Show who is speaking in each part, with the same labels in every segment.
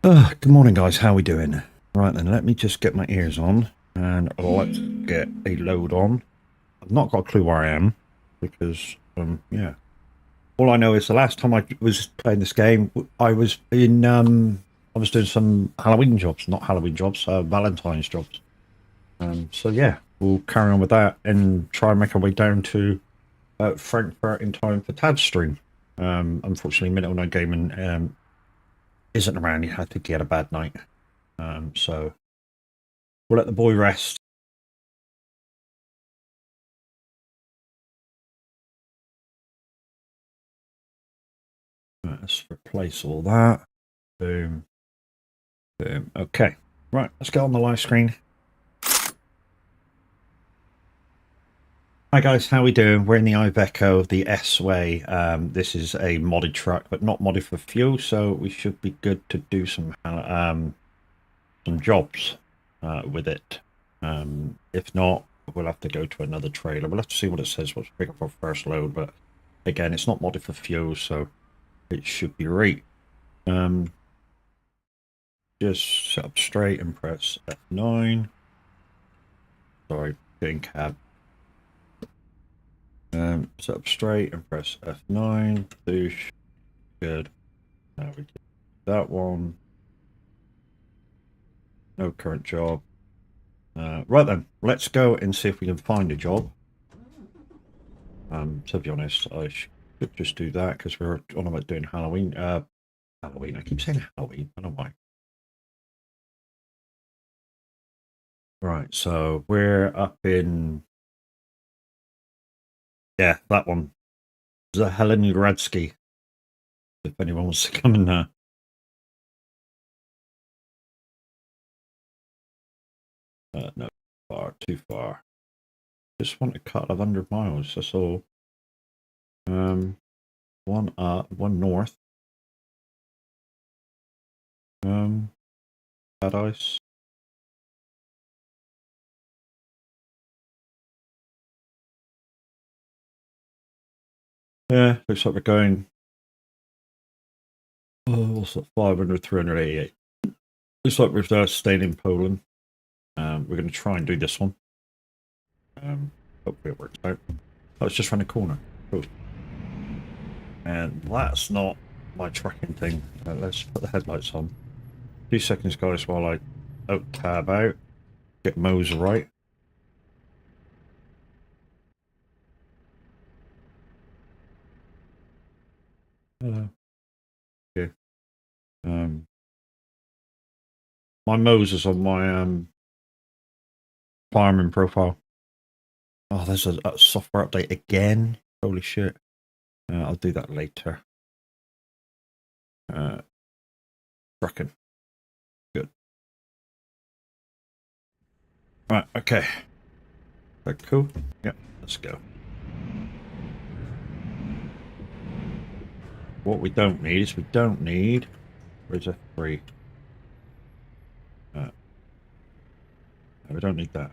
Speaker 1: Good morning, guys. How are we doing? Right then, let me just get my ears on and let's get a load on. I've not got a clue where I am because, yeah. All I know is the last time I was playing this game, I was I was doing some Halloween jobs, not Halloween jobs, Valentine's jobs. So yeah, we'll carry on with that and try and make our way down to Frankfurt in time for Tad's stream. Unfortunately, Minute Night Gaming isn't around. I think he had a bad night. So we'll let the boy rest. Let's replace all that. Boom. Boom. Okay. Right, let's get on the live screen. Hi guys, how we doing? We're in the Iveco, the S-Way. This is a modded truck, but not modded for fuel, so we should be good to do some jobs with it. If not, we'll have to go to another trailer. We'll have to see what it says. Let's pick up our first load, but again, it's not modded for fuel, so it should be right. Just sit up straight and press F9. Sorry, getting cab. Sit up straight and press F9. Boosh. Good. Now we do that one. No current job. Right then, let's go and see if we can find a job. To be honest, I should just do that because we're on about doing Halloween. Halloween. I keep saying Halloween. I don't know why. Right, so we're up in, yeah, that one. Zaheleningradsky. If anyone wants to come in there. No, too far. Just want a couple of 100 miles, that's all. One up, one north. Bad ice. Yeah, looks like we're going. Oh, what's that? 500, 388. Looks like we're staying in Poland. We're going to try and do this one. Hopefully it works out. Oh, it's just around the corner. Cool. And that's not my tracking thing. Let's put the headlights on. 2 seconds, guys, while I tab out. Get Mose right. Hello. Yeah. My Mose is on my fireman profile. Oh, there's a software update again. Holy shit. I'll do that later. Tracking. Good. Right, okay. That cool? Yep, let's go. What we don't need is where's F3? No, we don't need that.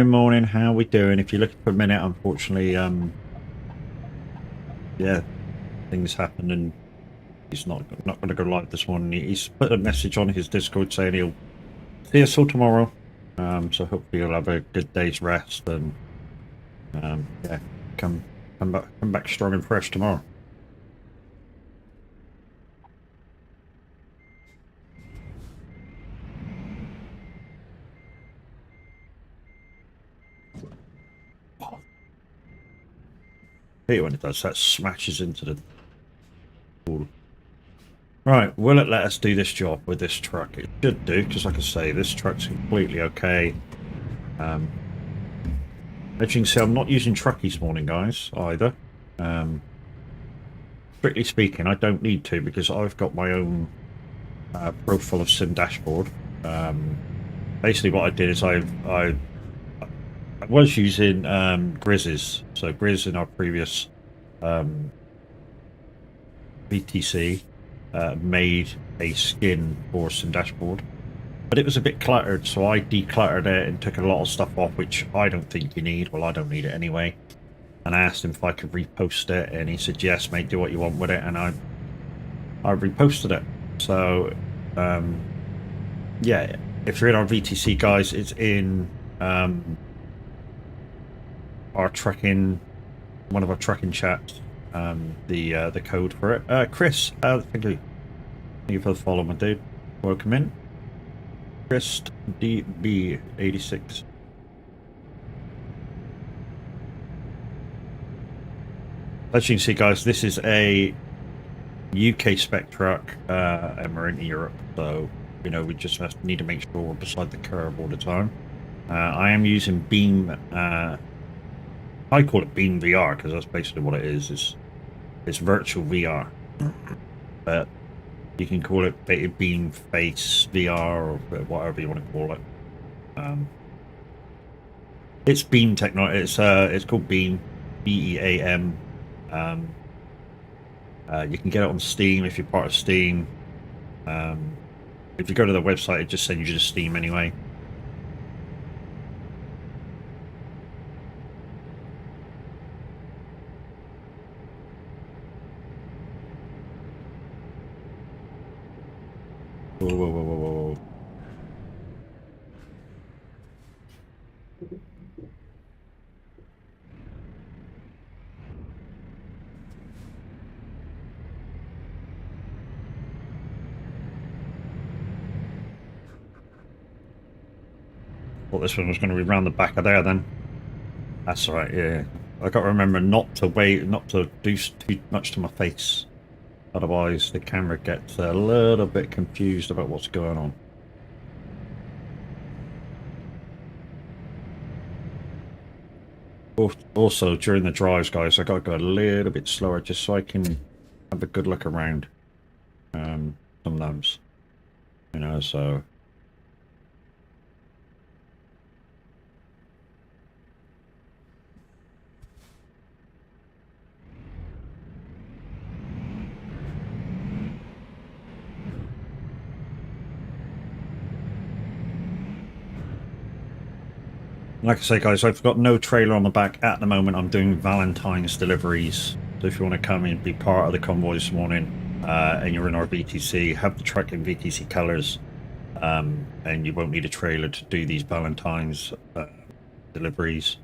Speaker 1: Morning, how we doing? If you're looking for a minute, unfortunately, yeah, things happened and he's not going to go live this morning. He's put a message on his Discord saying he'll see us all tomorrow. So hopefully you'll have a good day's rest and yeah, come back strong and fresh tomorrow. Hate when it does that, smashes into the wall. Right, will it let us do this job with this truck? It should do, because like I say, this truck's completely okay. As you can see, I'm not using truckies this morning, guys, either. Strictly speaking, I don't need to, because I've got my own profile of sim dashboard. Basically what I did is I I was using Grizz's. So Grizz in our previous VTC made a skin for some dashboard, but it was a bit cluttered, so I decluttered it and took a lot of stuff off which I don't think you need. Well, I don't need it anyway. And I asked him if I could repost it, and he said yes, mate, do what you want with it. And I reposted it. So yeah, if you're in our VTC, guys, it's in our trekking, one of our trekking chats, the code for it. Chris, thank you for the follow, my dude. Welcome in, Chris DB86. As you can see, guys, this is a UK spec truck, and we're in Europe, so you know we just need to make sure we're beside the curve all the time. I am using Beam. I call it Beam VR because that's basically what it is. It's virtual VR, but you can call it Beam Face VR or whatever you want to call it. It's Beam technology. It's called Beam, BEAM. You can get it on Steam if you're part of Steam. If you go to the website, it just sends you to Steam anyway. Whoa. Thought this one was going to be round the back of there then. That's all right, yeah. I got to remember not to do too much to my face. Otherwise, the camera gets a little bit confused about what's going on. Also, during the drives, guys, I got to go a little bit slower just so I can have a good look around. Sometimes, you know, so. Like I say, guys, I've got no trailer on the back at the moment. I'm doing Valentine's deliveries. So if you want to come and be part of the convoy this morning, and you're in our VTC, have the truck in VTC colors, and you won't need a trailer to do these Valentine's deliveries.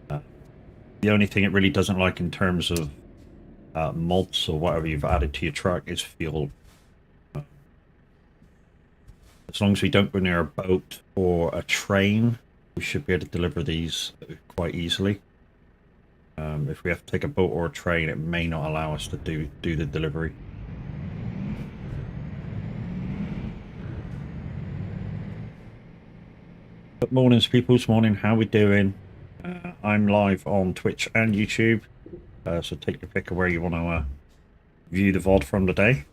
Speaker 1: The only thing it really doesn't like in terms of mods or whatever you've added to your truck is fuel. As long as we don't go near a boat or a train, we should be able to deliver these quite easily. If we have to take a boat or a train, it may not allow us to do the delivery. Good mornings, peoples. Morning. How we doing? I'm live on Twitch and YouTube, so take your pick of where you want to view the VOD from today.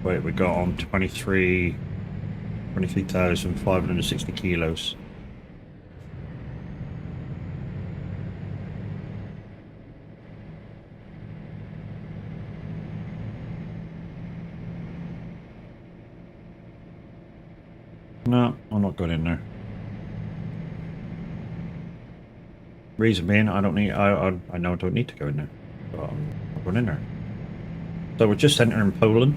Speaker 1: Wait, we got on 23,560 kilos. No, I'm not going in there. Reason being, I know I don't need to go in there, but I'm not going in there. So we're just entering Poland.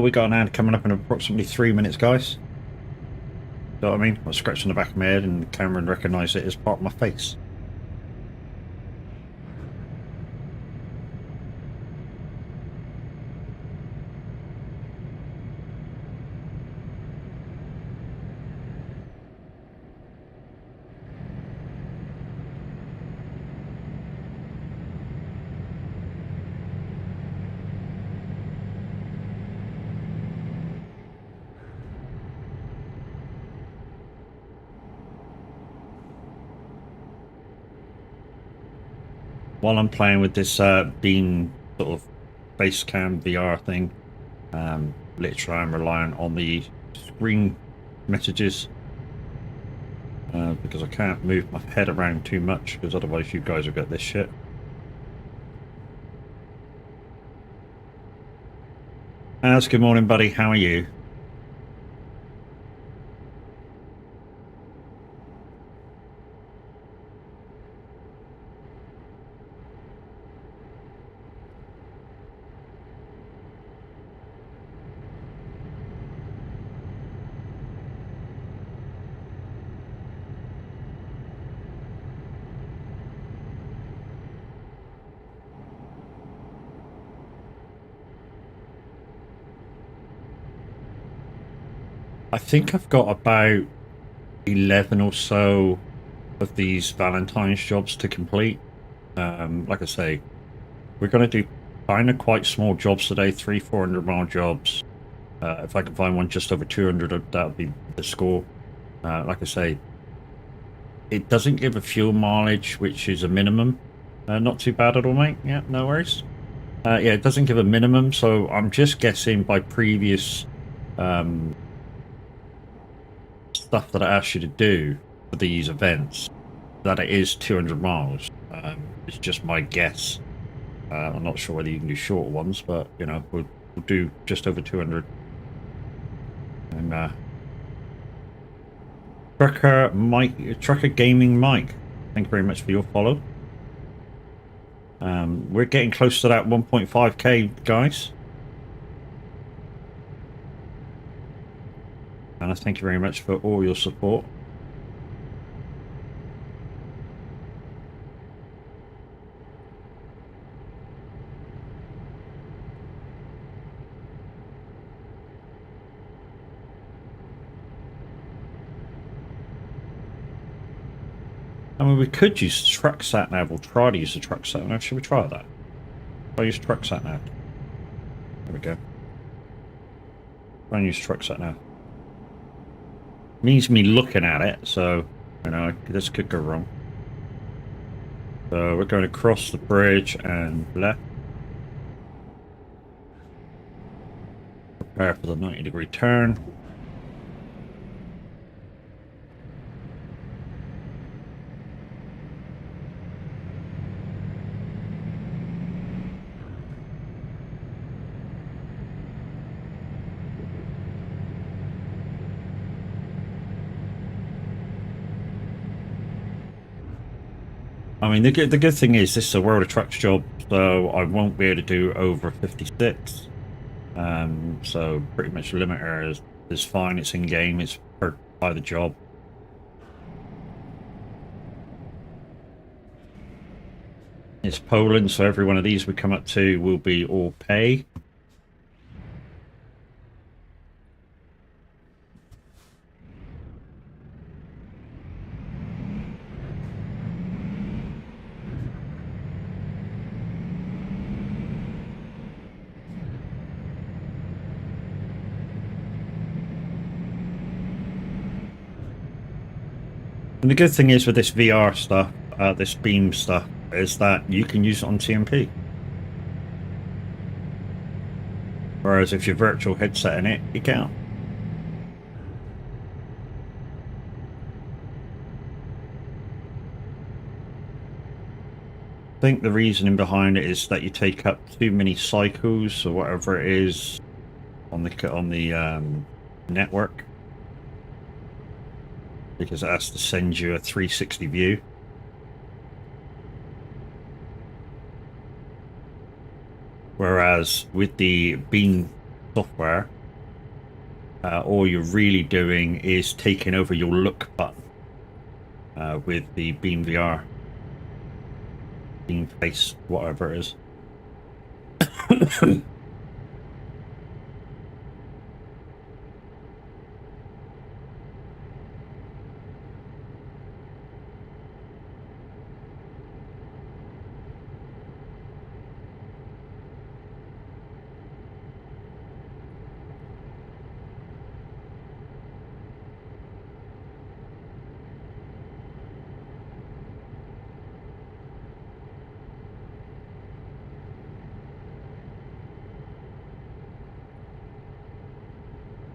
Speaker 1: We got an ad coming up in approximately 3 minutes, guys. You know what I mean? I was scratching the back of my head and Cameron recognised it as part of my face. while I'm playing with this beam sort of face cam VR thing, literally I'm relying on the screen messages because I can't move my head around too much, because otherwise you guys will get this shit. Good morning, buddy. How are you? I think I've got about 11 or so of these Valentine's jobs to complete. Like I say, we're going to do kind of quite small jobs today, 400 mile jobs. If I can find one just over 200, that would be the score. Like I say, it doesn't give a fuel mileage, which is a minimum. Not too bad at all, mate. Yeah, no worries. Yeah, it doesn't give a minimum, so I'm just guessing by previous stuff that I asked you to do for these events that it is 200 miles. It's just my guess. I'm not sure whether you can do shorter ones, but you know, we'll do just over 200. And Trucker Gaming Mike, thank you very much for your follow. We're getting close to that 1.5k, guys. And I thank you very much for all your support. I mean, we could use truck sat nav. We'll try to use the truck sat nav. Should we try that? Try use truck sat nav. There we go. Try and use truck sat nav. Means me looking at it, so you know this could go wrong. So we're going across the bridge and left. Prepare for the 90-degree turn. I mean, the good thing is this is a World of Trucks job, so I won't be able to do over 56. So pretty much the limiter is fine. It's in game. It's per by the job. It's Poland, so every one of these we come up to will be all pay. And the good thing is with this VR stuff, this beam stuff, is that you can use it on TMP. Whereas if you're virtual headset in it, you can't. I think the reasoning behind it is that you take up too many cycles or whatever it is on the network, because it has to send you a 360 view. Whereas with the Beam software, all you're really doing is taking over your look button with the Beam VR, Beam Face, whatever it is.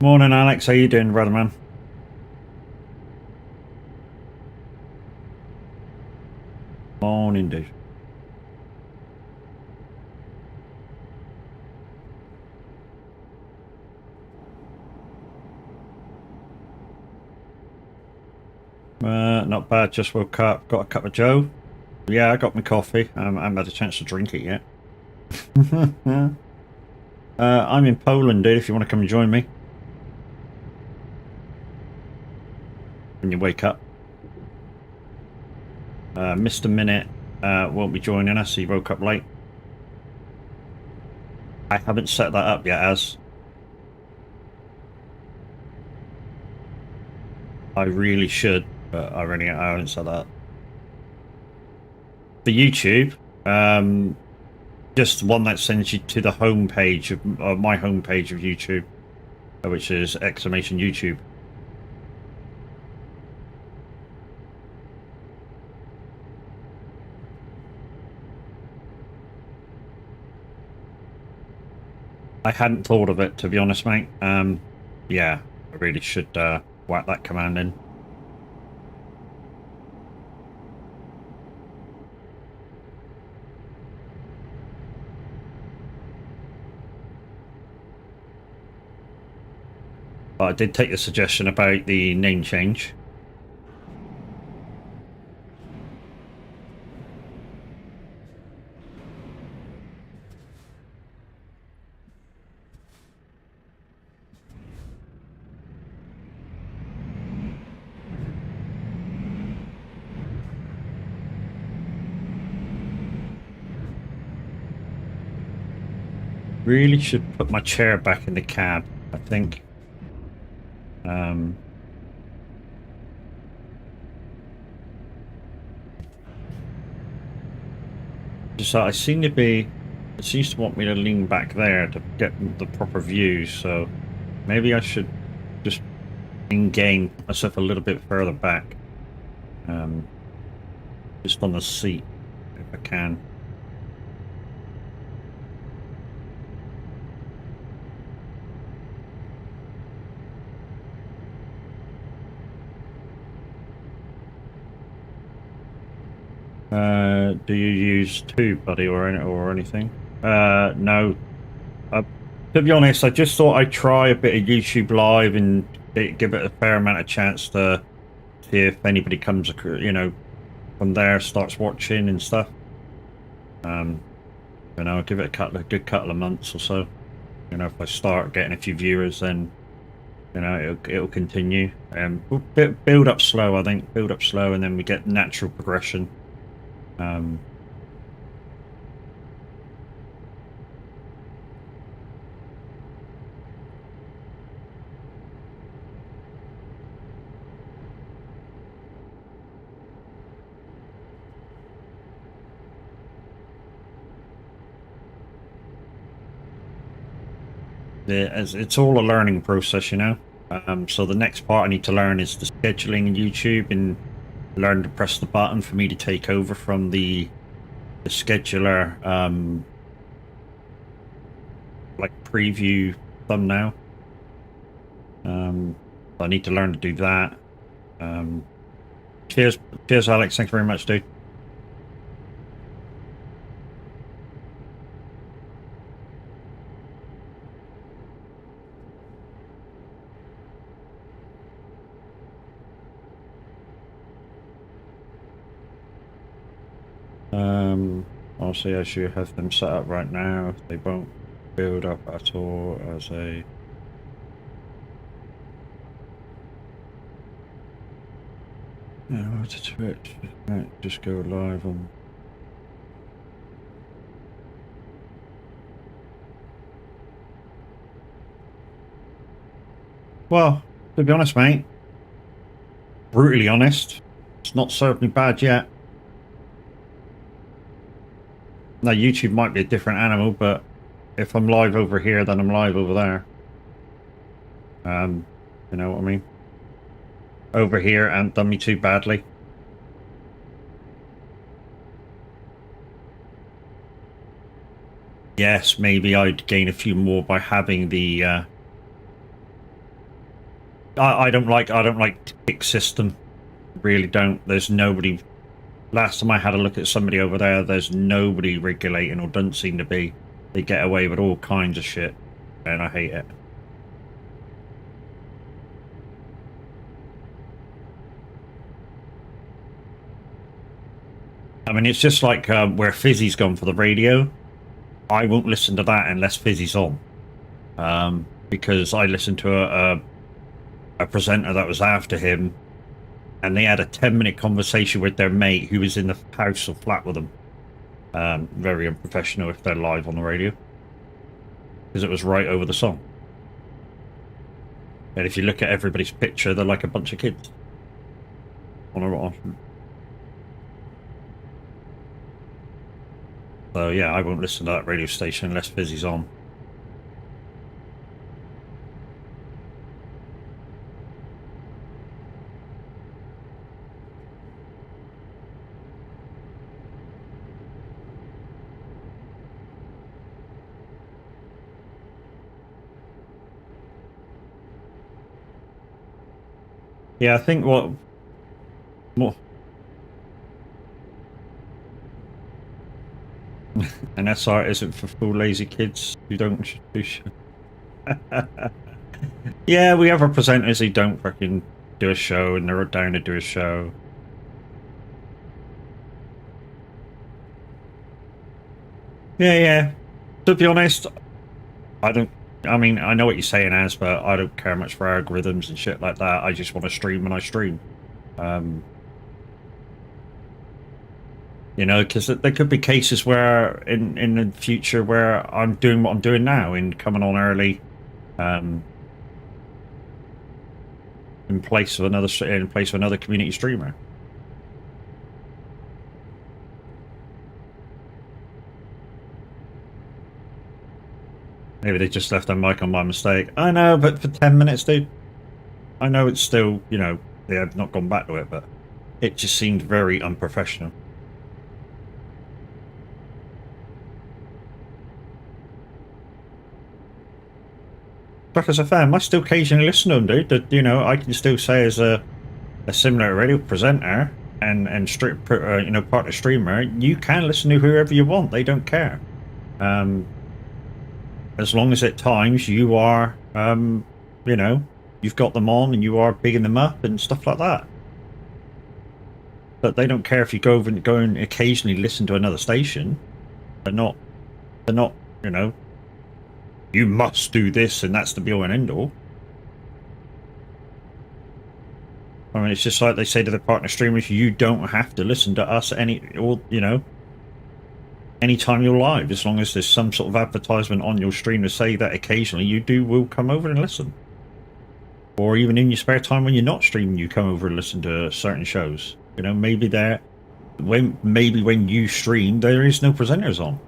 Speaker 1: Morning, Alex. How you doing, brother man? Morning, dude. Not bad. Just woke up. Got a cup of Joe. Yeah, I got my coffee. I haven't had a chance to drink it yet. I'm in Poland, dude. If you want to come and join me when you wake up. Mr. Minute won't be joining us. He woke up late. I haven't set that up yet, as I really should, but I haven't set that up. For YouTube, just one that sends you to the home page of my home page of YouTube, which is exclamation YouTube. I hadn't thought of it, to be honest, mate. Yeah, I really should whack that command in. But I did take the suggestion about the name change. Really should put my chair back in the cab, I think. Just I seem to be. It seems to want me to lean back there to get the proper view, so maybe I should just in-game myself a little bit further back. Just on the seat, if I can. Do you use Tube, buddy, or anything? No. To be honest, I just thought I'd try a bit of YouTube Live and give it a fair amount of chance to see if anybody comes, you know, from there, starts watching and stuff. You know, give it a good couple of months or so. You know, if I start getting a few viewers, then you know it'll continue. We'll build up slow, I think. Build up slow, and then we get natural progression. It's all a learning process, you know. So the next part I need to learn is the scheduling in YouTube and learn to press the button for me to take over from the scheduler like preview thumbnail. I need to learn to do that. Cheers, Alex. Thanks very much, dude. Obviously, I should have them set up right now. They won't build up at all as a. Yeah, to Twitch. Right, just go live on. Well, to be honest, mate, brutally honest, it's not served me bad yet. Now, YouTube might be a different animal, but if I'm live over here, then I'm live over there. You know what I mean? Over here and done me too badly. Yes, maybe I'd gain a few more by having the I don't like tick system. Really don't. There's nobody. Last time I had a look at somebody over there, there's nobody regulating, or doesn't seem to be. They get away with all kinds of shit, and I hate it. I mean, it's just like where Fizzy's gone for the radio. I won't listen to that unless Fizzy's on, because I listened to a presenter that was after him, and they had a 10-minute conversation with their mate who was in the house or flat with them. Very unprofessional if they're live on the radio, because it was right over the song. And if you look at everybody's picture, they're like a bunch of kids. So yeah, I won't listen to that radio station unless Fizzy's on. Yeah, I think what more. And SR isn't for full lazy kids who don't do shit. Yeah, we have our presenters who don't fucking do a show and they're down to do a show. Yeah. To be honest, I mean, I know what you're saying, Az, but I don't care much for algorithms and shit like that. I just want to stream when I stream. You know, because there could be cases where in the future where I'm doing what I'm doing now and coming on early, in place of another community streamer. Maybe they just left their mic on by mistake. I know, but for 10 minutes, dude. I know it's still, you know, they have not gone back to it, but it just seemed very unprofessional. But as a fan, I still occasionally listen to them, dude. That, you know, I can still say as a similar radio presenter and you know, partner streamer, you can listen to whoever you want. They don't care. As long as at times you are, you know, you've got them on and you are bigging them up and stuff like that. But they don't care if you go and occasionally listen to another station. They're not, you know, you must do this and that's the be all and end all. I mean, it's just like they say to the partner streamers, you don't have to listen to us you know, anytime you're live, as long as there's some sort of advertisement on your stream to say that occasionally you will come over and listen. Or even in your spare time when you're not streaming, you come over and listen to certain shows. You know, maybe when you stream, there is no presenters on.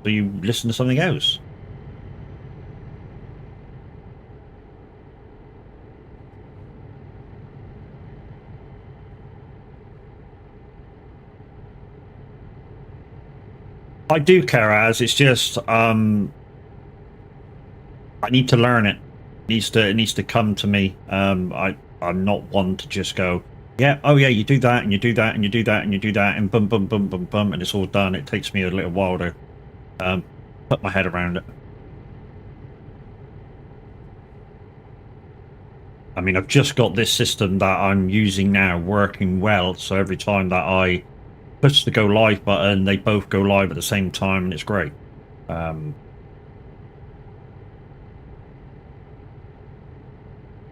Speaker 1: So you listen to something else. I do care, as it's just I need to learn it. It needs to come to me. I'm not one to just go, yeah, oh yeah, you do that and you do that and you do that and you do that and boom boom boom boom boom and it's all done. It takes me a little while to put my head around it. I mean, I've just got this system that I'm using now working well, so every time that I push the go live button, they both go live at the same time, and it's great.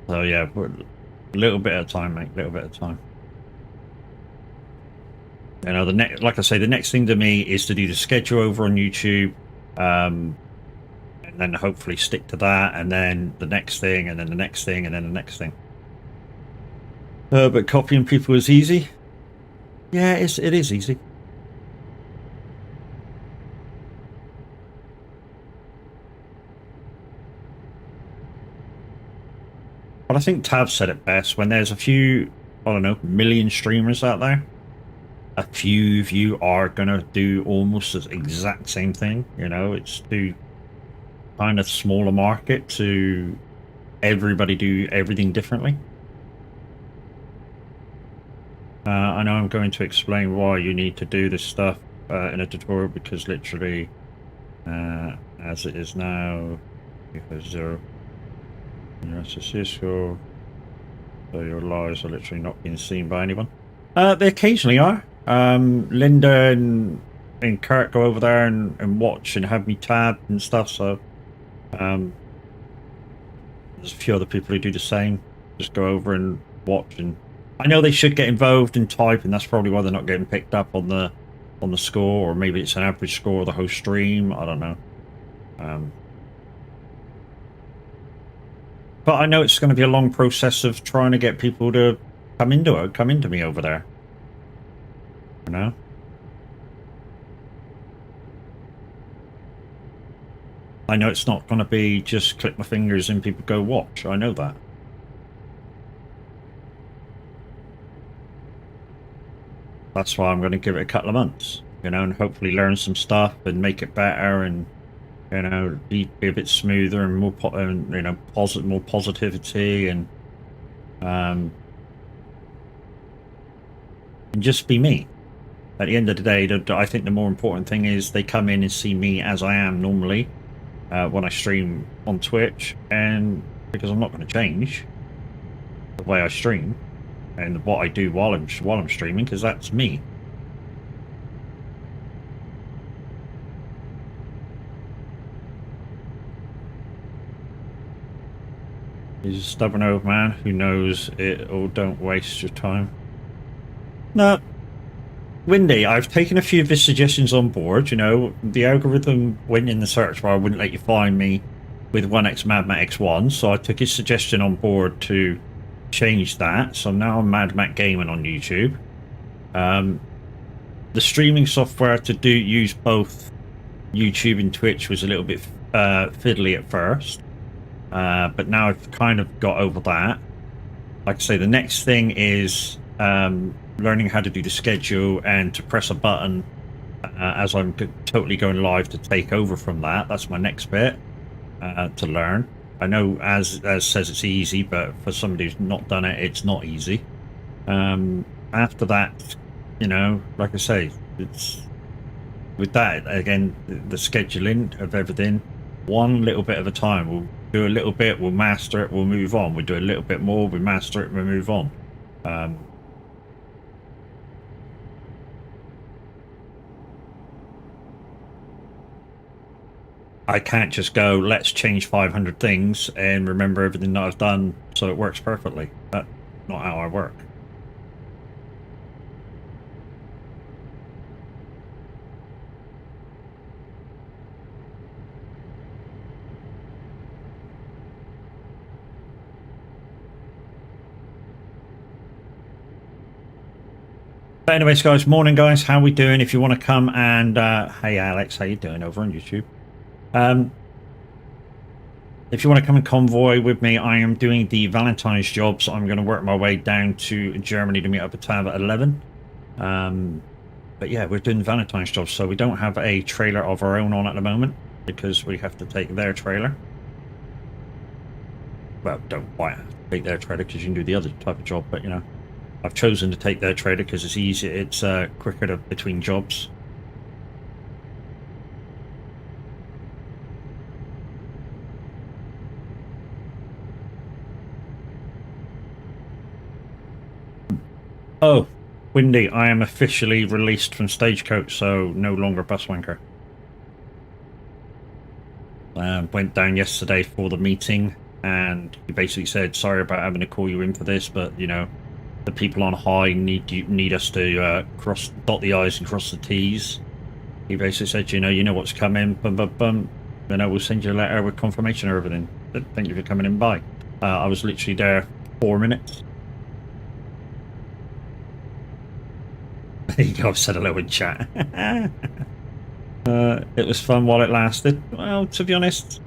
Speaker 1: So yeah, a little bit at a time, mate. A little bit at a time. You know, like I say, the next thing to me is to do the schedule over on YouTube, and then hopefully stick to that, and then the next thing, and then the next thing, and then the next thing. But copying people is easy. Yeah, it is easy. But I think Tav said it best. When there's a few, I don't know, million streamers out there, a few of you are going to do almost the exact same thing. You know, it's too kind of smaller market to everybody do everything differently. I know I'm going to explain why you need to do this stuff in a tutorial, because literally, as it is now, because zero, so your lives are literally not being seen by anyone. They occasionally are. Linda and Kurt go over there and watch and have me tabbed and stuff, so there's a few other people who do the same, just go over and watch. And I know they should get involved and type, and that's probably why they're not getting picked up on the score, or maybe it's an average score of the whole stream, I don't know. But I know it's going to be a long process of trying to get people to come into me over there. You know? I know it's not going to be just click my fingers and people go watch. I know that. That's why I'm going to give it a couple of months, you know, and hopefully learn some stuff and make it better, and you know, be a bit smoother and more, you know, more positivity, and just be me. At the end of the day, I think the more important thing is they come in and see me as I am normally when I stream on Twitch, and because I'm not going to change the way I stream and what I do while I'm streaming, because that's me. He's a stubborn old man who knows it all. Don't waste your time. No, Windy, I've taken a few of his suggestions on board. You know, the algorithm went in the search bar, wouldn't let you find me with 1x MadMat X1, so I took his suggestion on board to change that. So now I'm MadMat Gaming on YouTube. The streaming software to use both YouTube and Twitch was a little bit fiddly at first. But now I've kind of got over that. Like I say, the next thing is learning how to do the schedule and to press a button as I'm totally going live to take over from that. That's my next bit to learn. I know as says it's easy, but for somebody who's not done it, it's not easy. After that, you know, like I say, it's with that again, the scheduling of everything, one little bit at a time. We'll do a little bit, we'll master it, we'll move on. We do a little bit more, we master it, we move on. I can't just go, let's change 500 things and remember everything that I've done so it works perfectly. That's not how I work. But anyways, guys, morning, guys. How we doing? If you want to come and hey, Alex, how you doing over on YouTube? If you want to come and convoy with me, I am doing the Valentine's job, so I'm going to work my way down to Germany to meet up with Tab at 11. But yeah, we're doing Valentine's jobs, so we don't have a trailer of our own on at the moment because we have to take their trailer. Well, don't quite have to take their trailer because you can do the other type of job, but you know, I've chosen to take their trailer because it's easier, it's quicker between jobs. Oh, Windy, I am officially released from Stagecoach, so no longer bus wanker. Went down yesterday for the meeting, and he basically said, sorry about having to call you in for this, but, you know, the people on high need us to dot the I's and cross the T's. He basically said, you know what's coming, bum, bum, bum. Then I will send you a letter with confirmation of everything. Thank you for coming in by. I was literally there 4 minutes. There you go, I've said hello in chat. It was fun while it lasted. Well, to be honest,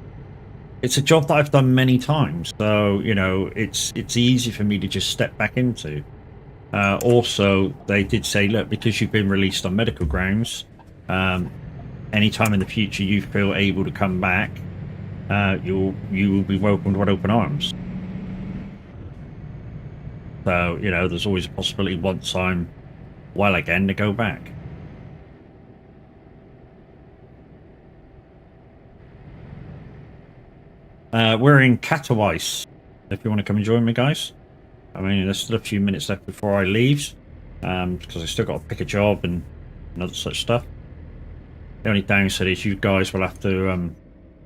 Speaker 1: it's a job that I've done many times, so you know it's easy for me to just step back into. Also, they did say, look, because you've been released on medical grounds, anytime in the future you feel able to come back, you will be welcomed with open arms. So, you know, there's always a possibility once I'm well again to go back. We're in Katowice, if you want to come and join me, guys. I mean, there's still a few minutes left before I leave, because I still got to pick a job and other such stuff. The only downside is you guys will have to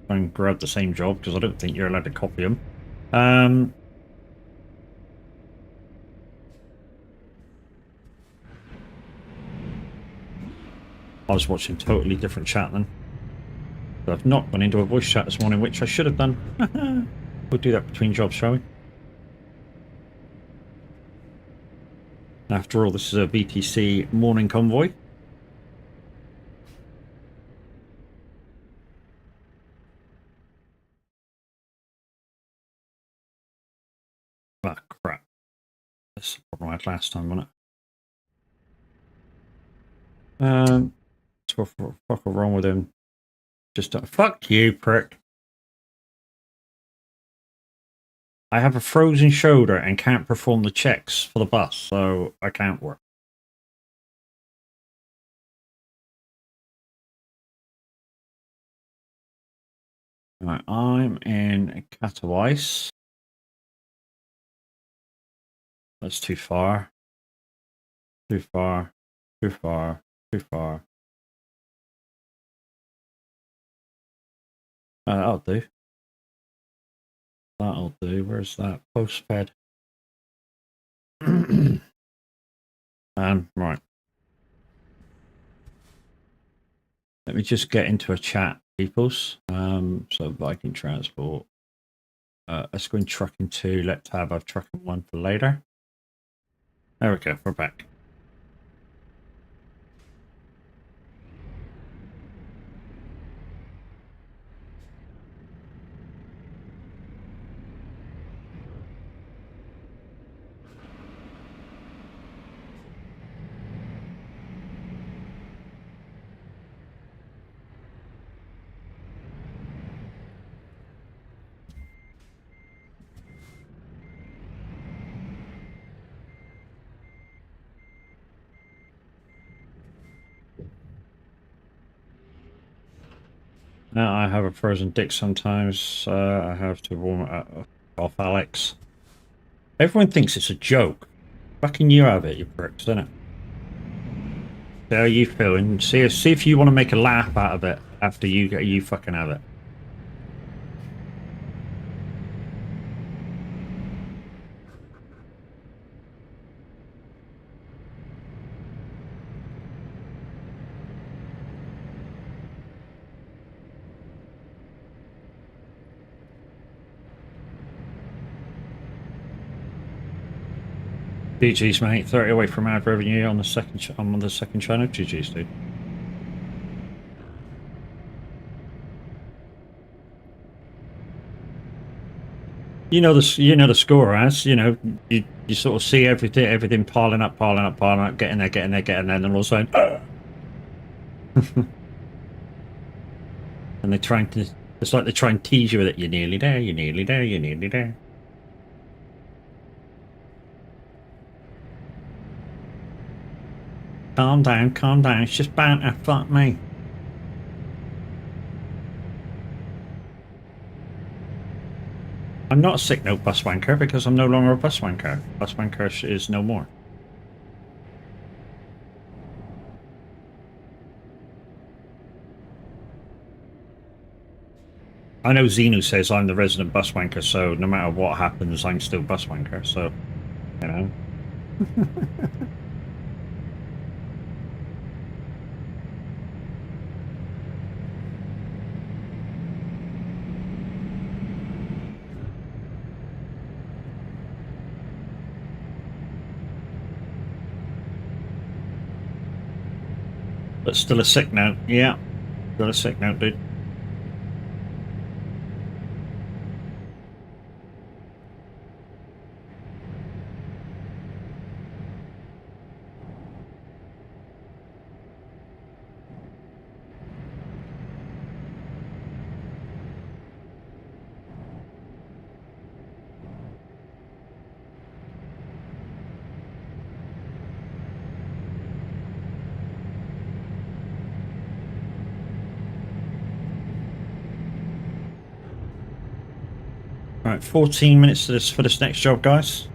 Speaker 1: try and grab the same job, because I don't think you're allowed to copy them. I was watching totally different chat then. So I've not gone into a voice chat this morning, which I should have done. We'll do that between jobs, shall we? After all, this is a VTC morning convoy. Ah, crap. That's the problem I had last time, wasn't it? What the fuck wrong with him? Just fuck you, prick. I have a frozen shoulder and can't perform the checks for the bus, so I can't work. Right, I'm in Katowice. That's too far. Too far. Too far. Too far. That'll do. That'll do. Where's that? Post-fed. Right. Let me just get into a chat, peoples. So Viking transport. Let's go in trucking 2. Let's have a trucking 1 for later. There we go. We're back. Now I have a frozen dick sometimes. I have to warm it off Alex. Everyone thinks it's a joke. Fucking you have it, you pricks, isn't it? See how you feel and see if you want to make a laugh out of it after you fucking have it. GG's, mate. 30 away from ad revenue on the second channel. GG's, dude. You know the score, as you know. You sort of see everything piling up, getting there, and then all of a sudden, and they trying to. It's like they try and tease you with it. You're nearly there. You're nearly there. You're nearly there. Calm down, calm down. It's just banter. Fuck me. I'm not a sick note bus wanker because I'm no longer a bus wanker. Bus wanker is no more. I know Xenu says I'm the resident bus wanker, so no matter what happens, I'm still bus wanker. So, you know. But still a sick note. Yeah. Still a sick note, dude. Right, 14 minutes for this next job, guys.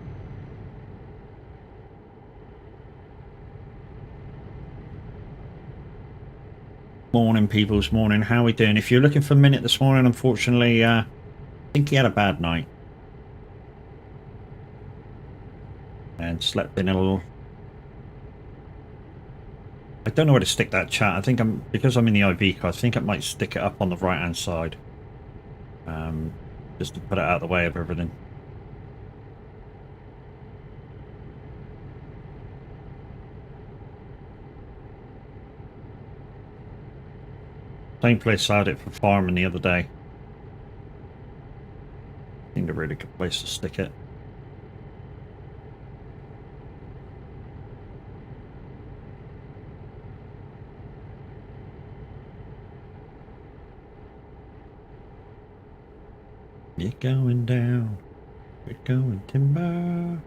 Speaker 1: Morning, peoples. Morning. How are we doing? If you're looking for a minute this morning, unfortunately, I think he had a bad night and slept in a little. I don't know where to stick that chat. I think because I'm in the IV car, I think I might stick it up on the right hand side, just to put it out of the way of everything. Same place I had it for farming the other day. Seemed a really good place to stick it. You're going down. We're going timber.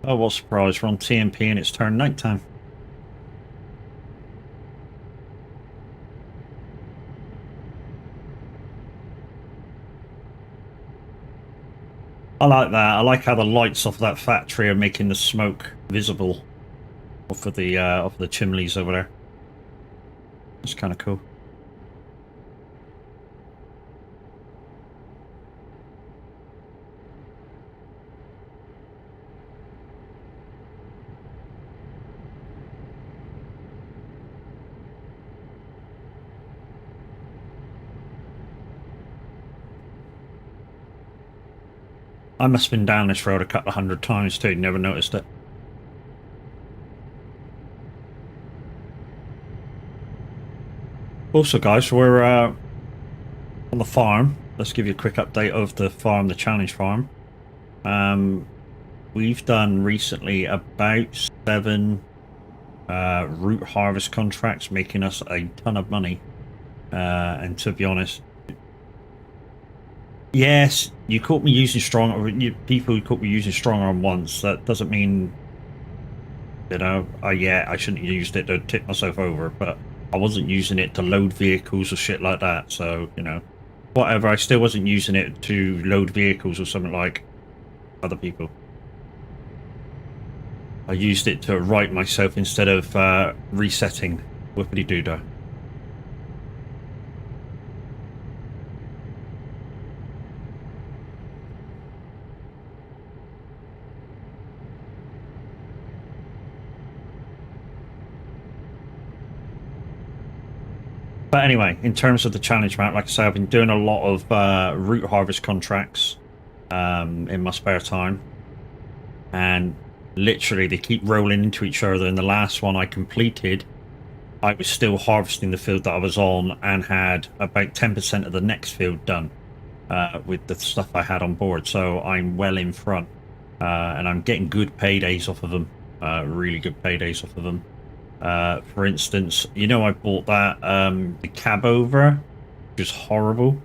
Speaker 1: Oh, what surprise. We're on TMP and it's turned nighttime. I like that. I like how the lights off that factory are making the smoke visible off of the chimneys over there. It's kind of cool. I must have been down this road a couple of 100 times too, never noticed it. Also, guys, we're on the farm. Let's give you a quick update of the farm, the challenge farm. We've done recently about 7 root harvest contracts, making us a ton of money. And to be honest, yes, you caught me using strong. People who caught me using strong arm once. That doesn't mean, you know, yeah, I shouldn't have used it to tip myself over, but I wasn't using it to load vehicles or shit like that. So, you know, whatever. I still wasn't using it to load vehicles or something like other people. I used it to right myself instead of resetting Whippity Doodah. But anyway, in terms of the challenge map, like I say, I've been doing a lot of root harvest contracts in my spare time. And literally, they keep rolling into each other. And the last one I completed, I was still harvesting the field that I was on and had about 10% of the next field done with the stuff I had on board. So I'm well in front. And I'm getting good paydays off of them. Really good paydays off of them. For instance, you know, I bought that the cab over, which was horrible.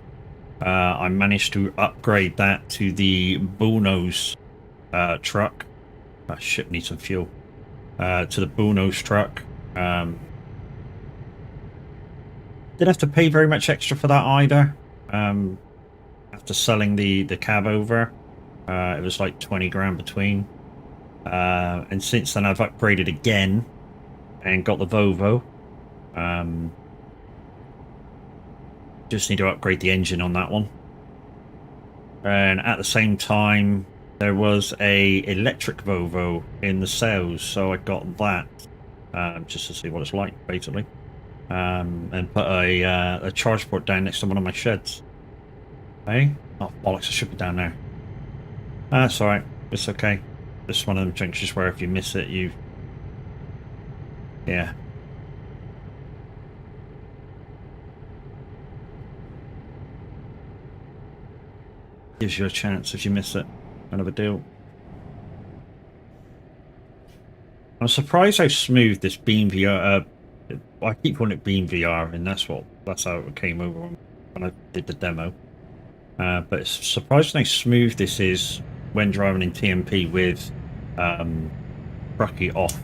Speaker 1: I managed to upgrade that to the bullnose truck. Ship needs some fuel. To the bullnose truck. Didn't have to pay very much extra for that either. After selling the cab over, it was like 20 grand between. And since then, I've upgraded again. And got the Volvo. Just need to upgrade the engine on that one. And at the same time, there was a electric Volvo in the sales, so I got that just to see what it's like, basically. And put a charge port down next to one of my sheds. Hey? Oh, bollocks, I should be down there. That's alright. It's okay. This is one of them junctions where if you miss it, you... Yeah. Gives you a chance if you miss it. Kind of a deal. I'm surprised how smooth this Beam VR... I keep calling it Beam VR, and that's how it came over when I did the demo. But it's surprising how smooth this is when driving in TMP with Brucky off.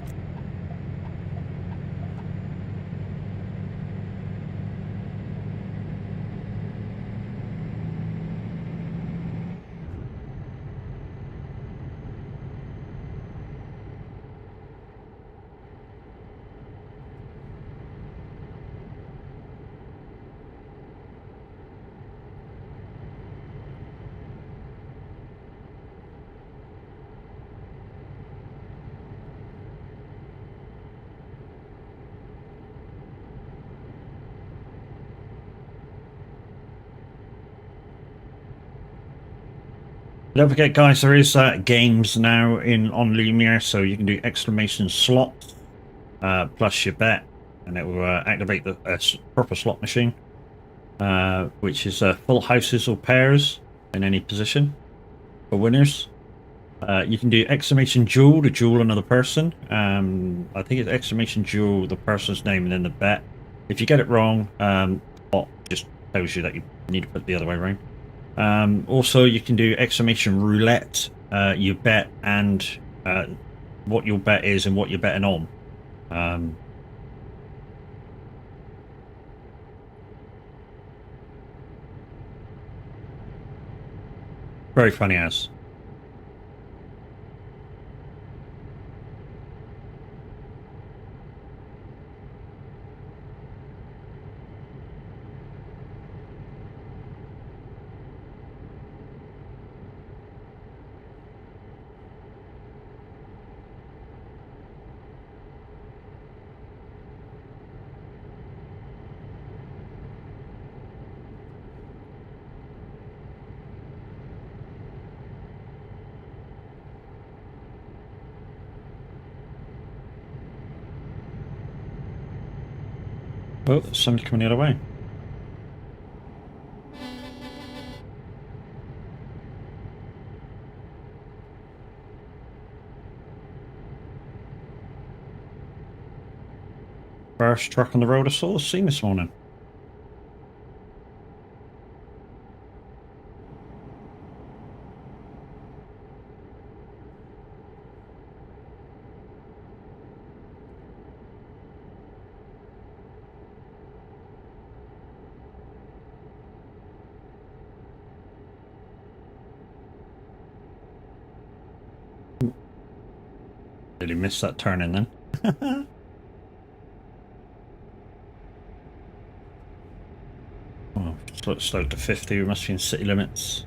Speaker 1: Don't forget, guys, there is games now in on Lumiere, so you can do exclamation slots plus your bet, and it will activate the proper slot machine, which is full houses or pairs in any position for winners. You can do exclamation duel to duel another person. I think it's exclamation duel the person's name and then the bet. If you get it wrong, bot just tells you that you need to put it the other way around. Also, you can do exclamation roulette. You bet and what your bet is and what you're betting on. Very funny as. Oh, there's somebody coming the other way. First truck on the road I saw seen this morning. Did he miss that turn in then? Oh, slowed to 50. We must be in city limits.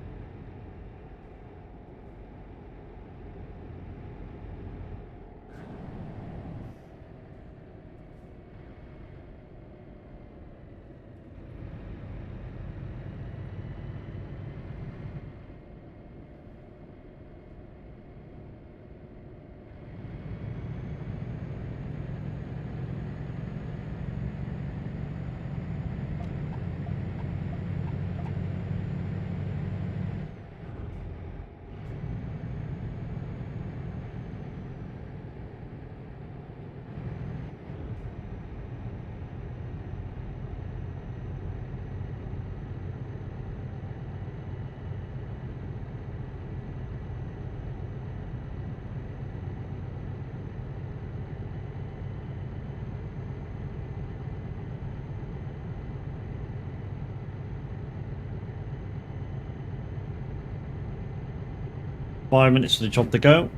Speaker 1: Five minutes to the job to go.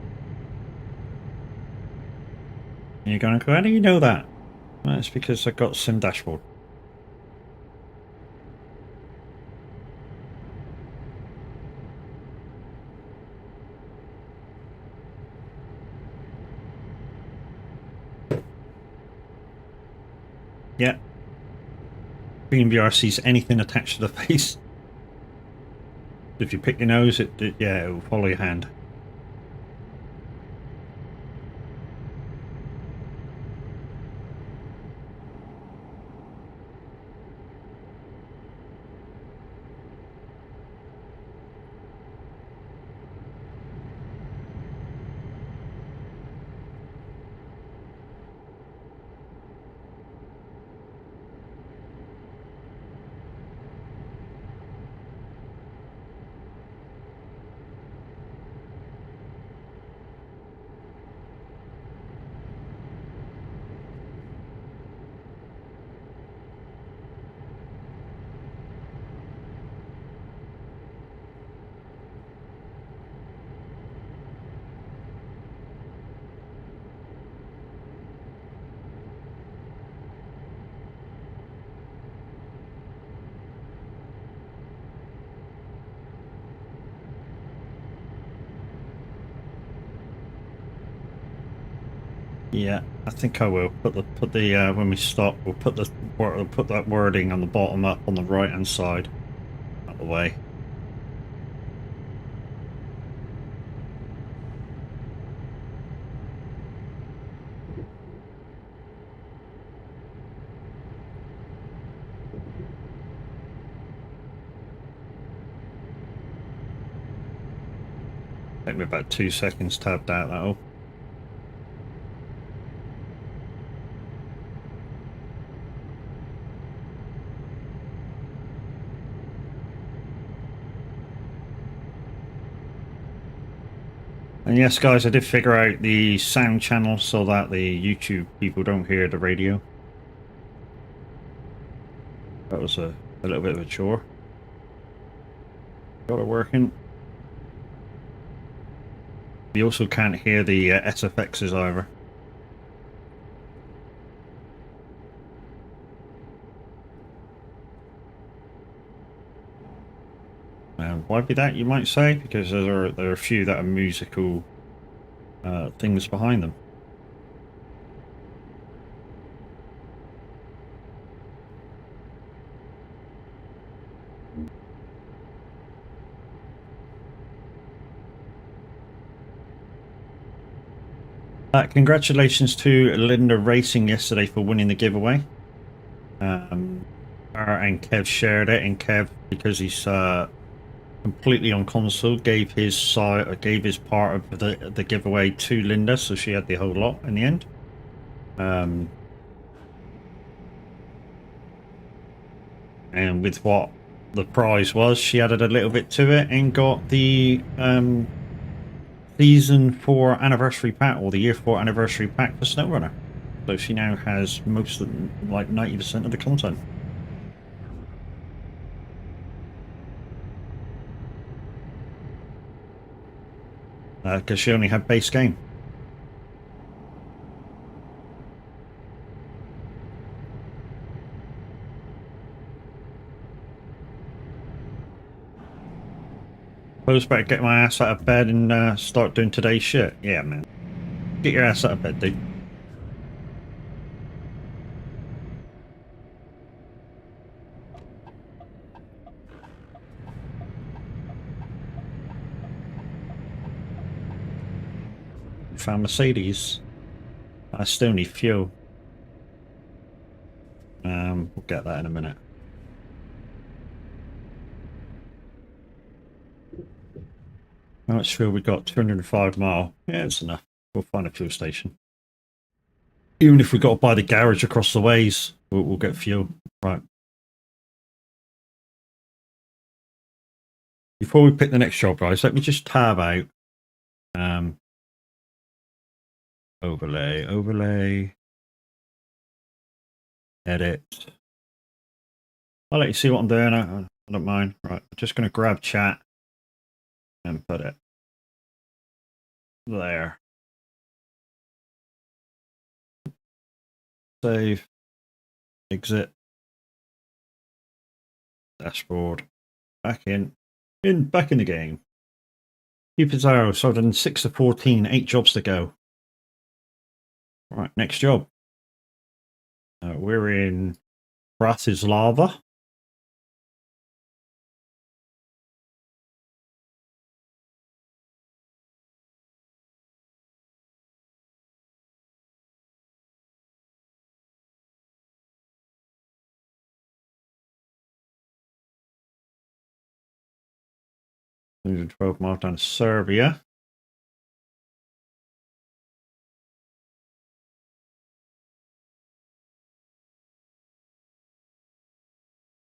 Speaker 1: And you're going to go, how do you know that? Well, it's because I've got sim dashboard. Yeah. VR sees anything attached to the face. If you pick your nose, yeah, it will follow your hand. Yeah, I think I will put the when we stop, we'll put that wording on the bottom up on the right hand side, out the way. Take me about 2 seconds to tab out that'll. And yes, guys, I did figure out the sound channel so that the YouTube people don't hear the radio. That was a little bit of a chore. Got it working. You also can't hear the SFXs either. Why be that, you might say? Because there are a few that are musical things behind them. Congratulations to Linda Racing yesterday for winning the giveaway. Her and Kev shared it, and Kev, because he's completely on console, gave his part of the giveaway to Linda, so she had the whole lot in the end. And with what the prize was, she added a little bit to it and got the season 4 anniversary pack, or the year 4 anniversary pack for SnowRunner. So she now has most of, like 90% of the content. Because she only had base game. Suppose better get my ass out of bed and start doing today's shit. Yeah, man. Get your ass out of bed, dude. Found Mercedes. I still need fuel. We'll get that in a minute. How much fuel we got? 205 mile. Yeah, it's enough. We'll find a fuel station. Even if we got to buy the garage across the ways, we'll get fuel. Right. Before we pick the next job, guys, let me just tab out. Overlay. Edit. I'll let you see what I'm doing. I don't mind. Right. I'm just going to grab chat and put it there. Save. Exit. Dashboard. Back in the game. Cupid's arrow. So I've done 6 to 14, 8 jobs to go. Right, next job. We're in Bratislava. Moving 12 miles down to Serbia.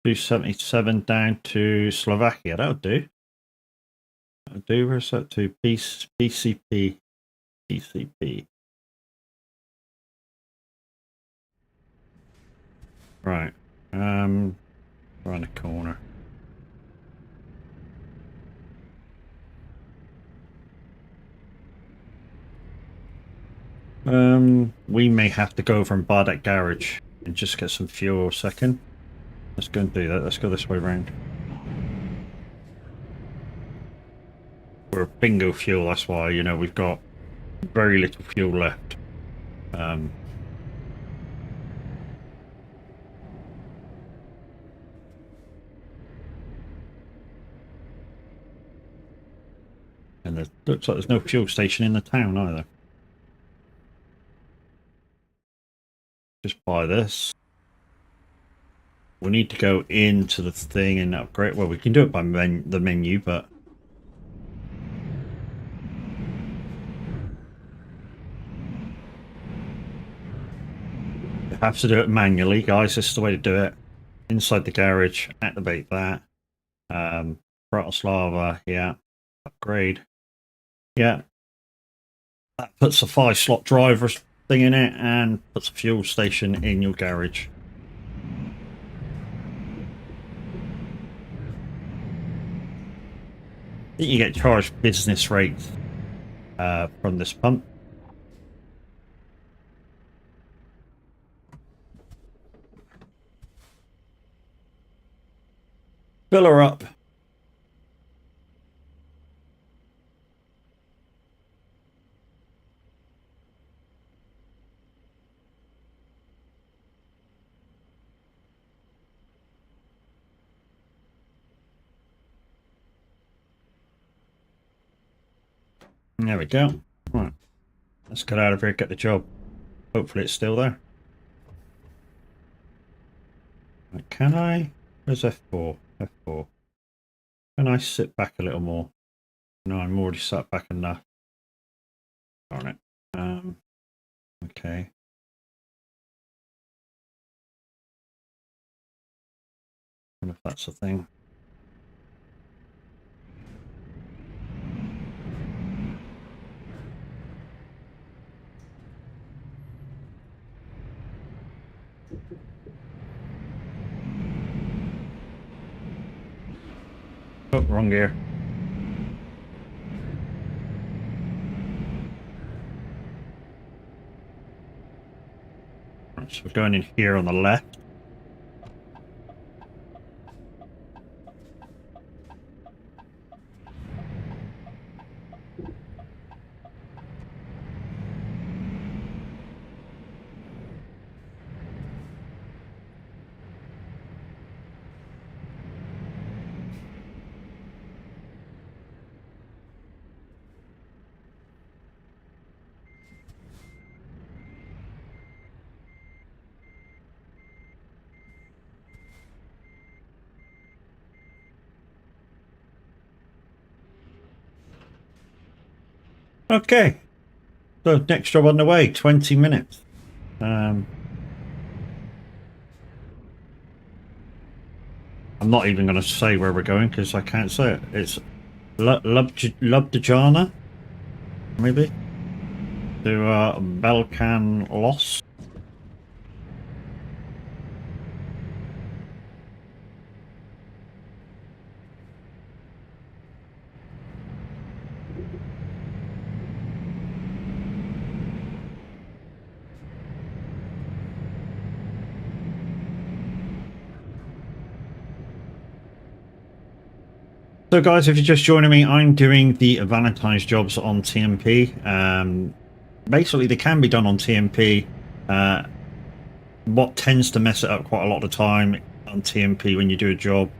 Speaker 1: $277 down to Slovakia. That'll do. That'll do. Where's that to? PCP. Right. Around the corner. We may have to go over and buy that garage and just get some fuel a second. Let's go and do that. Let's go this way around. We're bingo fuel, that's why, you know, we've got very little fuel left. And there looks like there's no fuel station in the town either. Just buy this. We need to go into the thing and upgrade. Well, we can do it by the menu, but have to do it manually, guys. This is the way to do it. Inside the garage, activate that. Bratislava, yeah. Upgrade. Yeah. That puts a 5-slot driver thing in it and puts a fuel station in your garage. You get charged business rates from this pump. Fill her up. There we go. Right. Let's get out of here, get the job. Hopefully it's still there. Right, can I? Where's F4? F4. Can I sit back a little more? No, I'm already sat back enough. Darn it. Okay. I wonder if that's a thing. Oh, wrong gear. Right, so we're going in here on the left. Okay. So next job on the way, 20 minutes. I'm not even going to say where we're going because I can't say it. It's Ljubljana, maybe, to Balkan Loss. So guys, if you're just joining me, I'm doing the Valentine's jobs on TMP. Basically, they can be done on TMP. What tends to mess it up quite a lot of the time on TMP when you do a job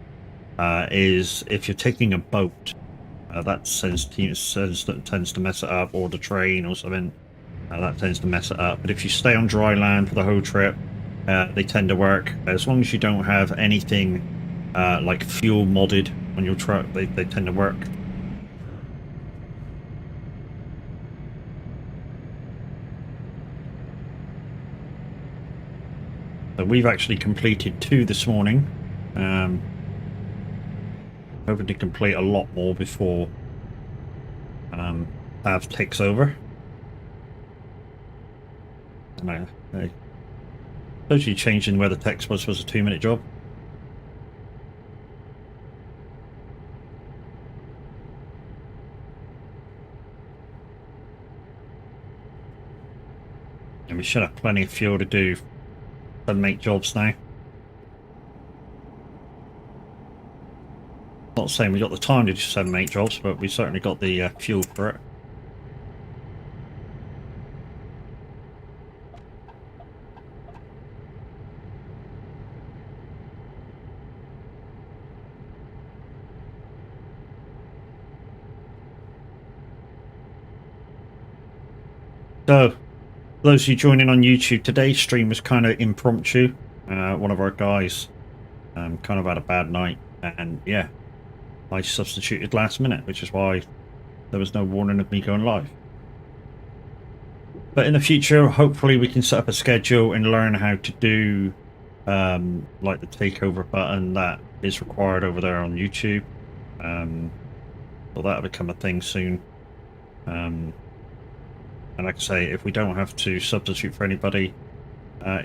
Speaker 1: is if you're taking a boat. That tends to mess it up, or the train or something. That tends to mess it up. But if you stay on dry land for the whole trip, they tend to work. As long as you don't have anything like fuel modded on your truck, they tend to work. So we've actually completed 2 this morning. Hoping to complete a lot more before Av takes over. And I totally changing where the text was a 2-minute job. And we should have plenty of fuel to do 7-8 jobs now. Not saying we got the time to do 7-8 jobs, but we certainly got the fuel for it. So, those of you joining on YouTube, today's stream was kind of impromptu. One of our guys kind of had a bad night, and yeah, I substituted last minute, which is why there was no warning of me going live. But in the future, hopefully we can set up a schedule and learn how to do like the takeover button that is required over there on YouTube. So that'll become a thing soon. And like I say, if we don't have to substitute for anybody,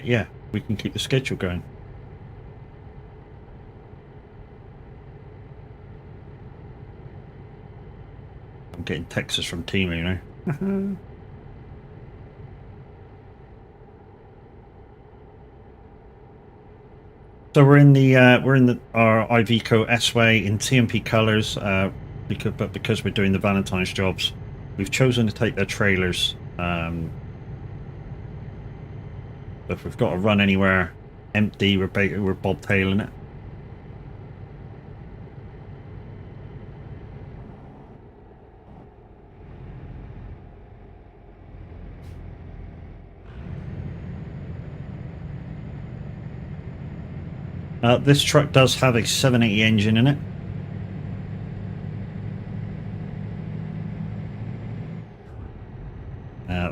Speaker 1: yeah, we can keep the schedule going. I'm getting texts from Timo, you know. So we're in our Iveco S-Way in TMP colors, because we're doing the Valentine's jobs, we've chosen to take their trailers. So if we've got to run anywhere empty, we're bobtailing it. This truck does have a 780 engine in it.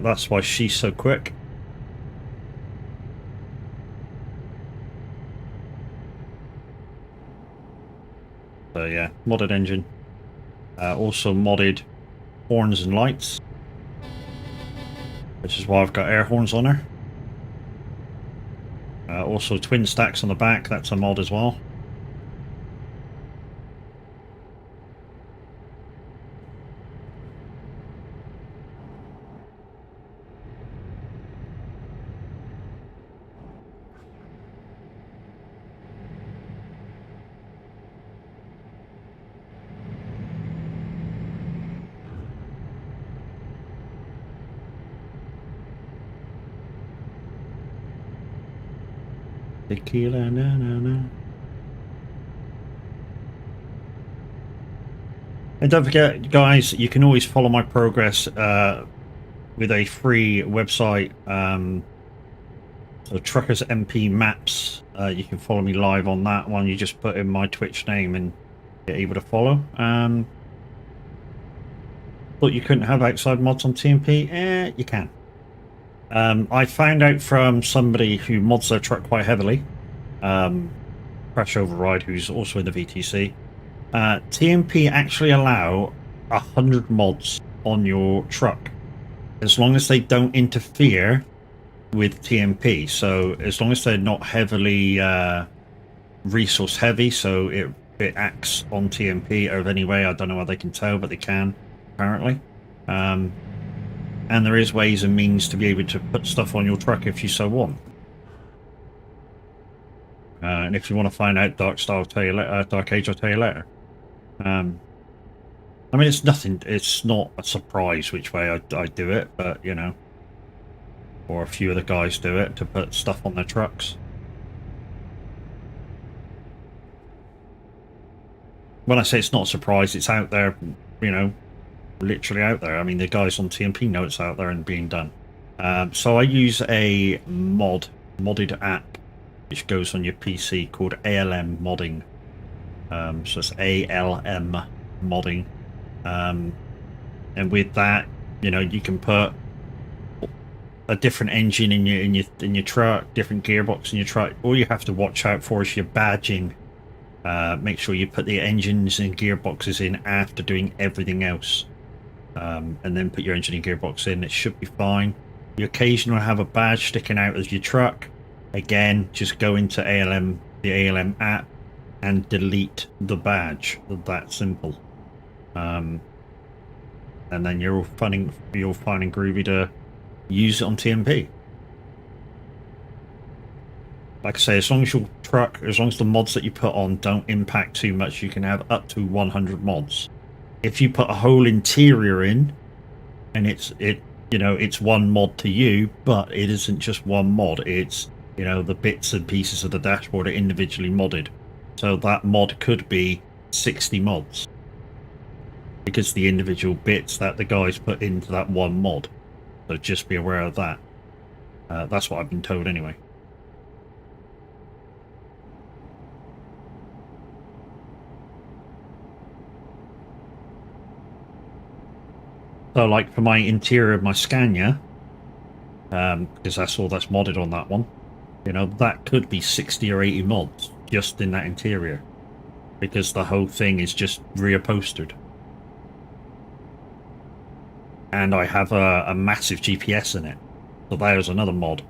Speaker 1: That's why she's so quick. So yeah, modded engine. Also modded horns and lights, which is why I've got air horns on her. Also twin stacks on the back, that's a mod as well. Tequila, na na na. And don't forget, guys, you can always follow my progress with a free website. So Truckers MP Maps. You can follow me live on that one. You just put in my Twitch name and you're able to follow. But you couldn't have outside mods on TMP? You can. I found out from somebody who mods their truck quite heavily, Crash Override, who's also in the VTC. TMP actually allow 100 mods on your truck, as long as they don't interfere with TMP. So as long as they're not heavily resource heavy, so it acts on TMP of any way. I don't know how they can tell, but they can, apparently. And there is ways and means to be able to put stuff on your truck if you so want. And if you want to find out, Dark Age, I'll tell you later. I mean, it's nothing. It's not a surprise which way I do it, but you know, or a few of the guys do it to put stuff on their trucks. When I say it's not a surprise, it's out there, you know. Literally out there. I mean, the guys on TMP know it's out there and being done. So I use a modded app which goes on your PC called ALM modding. So it's ALM modding, and with that, you know, you can put a different engine in your truck, different gearbox in your truck. All you have to watch out for is your badging. Make sure you put the engines and gearboxes in after doing everything else. And then put your engine and gearbox in. It should be fine. You occasionally have a badge sticking out of your truck. Again, just go into the ALM app and delete the badge. That simple. And then you're all fine and groovy to use it on TMP. Like I say, as long as your truck, as long as the mods that you put on don't impact too much, you can have up to 100 mods. If you put a whole interior in, and it's one mod to you, but it isn't just one mod. It's, you know, the bits and pieces of the dashboard are individually modded. So that mod could be 60 mods, because the individual bits that the guys put into that one mod. So just be aware of that. That's what I've been told anyway. So like for my interior of my Scania, because that's all that's modded on that one. You know, that could be 60 or 80 mods just in that interior, because the whole thing is just reupholstered. And I have a massive GPS in it, so there's another mod.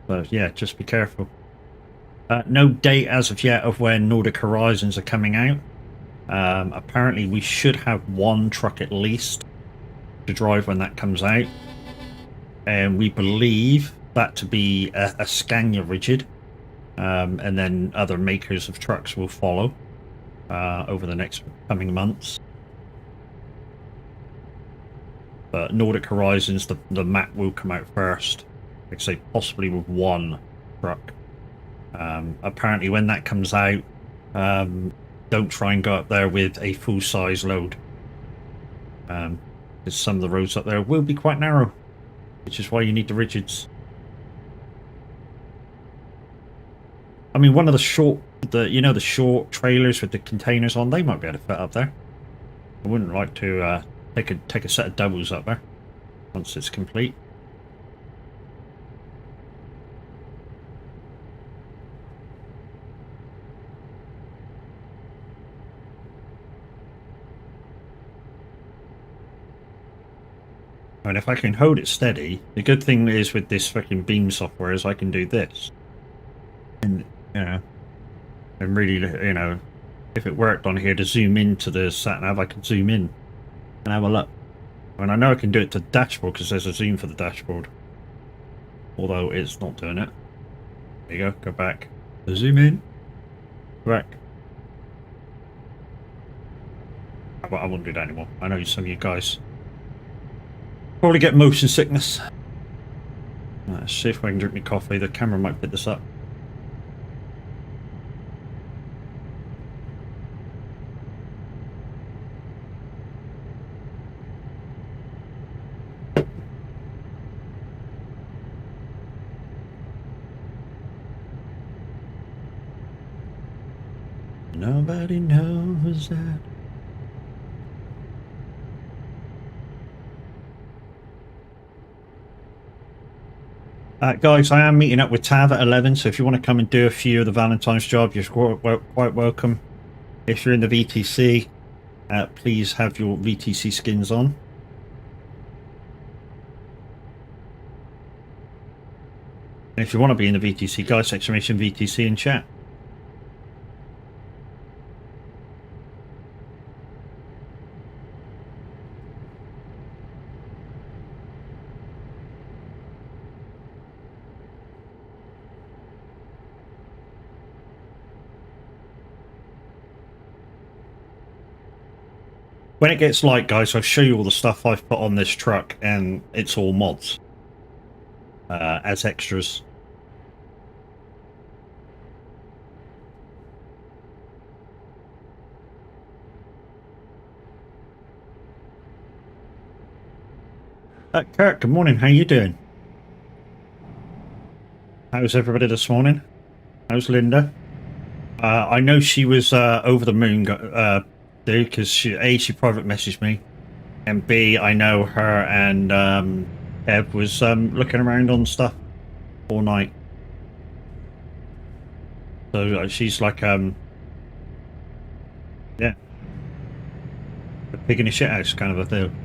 Speaker 1: So yeah, just be careful. No date as of yet of when Nordic Horizons are coming out. Apparently we should have one truck at least to drive when that comes out, and we believe that to be a Scania rigid, and then other makers of trucks will follow over the next coming months. But Nordic Horizons, the map will come out first, like I say, possibly with one truck. Apparently when that comes out, don't try and go up there with a full-size load, because some of the roads up there will be quite narrow, which is why you need the rigids. I mean, one of the short, the short trailers with the containers on, they might be able to fit up there. I wouldn't like to take a set of doubles up there once it's complete. And if I can hold it steady, the good thing is with this fucking beam software is I can do this. And, you know, and really, you know, if it worked on here to zoom into the sat-nav, I could zoom in and have a look. And I know I can do it to the dashboard because there's a zoom for the dashboard. Although it's not doing it. There you go back. Zoom in. Back. I won't do that anymore. I know some of you guys probably get motion sickness. Let's see if I can drink my coffee. The camera might pick this up. Nobody knows that. Guys, I am meeting up with Tav at 11, so if you want to come and do a few of the Valentine's job, you're quite welcome. If you're in the VTC, please have your VTC skins on. And if you want to be in the VTC, guys, exclamation VTC in chat. When it gets light, guys, I'll show you all the stuff I've put on this truck, and it's all mods as extras. Kirk, good morning. How you doing? How's everybody this morning? How's Linda? I know she was over the moon, because she private messaged me, and B, I know her and Ev was looking around on stuff all night. So she's like, yeah, a pig in a shit house kind of a thing.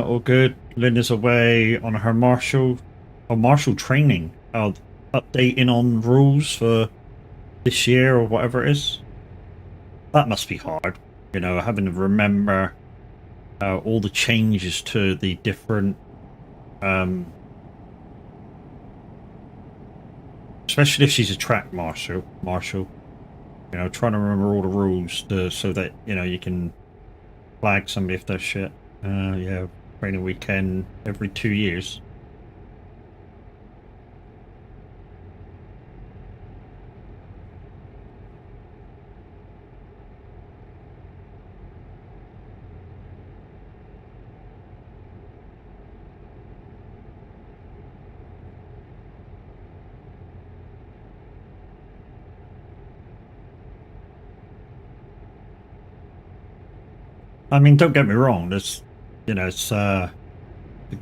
Speaker 1: All good. Linda's away on her marshal training. Updating on rules for this year or whatever it is. That must be hard, you know, having to remember all the changes to the different, especially if she's a track marshal. You know, trying to remember all the rules so that, you know, you can flag somebody if they're shit. Yeah, training weekend every 2 years. I mean, don't get me wrong. There's, it's a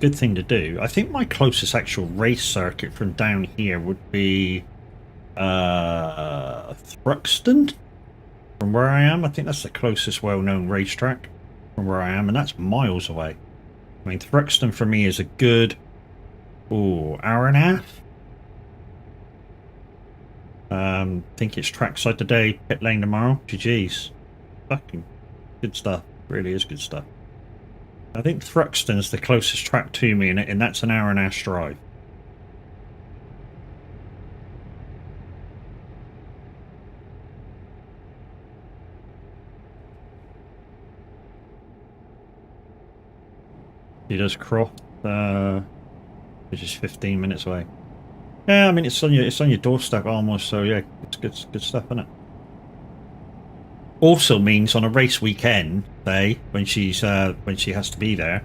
Speaker 1: good thing to do. I think my closest actual race circuit from down here would be Thruxton from where I am. I think that's the closest well-known racetrack from where I am, and that's miles away. I mean, Thruxton for me is a good, hour and a half. Think it's trackside today, pit lane tomorrow. GG's. Fucking good stuff. Really is good stuff. I think Thruxton's the closest track to me, and that's an hour and a half drive. He does Croft, which is 15 minutes away. Yeah, I mean it's on your doorstep almost. So yeah, it's good stuff, isn't it? Also means on a race weekend, say when she has to be there,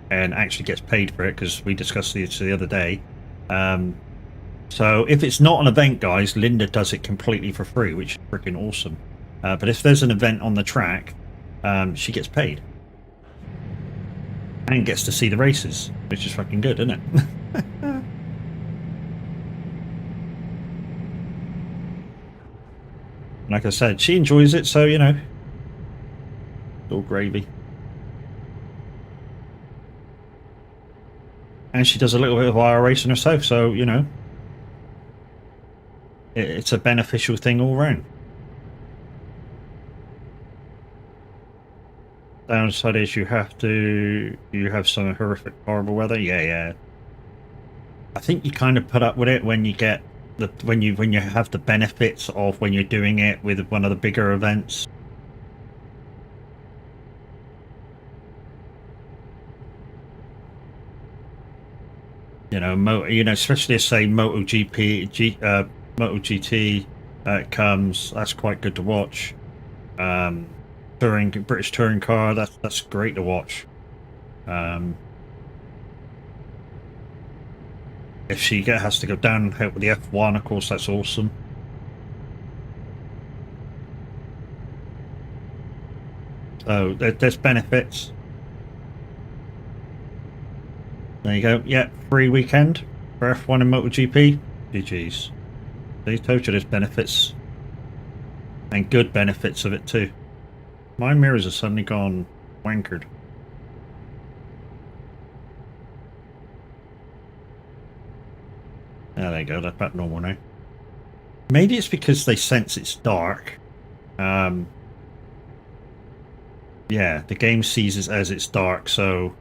Speaker 1: and actually gets paid for it, because we discussed this the other day. So if it's not an event, guys, Linda does it completely for free, which is freaking awesome. But if there's an event on the track, she gets paid and gets to see the races, which is fucking good, isn't it? Like I said, she enjoys it, so it's all gravy. And she does a little bit of IR racing herself, so it's a beneficial thing all round. Downside is you have some horrific, horrible weather. Yeah. I think you kind of put up with it when you get when you have the benefits of when you're doing it with one of the bigger events. Especially say MotoGP, Moto GT comes. That's quite good to watch. British touring car. That's great to watch. If she has to go down and help with the F1, of course, that's awesome. So there's benefits. There you go. Yeah, free weekend for F1 and MotoGP. GG's. They told you there's benefits. And good benefits of it too. My mirrors are suddenly gone wankered. Oh, there you go. That's about normal now. Maybe it's because they sense it's dark. Yeah, the game sees it as it's dark, so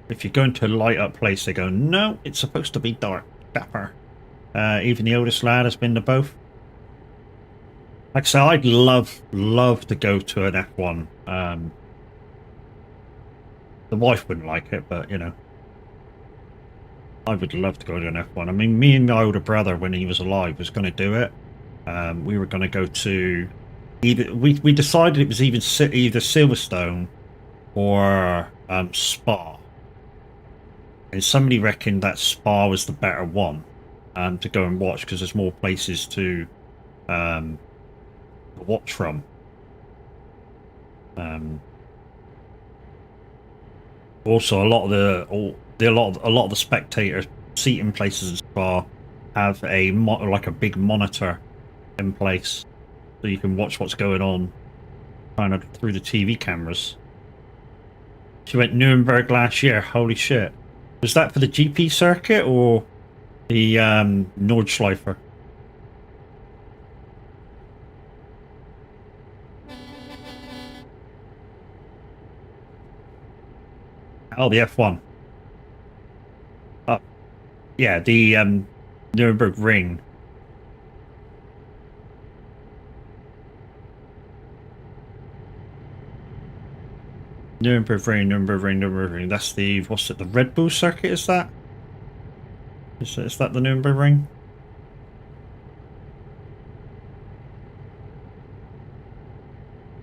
Speaker 1: if you go into a light up place, they go, no, it's supposed to be dark. Dapper. Even the oldest lad has been to both. Like I say, I'd love to go to an F1. The wife wouldn't like it, but I would love to go to an F1. I mean, me and my older brother, when he was alive, was going to do it. We were going to go to we decided it was either Silverstone or Spa, and somebody reckoned that Spa was the better one to go and watch, because there's more places to watch from. Also, a lot of the spectator seating places at Spa have like a big monitor in place, so you can watch what's going on kind of through the TV cameras. She went Nuremberg last year. Holy shit! Was that for the GP circuit or the Nordschleifer? Oh, the F1. Yeah, the Nuremberg Ring. Nürburgring. That's the, what's it, the Red Bull circuit, is that? Is that the Nürburgring?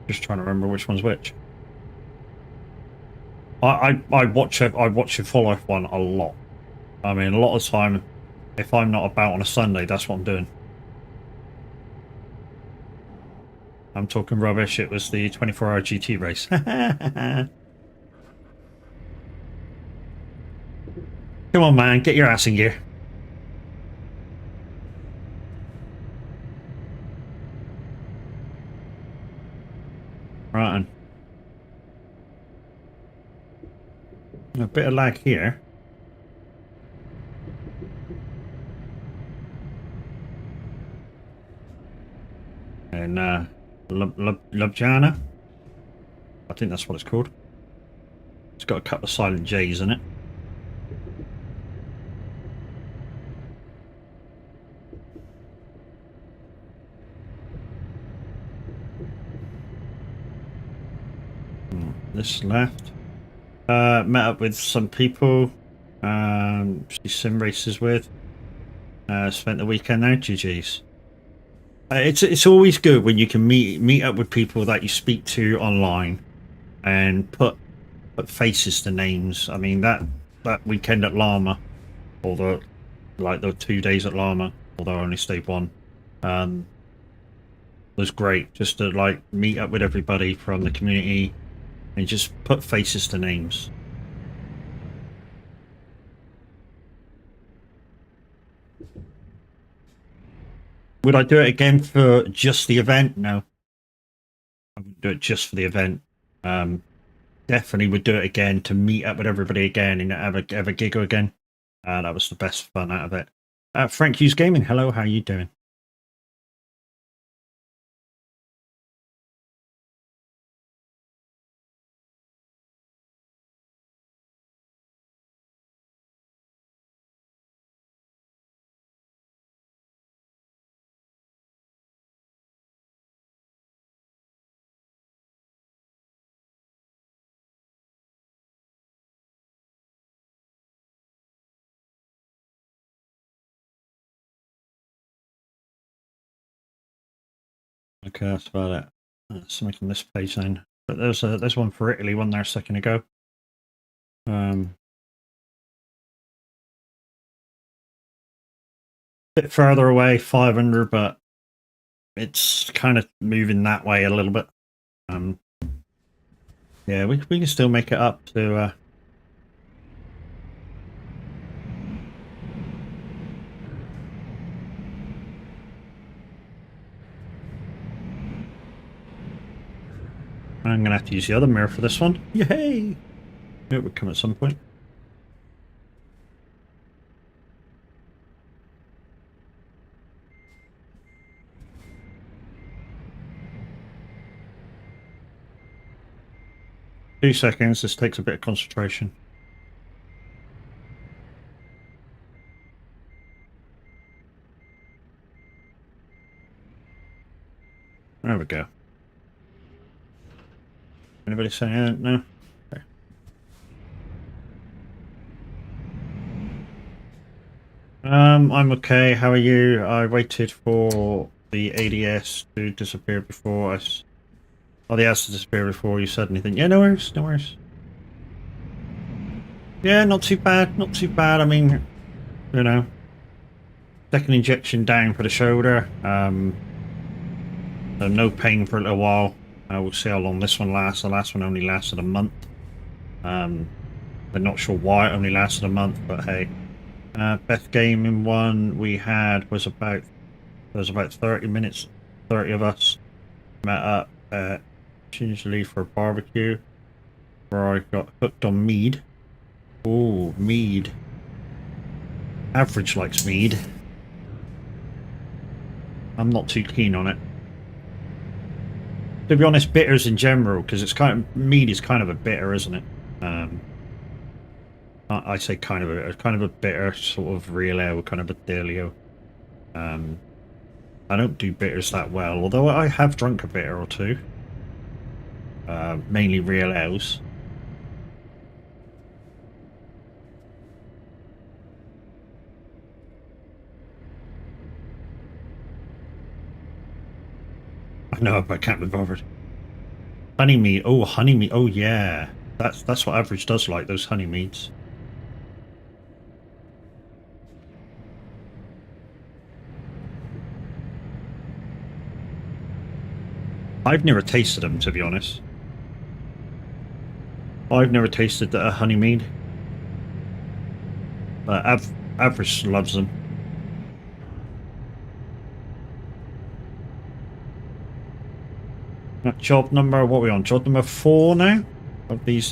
Speaker 1: Just trying to remember which one's which. I watch a follow F1 a lot. I mean, a lot of the time, if I'm not about on a Sunday, that's what I'm doing. I'm talking rubbish. It was the 24-hour GT race. Come on, man, get your ass in gear. Right. A bit of lag here. And Ljubljana. I think that's what it's called. It's got a couple of silent J's in it. This left. Met up with some people. She sim races with. Spent the weekend there. GG's. It's always good when you can meet up with people that you speak to online, and put faces to names. I mean that weekend at Llama, or the 2 days at Llama, although I only stayed one, was great. Just to like meet up with everybody from the community and just put faces to names. Would I do it again for just the event? No. I wouldn't do it just for the event. Definitely would do it again to meet up with everybody again and have a giggle again. That was the best fun out of it. Frank Hughes Gaming, hello, how are you doing? Okay, that's about it. Let's make this page then. But there's one for Italy, one there a second ago. Bit further away, 500, but it's kind of moving that way a little bit. Yeah, we can still make it up to. I'm gonna have to use the other mirror for this one. Yay! It would come at some point. Two seconds. This takes a bit of concentration. There we go. Anybody saying anything? No? Okay. I'm okay. How are you? I waited for the ADS to disappear before I... Oh, the ADS to disappear before you said anything. Yeah, no worries, no worries. Yeah, not too bad, not too bad. I mean, you know, second injection down for the shoulder. So no pain for a little while. We'll see how long this one lasts. The last one only lasted a month. I'm not sure why it only lasted a month, but hey. Best gaming one we had was about 30 minutes. 30 of us met up at Chinsley for a barbecue, where I got hooked on mead. Oh, mead. Average likes mead. I'm not too keen on it. To be honest, bitters in general, because it's mead is kind of a bitter, isn't it? I say kind of a bitter sort of real ale, kind of a dealio. I don't do bitters that well, although I have drunk a bitter or two. Mainly real ales. no, I can't be bothered. Honey mead. Oh, honey mead. Oh, yeah. That's what Average does like, those honey meads. I've never tasted them, to be honest. I've never tasted a honey mead. But Average loves them. Job number, what are we on? Job number 4 now of these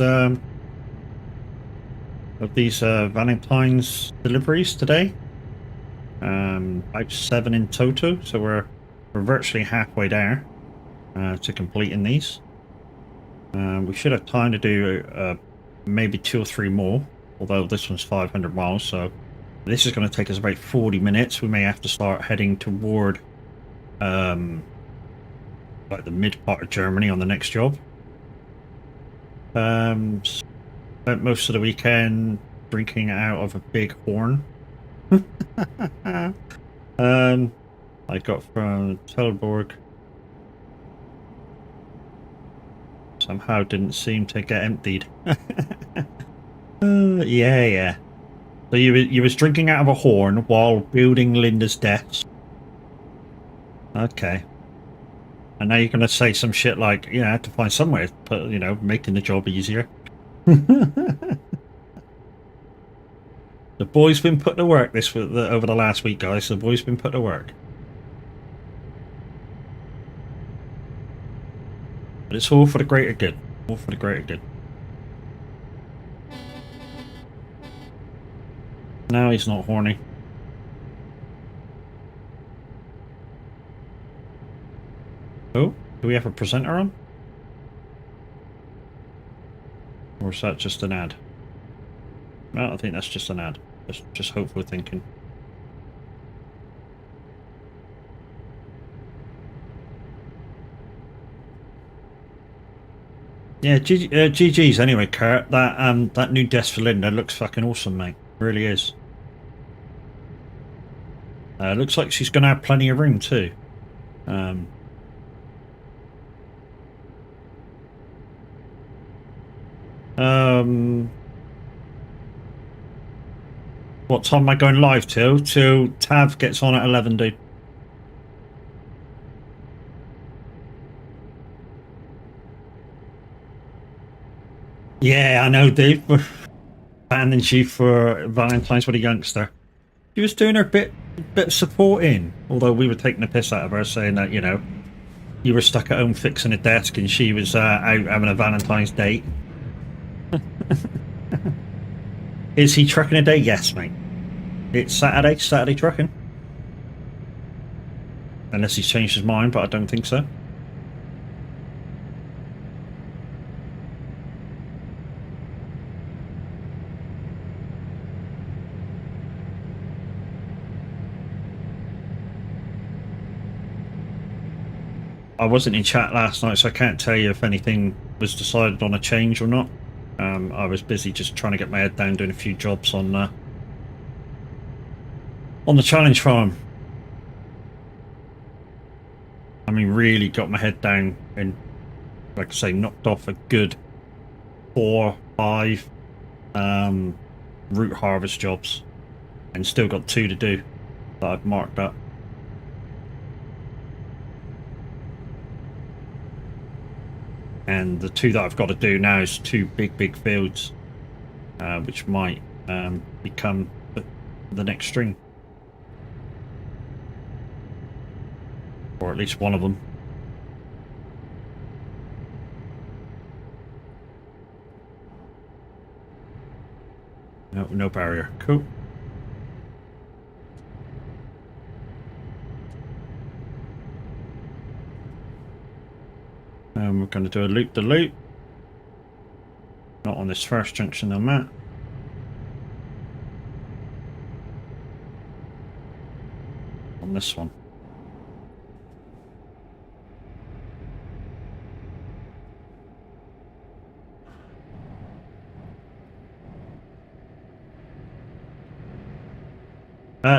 Speaker 1: Valentine's deliveries today. About 7 in total, so we're virtually halfway there to completing these. We should have time to do maybe 2 or 3 more, although this one's 500 miles, so this is going to take us about 40 minutes. We may have to start heading toward like the mid part of Germany on the next job. Spent most of the weekend drinking out of a big horn. I got from Telborg. Somehow didn't seem to get emptied. Yeah. So you was drinking out of a horn while building Linda's desk. Okay. And now you're going to say some shit like, I had to find somewhere to put, making the job easier. The boy's been put to work over the last week, guys. The boy's been put to work. But it's all for the greater good. All for the greater good. Now he's not horny. Oh, do we have a presenter on? Or is that just an ad? No, I think that's just an ad. Just hopeful thinking. Yeah, GG's anyway, Kurt. That new desk for Linda looks fucking awesome, mate. It really is. Looks like she's gonna have plenty of room too. What time am I going live till? Till Tav gets on at 11, dude. Yeah, I know, dude. Banning you for Valentine's with a youngster. She was doing her bit of supporting, although we were taking the piss out of her, saying that you were stuck at home fixing a desk and she was out having a Valentine's date. Is he trucking a day? Yes, mate. It's Saturday trucking. Unless he's changed his mind, but I don't think so. I wasn't in chat last night, so I can't tell you if anything was decided on a change or not. I was busy just trying to get my head down doing a few jobs on the challenge farm. I mean, really got my head down and, like I say, knocked off a good 4, 5 root harvest jobs, and still got 2 to do that I've marked up. And the 2 that I've got to do now is 2 big fields, which might become the next string. Or at least one of them. No barrier. Cool. We're going to do a loop-the-loop. Not on this first junction though, Matt. On this one.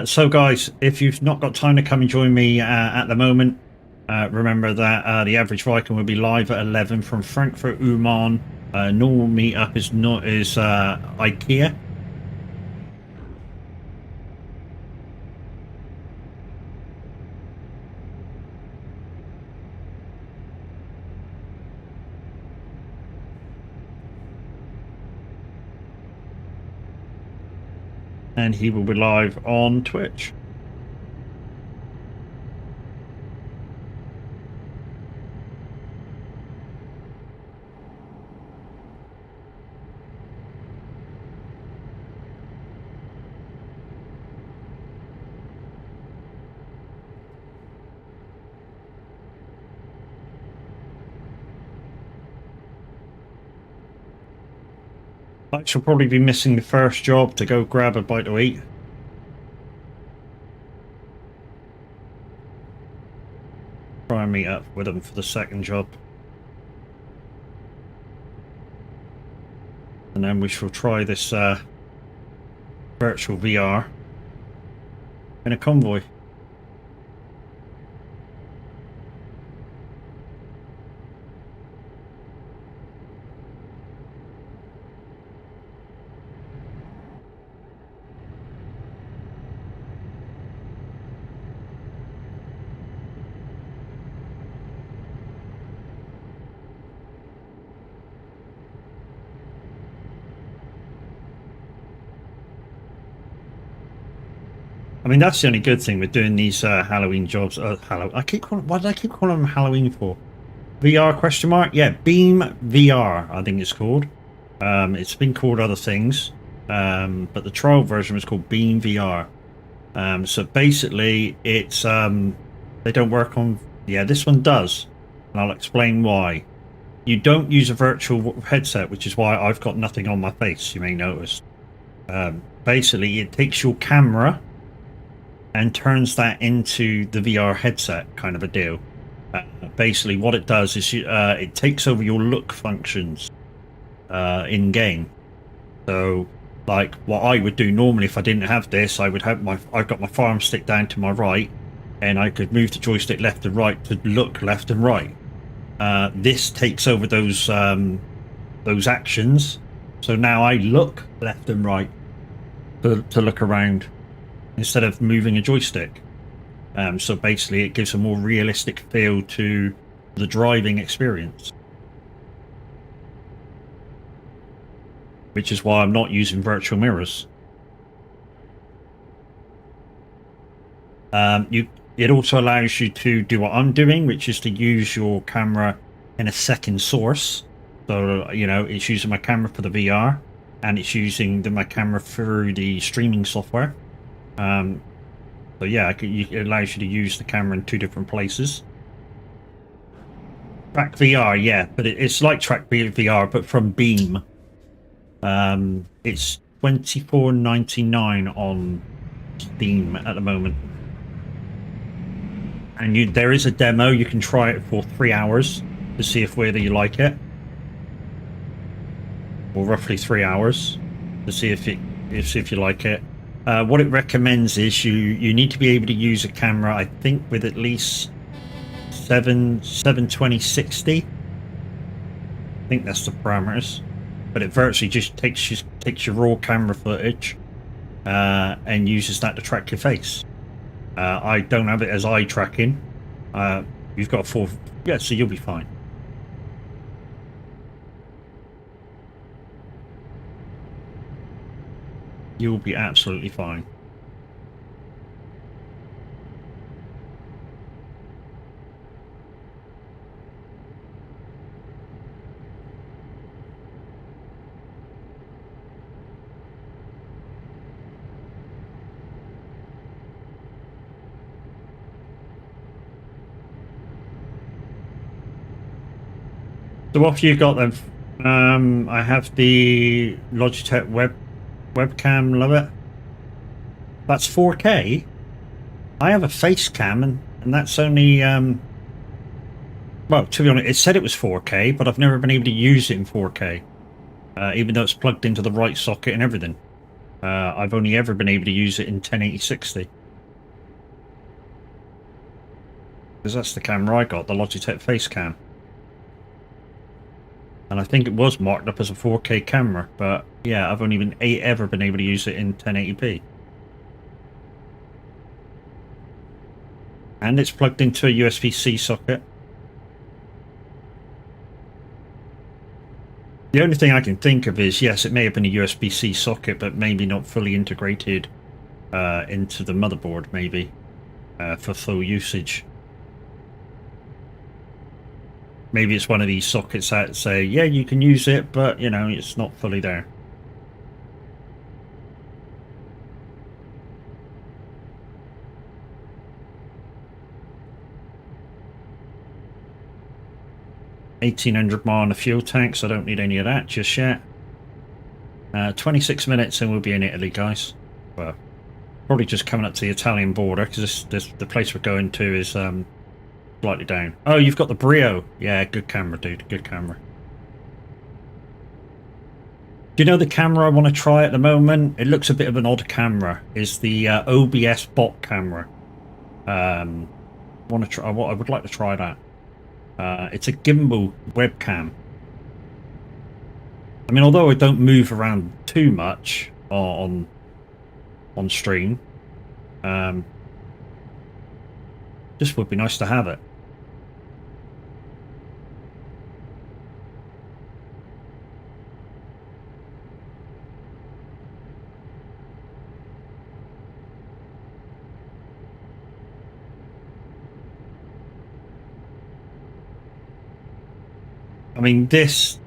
Speaker 1: So guys, if you've not got time to come and join me at the moment, Remember that the average Viking will be live at 11 from Frankfurt Uman. Normal meetup is IKEA. And he will be live on Twitch. I shall probably be missing the first job to go grab a bite to eat. Try and meet up with them for the second job. And then we shall try this virtual VR in a convoy. I mean, that's the only good thing with doing these Halloween jobs. Why did I keep calling them Halloween for? VR question mark? Yeah, Beam VR, I think it's called. It's been called other things, but the trial version was called Beam VR. So basically, it's they don't work on. Yeah, this one does, and I'll explain why. You don't use a virtual headset, which is why I've got nothing on my face. You may notice. Basically, it takes your camera and turns that into the VR headset, kind of a deal. Basically, what it does is it takes over your look functions in game. So, like what I would do normally if I didn't have this, I would have I've got my farm stick down to my right, and I could move the joystick left and right to look left and right. This takes over those actions, so now I look left and right to look around instead of moving a joystick. So basically it gives a more realistic feel to the driving experience, which is why I'm not using virtual mirrors. It also allows you to do what I'm doing, which is to use your camera in a second source. So, you know, it's using my camera for the VR, and it's using my camera through the streaming software. So yeah, it allows you to use the camera in 2 different places. Track VR, yeah, but it's like Track VR, but from Beam. It's $24.99 on Steam at the moment. And there is a demo. You can try it for 3 hours to see whether you like it, or roughly 3 hours to see if you like it. What it recommends is you need to be able to use a camera, I think, with at least 720/60. I think that's the parameters. But it virtually just takes your raw camera footage and uses that to track your face. I don't have it as eye tracking. You've got 4, yeah, so you'll be fine. You'll be absolutely fine. So what have you got then? I have the Logitech webcam, love it. That's 4K. I have a face cam, and that's only well, to be honest, it said it was 4K, but I've never been able to use it in 4K, even though it's plugged into the right socket and everything. I've only ever been able to use it in 1080/60. because that's the camera I got, the Logitech face cam. And I think it was marked up as a 4K camera, but yeah, I've only ever been able to use it in 1080p. And it's plugged into a USB-C socket. The only thing I can think of is, yes, it may have been a USB-C socket, but maybe not fully integrated into the motherboard, maybe, for full usage. Maybe it's one of these sockets that say, yeah, you can use it, but, you know, it's not fully there. $1,800 mile on the fuel tank, so I don't need any of that just yet. 26 minutes and we'll be in Italy, guys. Well, probably just coming up to the Italian border, because the place we're going to is slightly down. Oh, you've got the Brio. Yeah, good camera, dude. Good camera. Do you know the camera I want to try at the moment? It looks a bit of an odd camera. Is the OBS bot camera. I would like to try that. It's a gimbal webcam. I mean, although I don't move around too much on stream, just would be nice to have it. I mean, this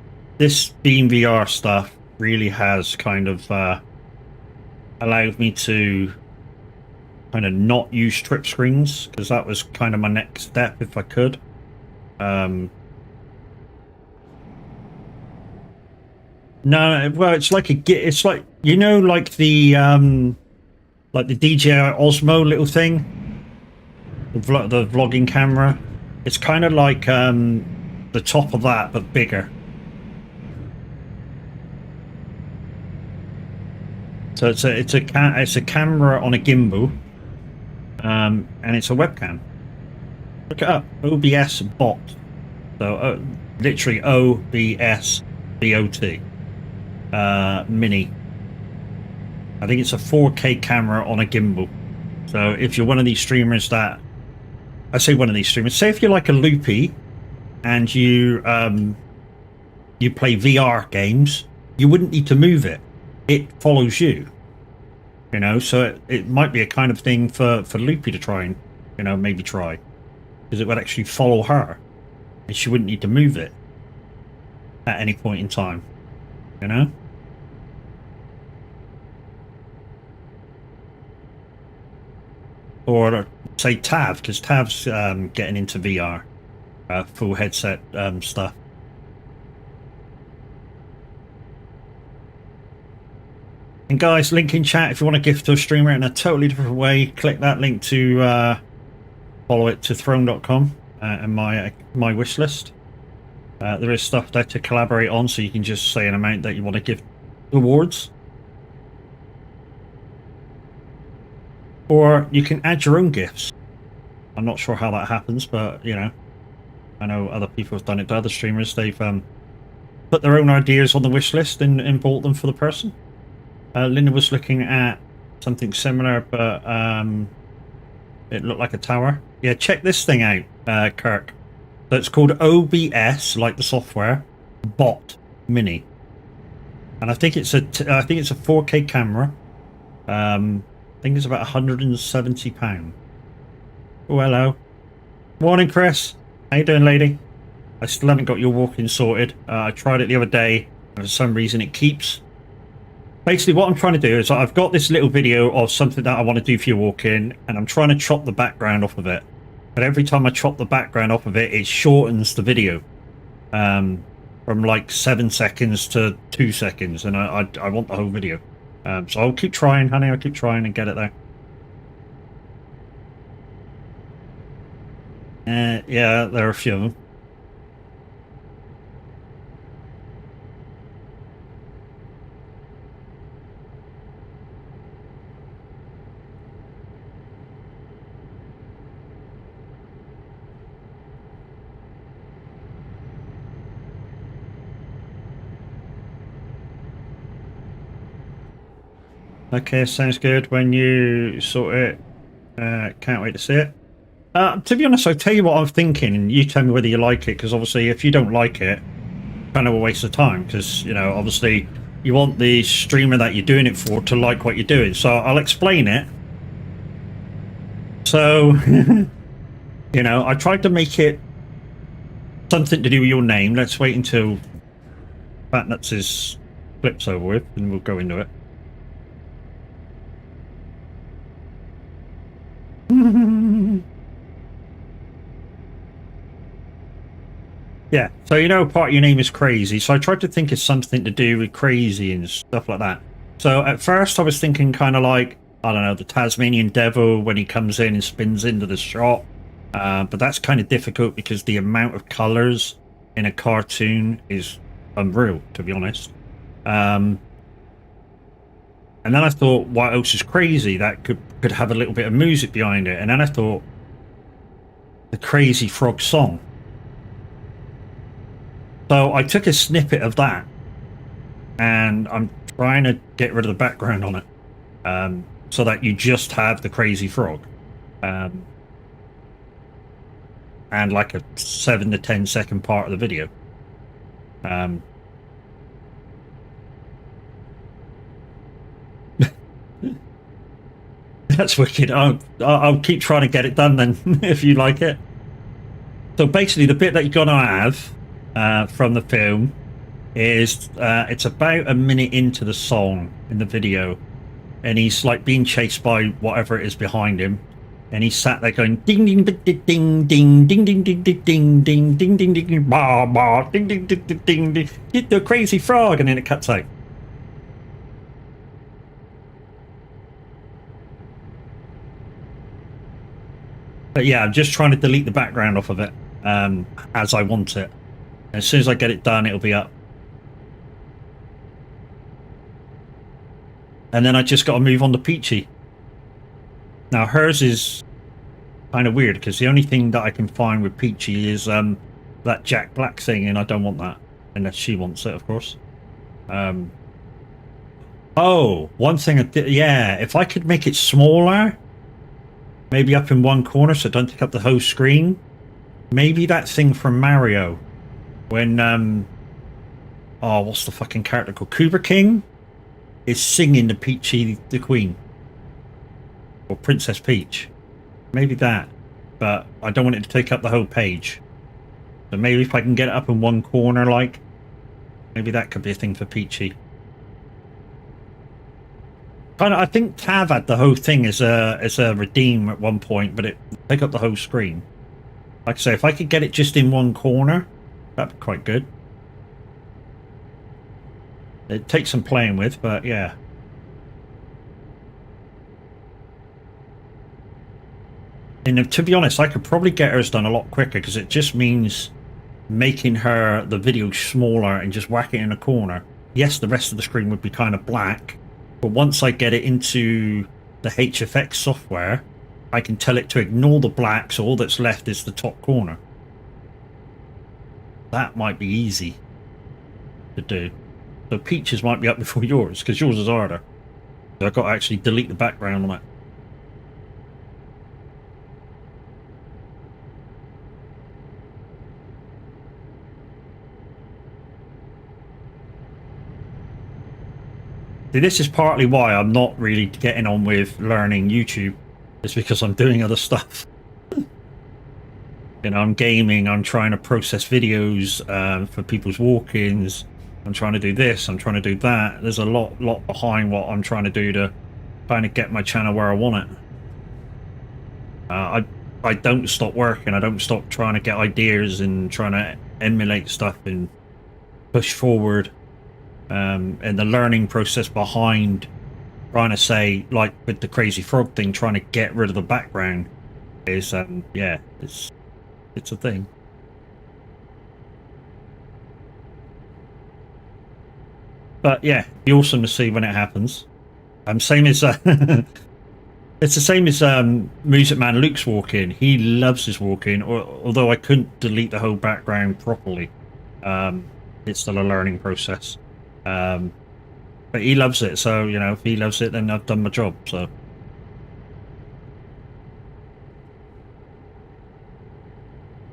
Speaker 1: Beam VR stuff really has kind of allowed me to kind of not use trip screens, because that was kind of my next step if I could. No, well, it's like it's like, you know, like the DJI Osmo little thing, the vlogging camera. It's kind of like the top of that, but bigger. So it's a camera on a gimbal, and it's a webcam. Look it up, OBS bot. So literally OBS BOT mini. I think it's a 4K camera on a gimbal. So if you're one of these streamers that, I say one of these streamers, say if you're like a loopy and you play VR games, you wouldn't need to move it. It follows you. You know, so it might be a kind of thing for Loopy to try and, you know, maybe try. Because it would actually follow her. And she wouldn't need to move it at any point in time. You know? Or say Tav, because Tav's getting into VR. Full headset stuff. And guys, link in chat if you want to gift to a streamer in a totally different way. Click that link to follow it to throne.com and my wish list. There is stuff there to collaborate on, so you can just say an amount that you want to give towards. Or you can add your own gifts. I'm not sure how that happens, but, you know, I know other people have done it to other streamers. They've put their own ideas on the wish list and bought them for the person. Linda was looking at something similar, but it looked like a tower. Yeah, check this thing out, Kirk. So it's called OBS, like the software, Bot Mini, and I think it's a 4K camera. I think it's about £170. Oh, hello. Morning, Chris. How you doing, lady? I still haven't got your walk-in sorted. I tried it the other day, and for some reason it keeps. Basically, what I'm trying to do is I've got this little video of something that I want to do for your walk-in, and I'm trying to chop the background off of it. But every time I chop the background off of it, it shortens the video from like 7 seconds to 2 seconds, and I want the whole video. So I'll keep trying, honey. I'll keep trying and get it there. Yeah, there are a few of them. Okay, sounds good. When you sort it, can't wait to see it. To be honest, I'll tell you what I'm thinking, and you tell me whether you like it, because obviously if you don't like it, kind of a waste of time, because, you know, obviously you want the streamer that you're doing it for to like what you're doing. So I'll explain it. So, you know, I tried to make it something to do with your name. Let's wait until Fat Nuts' clip's over with, and we'll go into it. Yeah, so you know part of your name is Crazy, so I tried to think of something to do with crazy and stuff like that. So at first I was thinking kind of like, I don't know, the Tasmanian Devil when he comes in and spins into the shot. But that's kind of difficult because the amount of colours in a cartoon is unreal, to be honest. And then I thought, what else is crazy? That could have a little bit of music behind it. And then I thought, the Crazy Frog song. So I took a snippet of that, and I'm trying to get rid of the background on it, so that you just have the Crazy Frog, and like a 7 to 10 second part of the video. That's wicked. I'll keep trying to get it done then, if you like it. So basically, the bit that you're gonna have from the film is it's about a minute into the song in the video, and he's like being chased by whatever it is behind him, and he's sat there going ding ding ding ding ding ding ding ding ding ding ding ding ding ding ba ba ding ding ding ding ding, hit the Crazy Frog, and then it cuts out. But yeah, I'm just trying to delete the background off of it as I want it. As soon as I get it done, it'll be up. And then I just got to move on to Peachy. Now, hers is kind of weird, because the only thing that I can find with Peachy is that Jack Black thing, and I don't want that. Unless she wants it, of course. Oh, one thing I did, yeah, if I could make it smaller, maybe up in one corner so it don't take up the whole screen. Maybe that thing from Mario, when oh, what's the fucking character called? Cooper King is singing to Peachy the Queen, or Princess Peach. Maybe that, but I don't want it to take up the whole page. So maybe if I can get it up in one corner, like, maybe that could be a thing for Peachy. Kind of, I think Tav had the whole thing as a redeem at one point, but it take up the whole screen. Like I say, if I could get it just in one corner, that'd be quite good. It takes some playing with, but yeah. And to be honest, I could probably get hers done a lot quicker, because it just means making the video smaller and just whack it in a corner. Yes, the rest of the screen would be kind of black, but once I get it into the HFX software, I can tell it to ignore the black, so all that's left is the top corner. That might be easy to do. So Peaches might be up before yours, because yours is harder. So I've got to actually delete the background on it. See, this is partly why I'm not really getting on with learning YouTube. It's because I'm doing other stuff. You know, I'm gaming, I'm trying to process videos for people's walk-ins. I'm trying to do this, I'm trying to do that. There's a lot behind what I'm trying to do to kind of get my channel where I want it. I don't stop working. I don't stop trying to get ideas and trying to emulate stuff and push forward. And the learning process behind trying to say, like with the Crazy Frog thing, trying to get rid of the background is, yeah, it's a thing. But yeah, it'd be awesome to see when it happens. Same as it's the same as Music Man Luke's walk-in. He loves his walk-in, although I couldn't delete the whole background properly. It's still a learning process. But he loves it, so, you know, if he loves it, then I've done my job, so.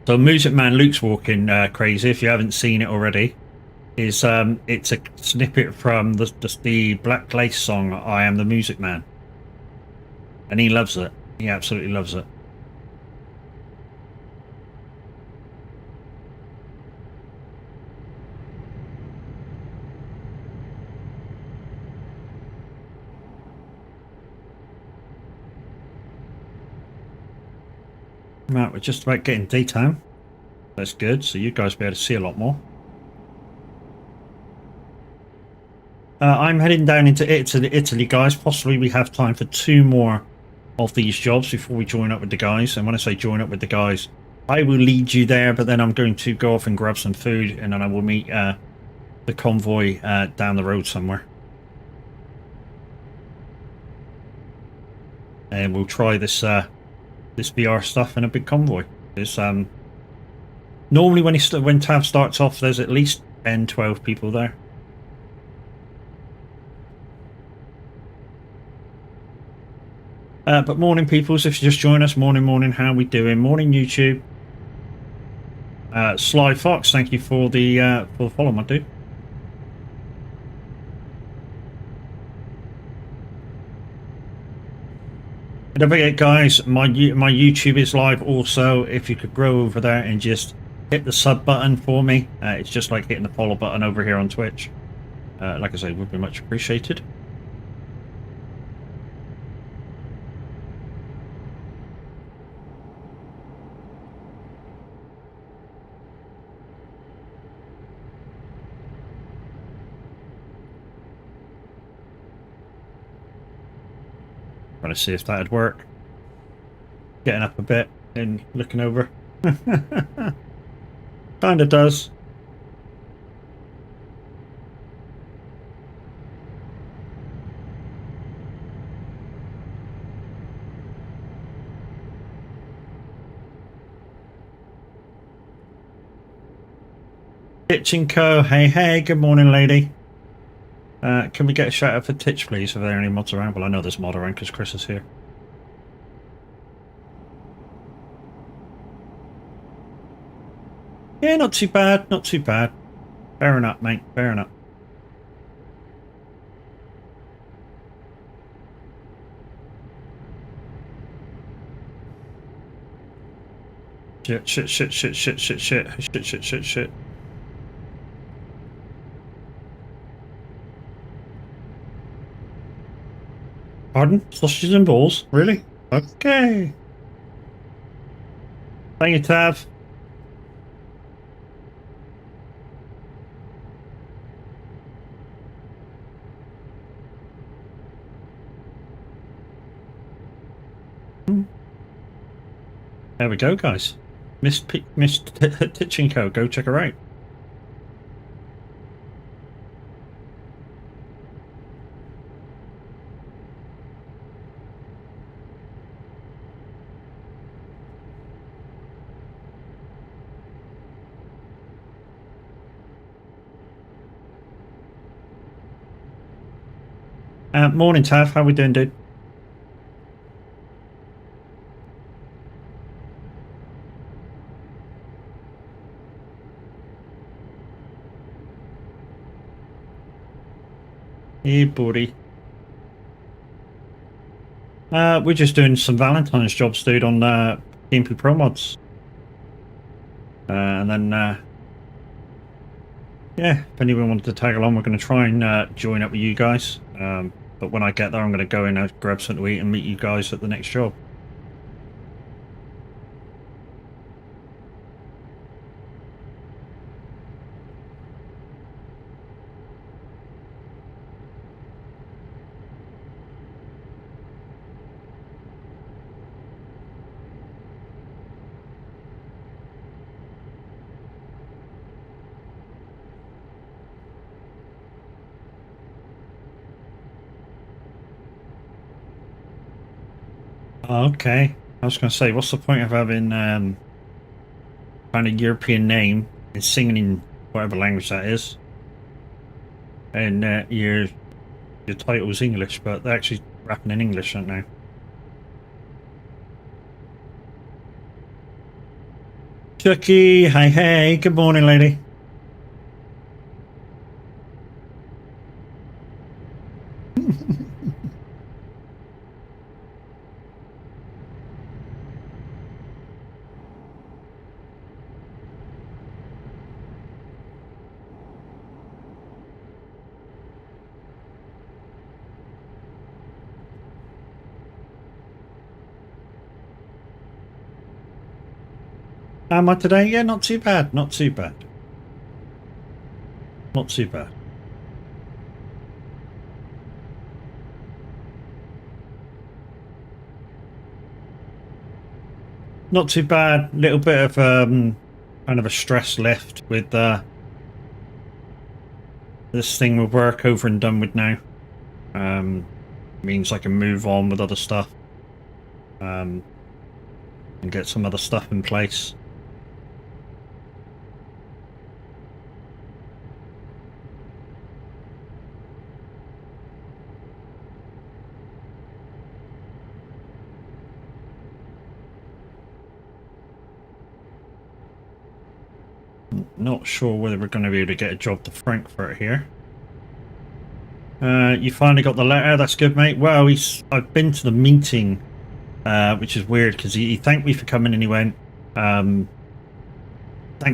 Speaker 1: So Music Man Luke's walking crazy, if you haven't seen it already. Is it's a snippet from the Black Lace song, I Am the Music Man. And he loves it. He absolutely loves it. Right, we're just about getting daytime. That's good, so you guys will be able to see a lot more. I'm heading down into Italy, guys. Possibly we have time for 2 more of these jobs before we join up with the guys. And when I say join up with the guys, I will lead you there, but then I'm going to go off and grab some food, and then I will meet the convoy down the road somewhere. And we'll try this this VR stuff in a big convoy. There's normally when Tav starts off, there's at least 10, 12 people there. But morning, peoples, if you just join us, morning, how we doing? Morning, YouTube. Sly Fox, thank you for the follow, my dude. Don't forget, guys, my YouTube is live also. If you could go over there and just hit the sub button for me, it's just like hitting the follow button over here on Twitch. Like I say, would be much appreciated. Trying to see if that'd work. Getting up a bit and looking over. Kinda does. Kitchen Co. Hey, good morning, lady. Can we get a shout out for Titch, please? Are there any mods around? Well, I know there's mod around because Chris is here. Yeah, not too bad, not too bad. Fair enough, mate, fair enough. Shit. Pardon? Sausages and balls? Really? Okay. Thank you, Tav. There we go, guys. Miss Titchenko, go check her out. Morning, Tav. How we doing, dude? Hey, buddy. We're just doing some Valentine's jobs, dude, on gameplay promods. And then, yeah, if anyone wanted to tag along, we're going to try and join up with you guys. But when I get there, I'm going to go in and grab something to eat and meet you guys at the next job. Okay, I was going to say, what's the point of having kind of European name and singing in whatever language that is, and you're the title's English, but they're actually rapping in English, aren't they? Chucky, hey, good morning, lady. How am I today? Yeah, not too bad, not too bad. Not too bad. Not too bad. Little bit of kind of a stress lift with this thing with work over and done with now. Means I can move on with other stuff and get some other stuff in place. Not sure whether we're going to be able to get a job to Frankfurt here. You finally got the letter. That's good, mate. Well, I've been to the meeting, which is weird because he thanked me for coming and he went, thanks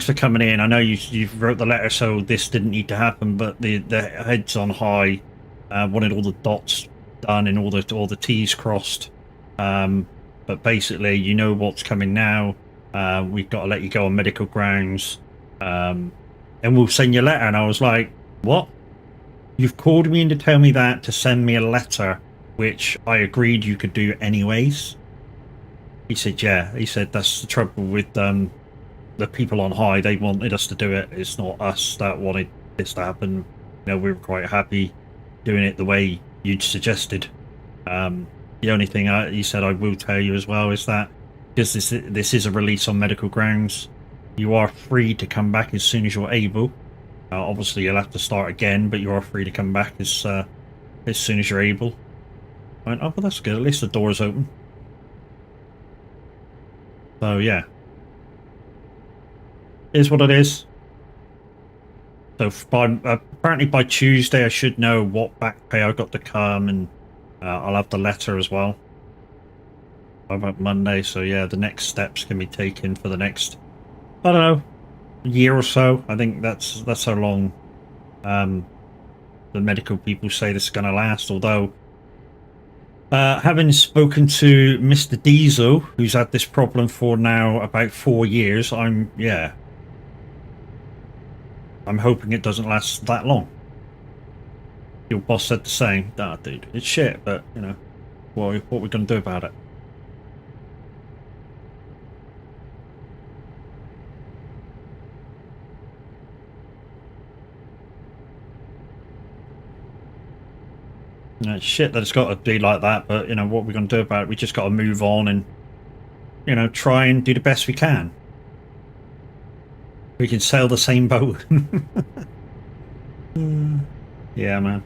Speaker 1: for coming in. I know you wrote the letter, so this didn't need to happen, but the heads on high wanted all the dots done and all the T's crossed. But basically, you know what's coming now. We've got to let you go on medical grounds. And we'll send you a letter. And I was like, what? You've called me in to tell me that to send me a letter, which I agreed you could do anyways. He said, yeah. He said, that's the trouble with the people on high. They wanted us to do it. It's not us that wanted this to happen. You know, we were quite happy doing it the way you'd suggested. The only thing he said I will tell you as well is that because this is a release on medical grounds, you are free to come back as soon as you're able. Obviously, you'll have to start again, but you are free to come back as soon as you're able. I went, oh, well, that's good. At least the door's open. So, yeah. Is what it is. So, apparently by Tuesday, I should know what back pay I got to come, and I'll have the letter as well. About Monday, so yeah, the next steps can be taken for the next, I don't know, year or so. I think that's how long the medical people say this is going to last. Although, having spoken to Mr. Diesel, who's had this problem for now about 4 years, I'm hoping it doesn't last that long. Your boss said the same. Nah, dude, it's shit, but you know, what are we going to do about it? You know, it's shit that it's got to be like that, but you know, what we're going to do about it, we just got to move on and, you know, try and do the best we can. We can sail the same boat. Yeah, man.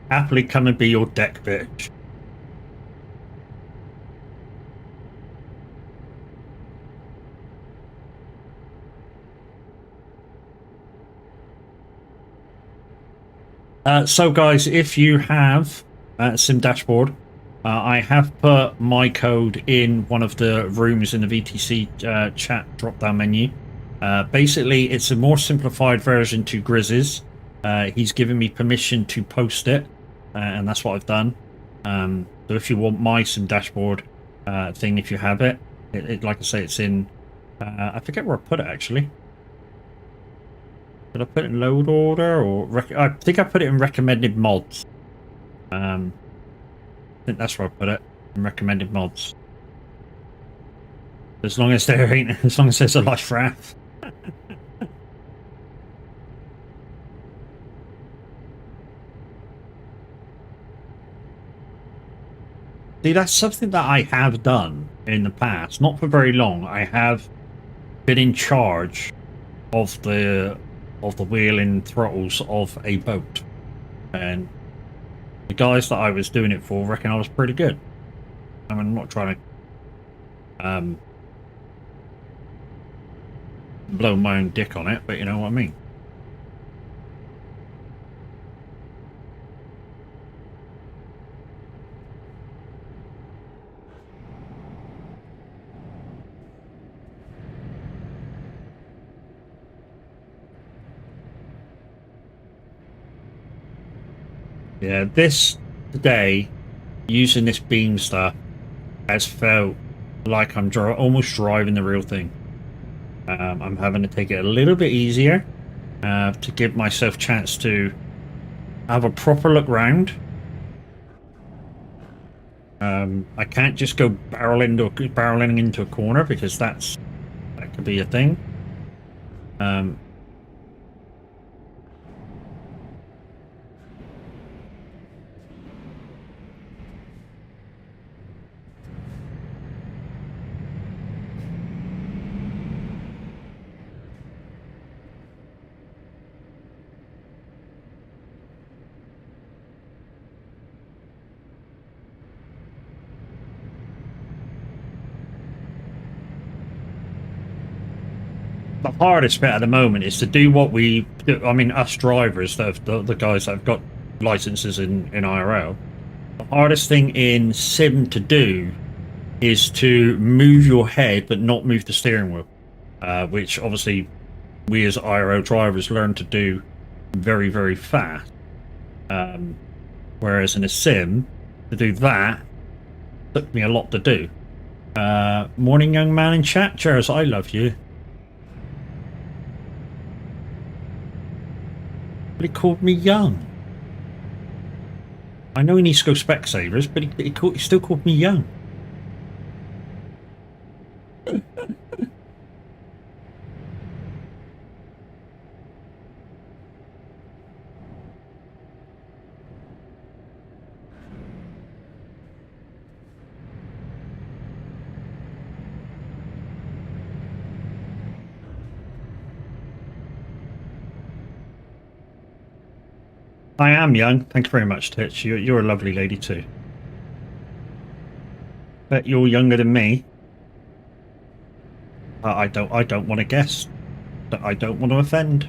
Speaker 1: Happily come and be your deck bitch. So guys, if you have Sim Dashboard, I have put my code in one of the rooms in the VTC chat drop-down menu. Basically, it's a more simplified version to Grizz's. He's given me permission to post it, and that's what I've done. So if you want my Sim Dashboard thing, if you have it, like I say, it's in... I forget where I put it, actually. Did I put it in load order, or I think I put it in recommended mods. I think that's where I put it, in recommended mods. As long as there's a life raft. See, that's something that I have done in the past, not for very long. I have been in charge of the of the wheel and throttles of a boat. And the guys that I was doing it for reckon I was pretty good. I mean, I'm not trying to blow my own dick on it, but you know what I mean. Yeah, this today, using this beam stuff, has felt like I'm almost driving the real thing. I'm having to take it a little bit easier to give myself a chance to have a proper look round. I can't just go barreling into a corner because that could be a thing. The hardest bit at the moment is to do what we do. I mean, us drivers, the guys that have got licenses in IRL, the hardest thing in sim to do is to move your head but not move the steering wheel, which obviously we as IRL drivers learn to do very, very fast. Whereas in a sim, to do that took me a lot to do. Morning, young man in chat. Cheers, I love you. But he called me young. I know he needs to go Specsavers, but he still called me young. I am young. Thank you very much, Titch. You're a lovely lady too. Bet you're younger than me. I don't want to guess. I don't want to offend.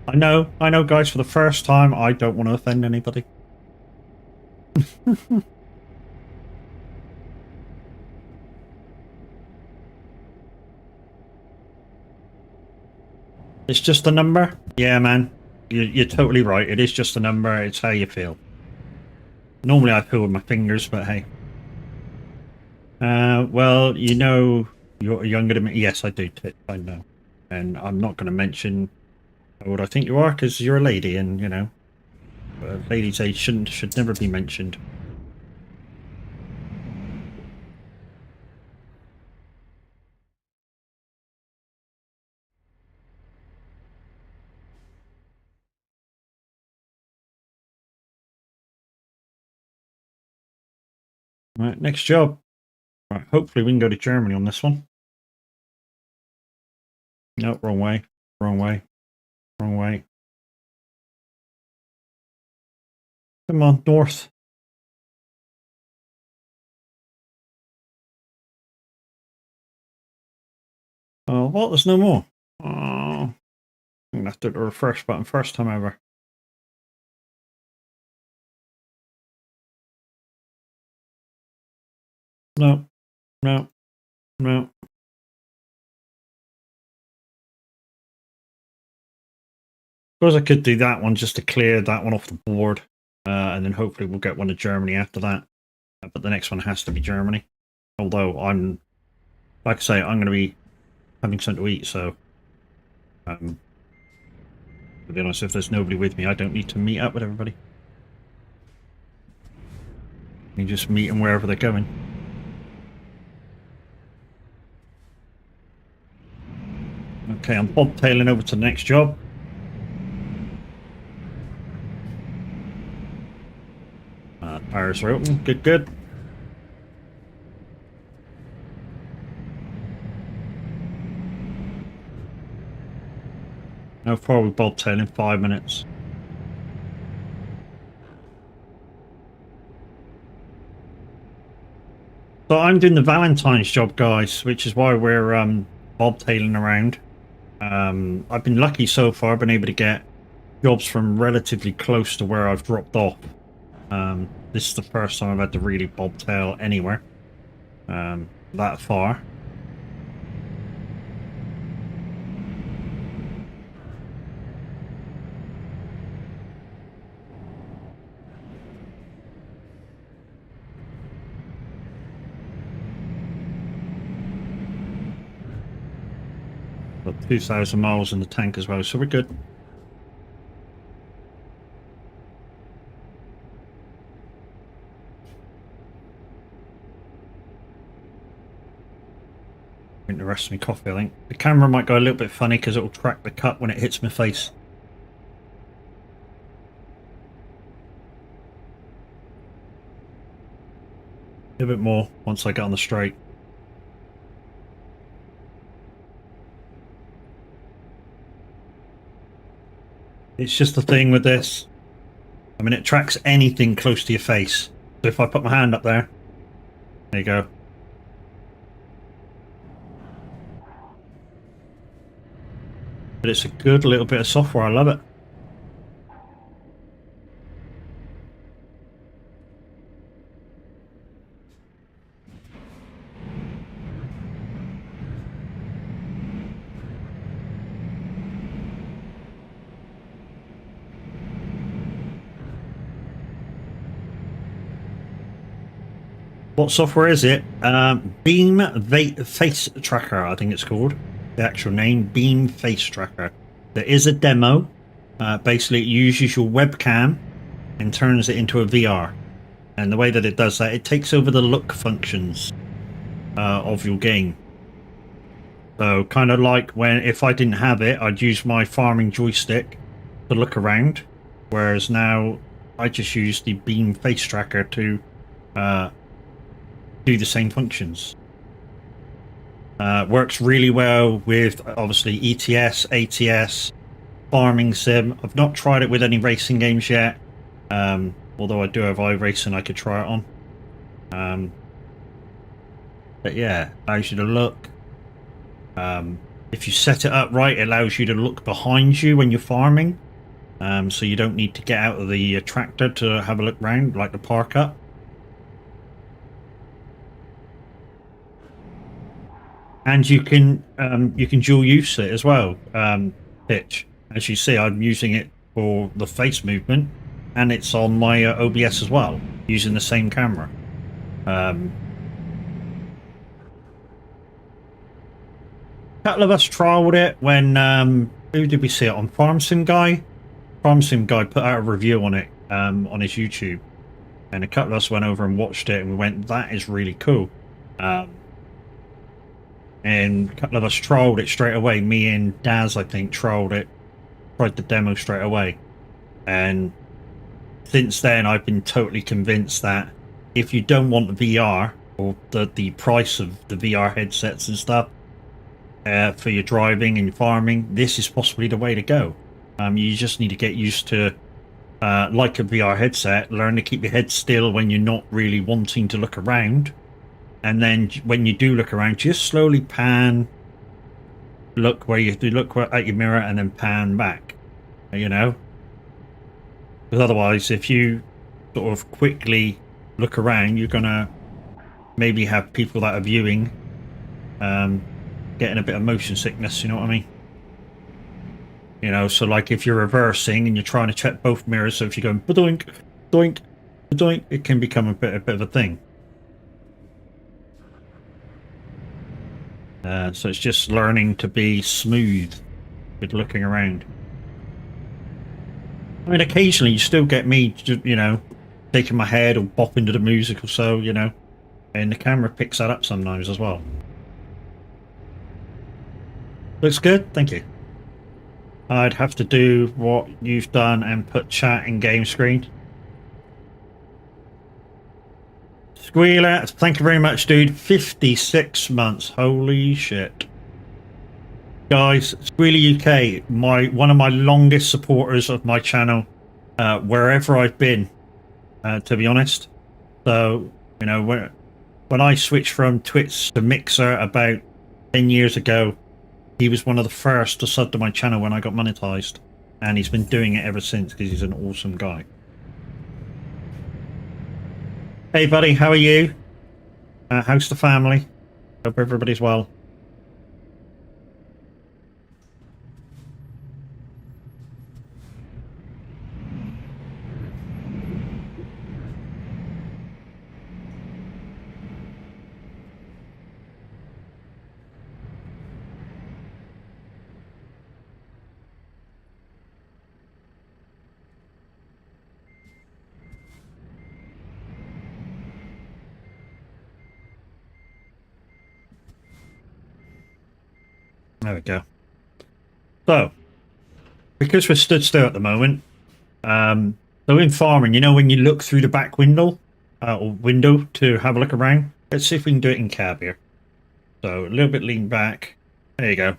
Speaker 1: I know, guys. For the first time, I don't want to offend anybody. It's just a number. Yeah, man. You're totally right. It is just a number. It's how you feel. Normally, I feel with my fingers, but hey. Well, you know, you're younger than me. Yes, I do. I know, and I'm not going to mention how old I think you are because you're a lady, and you know, ladies' age should never be mentioned. Right, next job. Right, hopefully we can go to Germany on this one. No, wrong way. Wrong way. Wrong way. Come on, north. Oh, what? There's no more. Oh, I'm gonna have to hit the refresh button first time ever. No, no, no. Suppose I could do that one just to clear that one off the board, and then hopefully we'll get one to Germany after that. But the next one has to be Germany. Although I'm, like I say, I'm going to be having something to eat, so to be honest, if there's nobody with me, I don't need to meet up with everybody. You just meet them wherever they're going. Okay, I'm bobtailing over to the next job. Tires are open. Good, good. How far we bobtail in 5 minutes? So I'm doing the Valentine's job, guys, which is why we're bobtailing around. I've been lucky so far. I've been able to get jobs from relatively close to where I've dropped off. This is the first time I've had to really bobtail anywhere that far. Got 2,000 miles in the tank as well, so we're good. Drink the rest of my coffee, I think. The camera might go a little bit funny because it'll track the cut when it hits my face. A bit more once I get on the straight. It's just the thing with this. I mean, it tracks anything close to your face. So if I put my hand up there you go. But it's a good little bit of software. I love it. What software is it? Beam Face Tracker, I think it's called. The actual name, Beam Face Tracker. There is a demo. Basically, it uses your webcam and turns it into a VR. And the way that it does that, it takes over the look functions of your game. So, kind of like when, if I didn't have it, I'd use my farming joystick to look around. Whereas now, I just use the Beam Face Tracker to do the same functions. Works really well with obviously ETS, ATS, farming sim. I've not tried it with any racing games yet, although I do have iRacing I could try it on. But yeah, allows you to look. If you set it up right, it allows you to look behind you when you're farming, so you don't need to get out of the tractor to have a look round, like the park up. And you can dual use it as well. Pitch, as you see, I'm using it for the face movement, and it's on my OBS as well, using the same camera. A couple of us trialed it when who did we see it on? Farm Sim Guy. Farm Sim Guy put out a review on it on his YouTube, and a couple of us went over and watched it, and we went, "That is really cool." And a couple of us trialled it straight away. Me and Daz, I think, tried the demo straight away. And since then, I've been totally convinced that if you don't want the VR, or the price of the VR headsets and stuff, for your driving and farming, this is possibly the way to go. You just need to get used to, like a VR headset, learn to keep your head still when you're not really wanting to look around. And then when you do look around, just slowly pan, look where you do, look at your mirror, and then pan back, you know? Because otherwise, if you sort of quickly look around, you're going to maybe have people that are viewing getting a bit of motion sickness, you know what I mean? You know, so like if you're reversing and you're trying to check both mirrors, so if you're going ba-doink, doink, ba-doink, it can become a bit of a thing. So it's just learning to be smooth with looking around. I mean, occasionally you still get me, you know, shaking my head or bopping to the music or so, you know, and the camera picks that up sometimes as well. Looks good, thank you. I'd have to do what you've done and put chat in game screen. Squealer, thank you very much, dude. 56 months. Holy shit. Guys, it's really UK, one of my longest supporters of my channel, wherever I've been, to be honest. So, you know, when I switched from Twitch to Mixer about 10 years ago, he was one of the first to sub to my channel when I got monetized. And he's been doing it ever since because he's an awesome guy. Hey buddy, how are you? How's the family? Hope everybody's well. There we go. So, because we're stood still at the moment, so in farming, you know, when you look through the back window, or window to have a look around, let's see if we can do it in cab here. So a little bit lean back. There you go.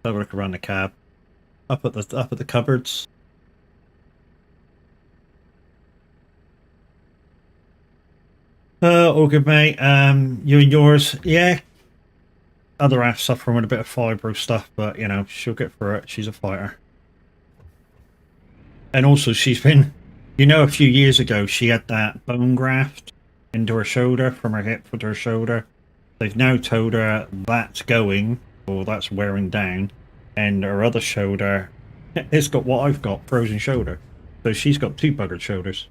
Speaker 1: Have a look around the cab. Up at the cupboards. All good, mate. You and yours, yeah. Other half suffering with a bit of fibro stuff, but you know, she'll get through it. She's a fighter. And also she's been, you know, a few years ago she had that bone graft into her shoulder, from her hip to her shoulder. They've now told her that's going, or that's wearing down, and her other shoulder, it's got what I've got, frozen shoulder. So she's got two buggered shoulders.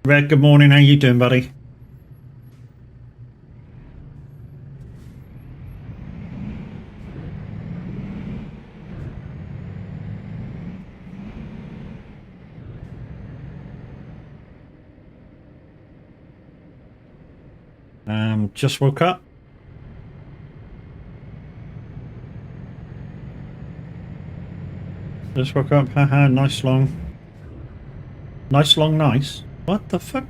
Speaker 1: Red, good morning. How you doing, buddy? Just woke up. Just woke up. Haha, nice long. Nice long nice. What the fuck?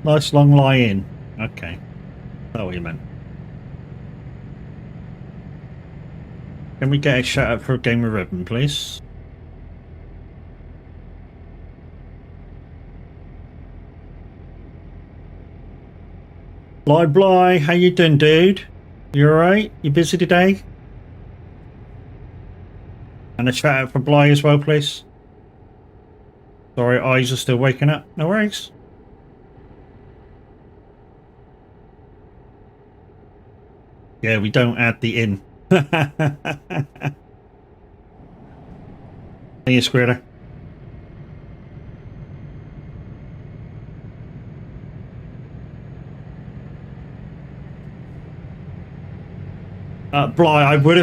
Speaker 1: Nice long lie in. Okay. That's what you meant. Can we get a shout out for a game of ribbon, please? Bly, how you doing, dude? You alright? You busy today? And a shout out for Bly as well, please. Sorry, eyes are still waking up. No worries. Yeah, we don't add the in. Hey, Squirter. Bly, I would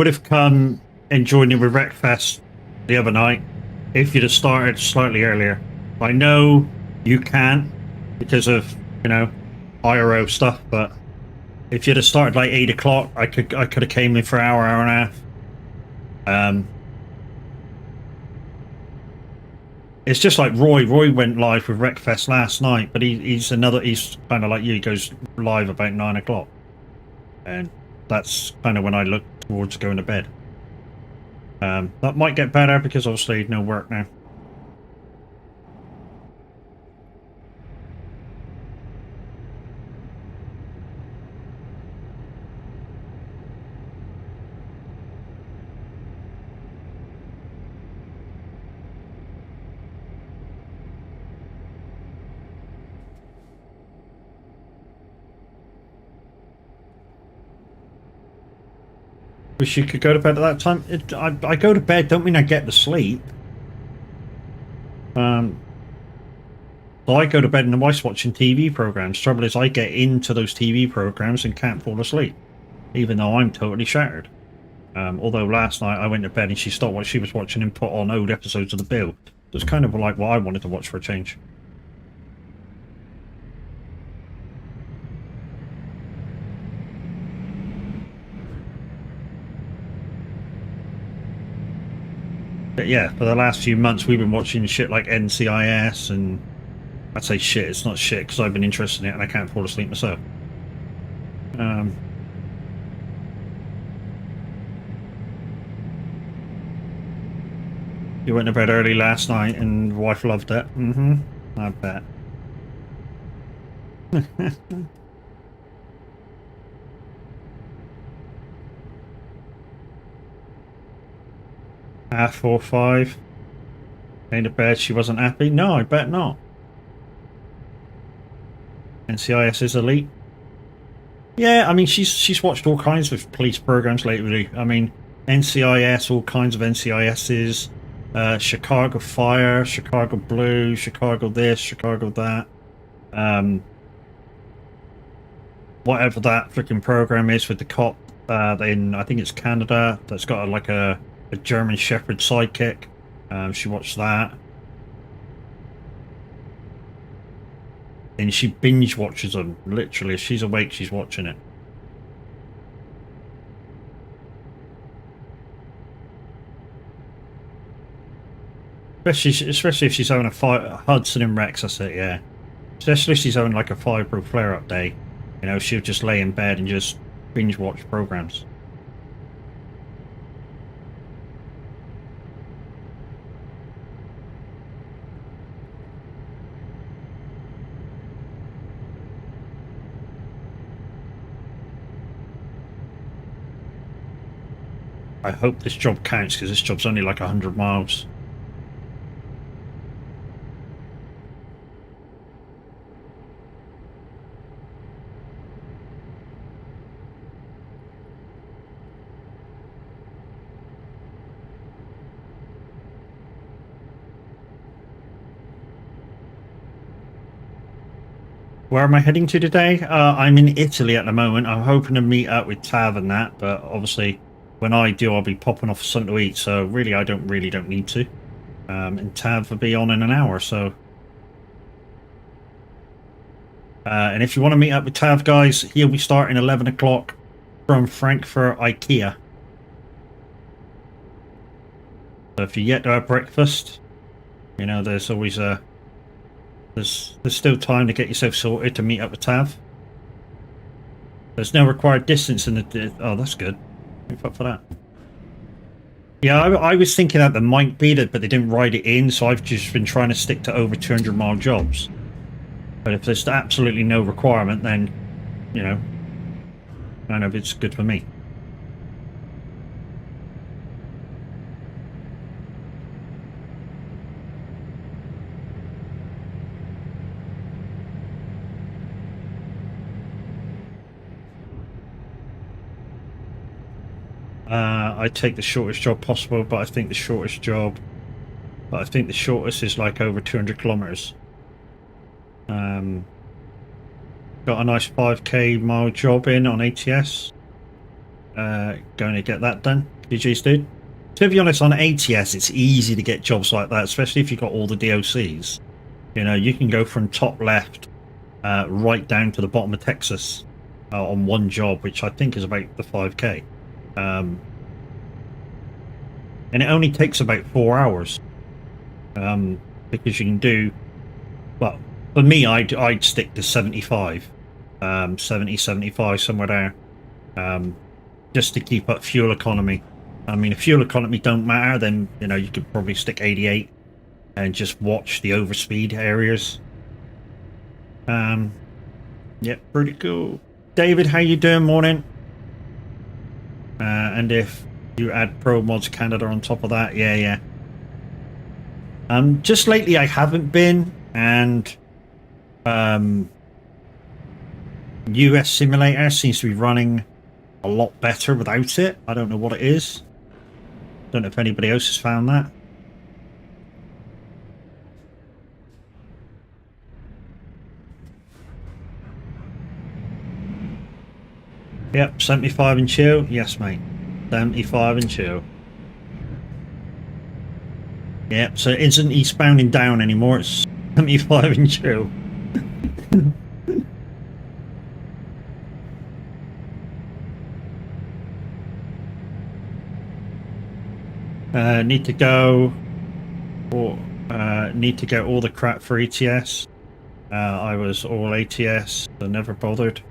Speaker 1: have come and joined in with Wreckfest the other night if you'd have started slightly earlier. I know you can't because of, you know, IRO stuff, but if you'd have started like 8 o'clock, I could have came in for an hour and a half. It's just like Roy. Roy went live with Wreckfest last night, but he's kind of like you. He goes live about 9 o'clock, and that's kind of when I look towards going to bed. That might get better because obviously no work now. Wish you could go to bed at that time. I go to bed, don't mean I get to sleep. So I go to bed and the wife's watching TV programs. Trouble is, I get into those TV programs and can't fall asleep, even though I'm totally shattered. Although last night I went to bed and she stopped what she was watching and put on old episodes of The Bill. So it's kind of like what I wanted to watch for a change. But yeah, for the last few months, we've been watching shit like NCIS, and I'd say shit, it's not shit, because I've been interested in it and I can't fall asleep myself. You went to bed early last night and wife loved it. I bet. 4:30. Came to bed, she wasn't happy. No, I bet not. NCIS is elite. Yeah, I mean, she's watched all kinds of police programs lately. I mean, NCIS, all kinds of NCISs, Chicago Fire, Chicago Blue, Chicago this, Chicago that. Whatever that freaking program is with the cop in, I think it's Canada, that's got like a German Shepherd sidekick. She watched that. And she binge watches them, literally. If she's awake, she's watching it. Especially if she's having a Hudson and Rex, that's it, yeah. Especially if she's having like a fibro flare-up day. You know, she'll just lay in bed and just binge watch programs. I hope this job counts, because this job's only like 100 miles. Where am I heading to today? I'm in Italy at the moment. I'm hoping to meet up with Tav and that, but obviously when I do, I'll be popping off for something to eat, so really I don't need to. And Tav will be on in an hour, so... and if you want to meet up with Tav, guys, he'll be starting 11 o'clock from Frankfurt IKEA. So if you yet to have breakfast, you know, there's always a... There's still time to get yourself sorted to meet up with Tav. There's no required distance in the... Oh, that's good. Thanks up for that. Yeah, I was thinking that there might be that, but they didn't write it in, so I've just been trying to stick to over 200-mile jobs. But if there's absolutely no requirement, then, you know, I don't know if it's good for me. I take the shortest job possible, but I think the shortest is like over 200 kilometers. Got a nice 5k mile job in on ATS. Going to get that done. GG's, dude. To be honest, on ATS, it's easy to get jobs like that, especially if you've got all the DOCs. You know, you can go from top left right down to the bottom of Texas on one job, which I think is about the 5k. And it only takes about 4 hours, because you can do, well, for me, I'd stick to 75, 70, 75, somewhere there, just to keep up fuel economy. I mean, if fuel economy don't matter, then, you know, you could probably stick 88 and just watch the overspeed areas. Yep, pretty cool. David, how you doing? Morning. And if you add promods Canada on top of that, yeah. Just lately I haven't been, and US Simulator seems to be running a lot better without it. I don't know what it is. Don't know if anybody else has found that. Yep, 75 and chill. Yes, mate. 75 and chill. Yep, so it isn't eastbound and down anymore. It's 75 and chill. Need to go, or need to get all the crap for ETS. I was all ATS, so never bothered.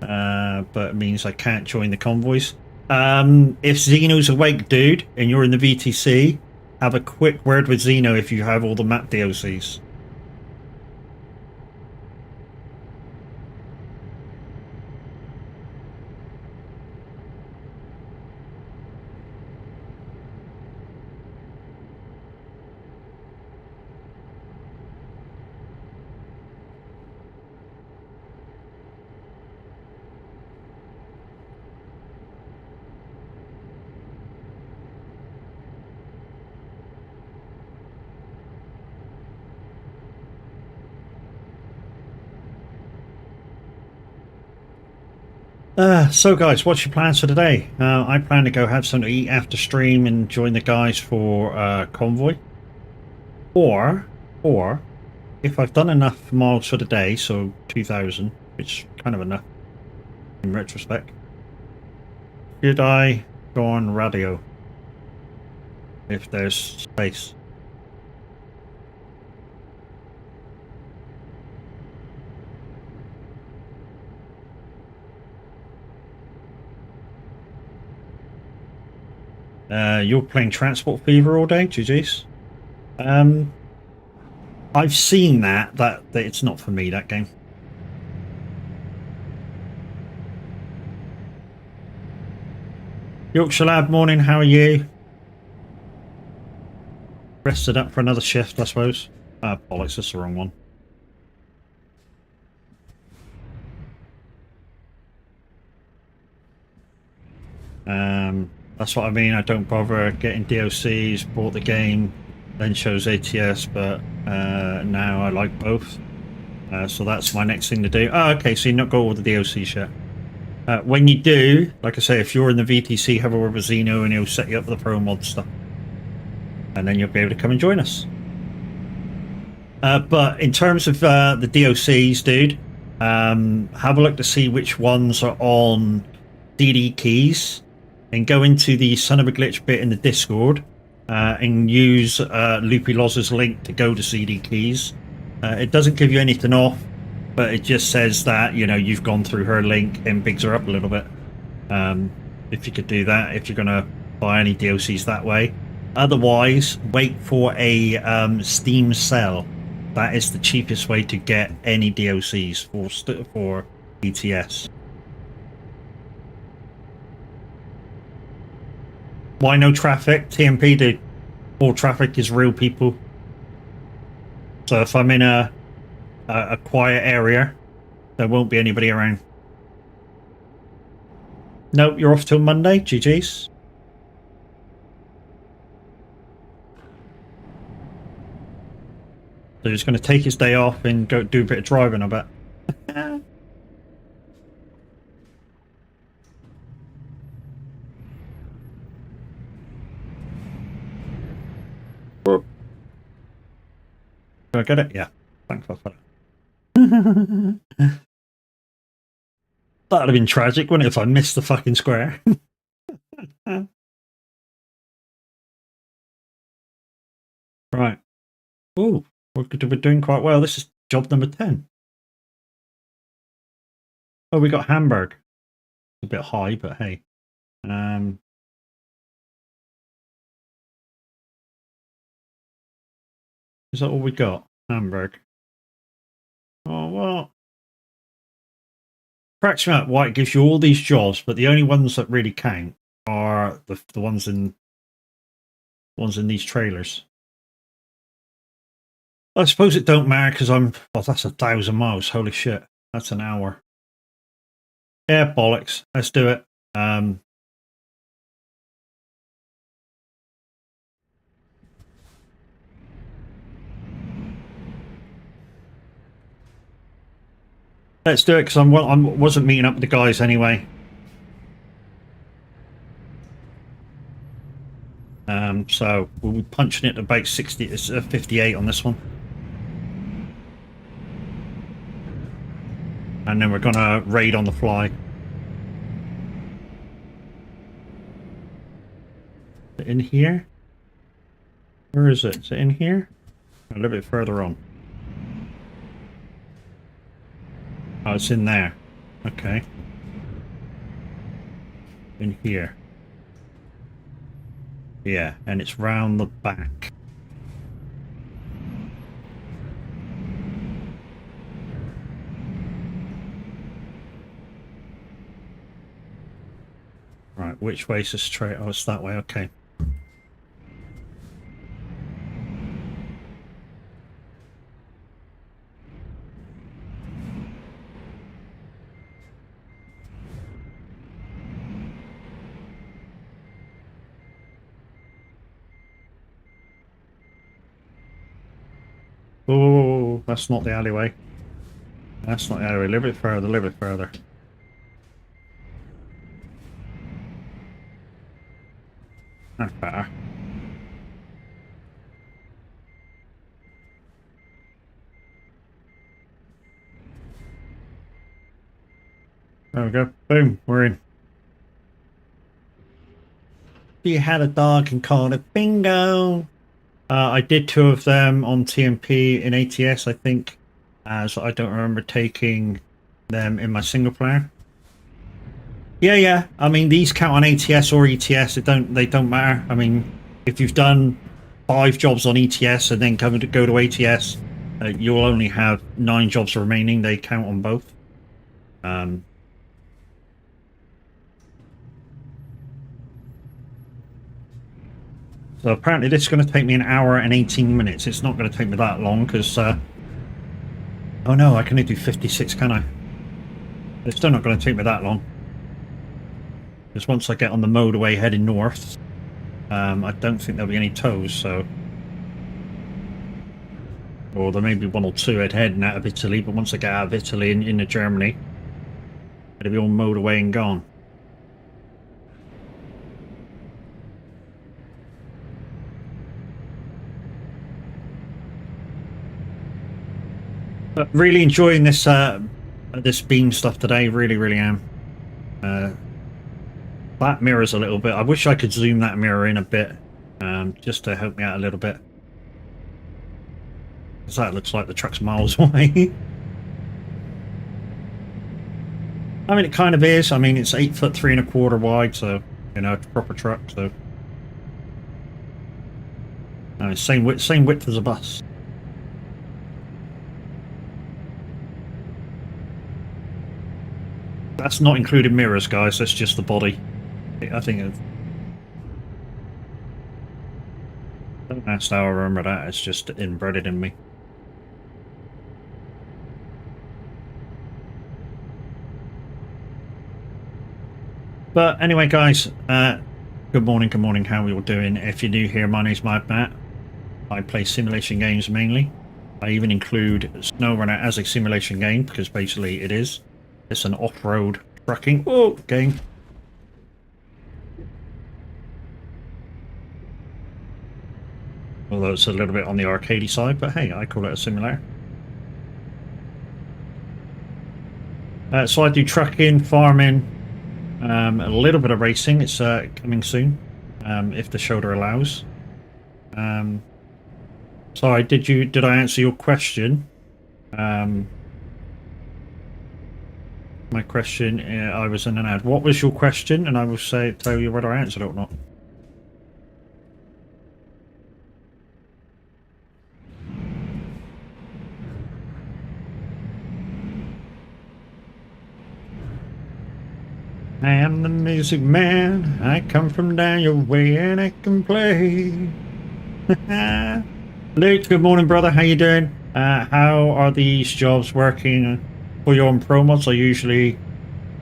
Speaker 1: But it means I can't join the convoys. If Xeno's awake, dude, and you're in the VTC, have a quick word with Xeno if you have all the map DLCs. So guys, what's your plans for today? I plan to go have something to eat after stream and join the guys for convoy. Or if I've done enough miles for the day, so 2,000, which is kind of enough in retrospect, should I go on radio if there's space? You're playing Transport Fever all day, GG's. I've seen that it's not for me, that game. Yorkshire Lab, morning, how are you? Rested up for another shift, I suppose. Bollocks, that's the wrong one. That's what I mean. I don't bother getting DLCs, bought the game, then shows ATS, but now I like both. So that's my next thing to do. Oh, okay, so you've not got all the DLCs yet. When you do, like I say, if you're in the VTC, have a word with Xeno and he'll set you up for the promods stuff. And then you'll be able to come and join us. But in terms of the DLCs, dude, have a look to see which ones are on DD keys. And go into the Son of a Glitch bit in the Discord and use Loopy Loz's link to go to CD keys. It doesn't give you anything off, but it just says that, you know, you've gone through her link and bigs her up a little bit. If you could do that, if you're going to buy any DLCs that way. Otherwise, wait for a Steam sale. That is the cheapest way to get any DLCs for ETS. Why no traffic? TMP, dude. All traffic is real people. So if I'm in a quiet area, there won't be anybody around. Nope, you're off till Monday. GG's. So he's going to take his day off and go do a bit of driving, I bet. Do I get it? Yeah. Thanks for that. That'd have been tragic, wouldn't it, if I missed the fucking square? Right. Oh, we're doing quite well. This is job number 10. Oh, we got Hamburg. It's a bit high, but hey. Is that all we got? Hamburg. Oh, well. Cracks me up why it gives you all these jobs, but the only ones that really count are the ones in these trailers. I suppose it don't matter because well, that's 1,000 miles. Holy shit. That's an hour. Yeah, bollocks. Let's do it. Let's do it because I wasn't meeting up with the guys anyway. So we'll be punching it about 58 on this one. And then we're going to raid on the fly. In here? Where is it? Is it in here? A little bit further on. Oh, it's in there. Okay. In here. Yeah, and it's round the back. Right, which way is it straight? Oh, it's that way, okay. Oh, that's not the alleyway. That's not the alleyway. A little bit further, a little bit further. That's better. There we go. Boom, we're in. You had a dog and called it bingo. I did 2 of them on TMP in ATS, I think, as I don't remember taking them in my single player. Yeah. I mean, these count on ATS or ETS. They don't matter. I mean, if you've done 5 jobs on ETS and then go to ATS, you'll only have 9 jobs remaining. They count on both. So apparently this is going to take me 1 hour and 18 minutes. It's not going to take me that long because... oh no, I can only do 56, can I? It's still not going to take me that long. Because once I get on the motorway heading north, I don't think there'll be any tows, so... Or there may be 1 or 2 heading out of Italy, but once I get out of Italy and into Germany, it'll be all motorway and gone. But really enjoying this this beam stuff today. Really am. That mirrors a little bit. I wish I could zoom that mirror in a bit, just to help me out a little bit. Because that looks like the truck's miles away. I mean, it kind of is. I mean, it's 8 foot 3 1/4 wide, so you know, it's a proper truck. So same width as a bus. That's not including mirrors, guys. That's just the body. I think. Don't ask how I remember that. It's just inbred in me. But anyway, guys. Good morning. Good morning. How are we all doing? If you're new here, my name's Matt. I play simulation games mainly. I even include SnowRunner as a simulation game because basically it is. It's an off-road trucking game. Although it's a little bit on the arcadey side, but hey, I call it a simulator. So I do trucking, farming, a little bit of racing. It's coming soon, if the shoulder allows. Sorry, did I answer your question? My question, I was in an ad. What was your question? And I will tell you whether I answered it or not. I am the music man. I come from down your way and I can play. Luke, good morning, brother. How you doing? How are these jobs working for your own promods? I usually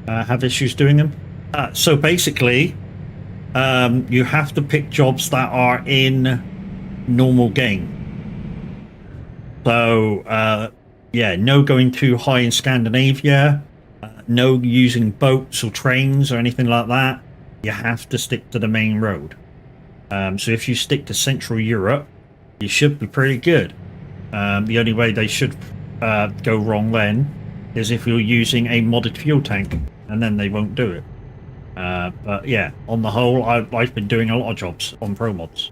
Speaker 1: have issues doing them. So basically, you have to pick jobs that are in normal game. So, yeah, no going too high in Scandinavia, no using boats or trains or anything like that. You have to stick to the main road. So if you stick to Central Europe, you should be pretty good. The only way they should go wrong then is if you're using a modded fuel tank, and then they won't do it. But yeah, on the whole, I've been doing a lot of jobs on promods.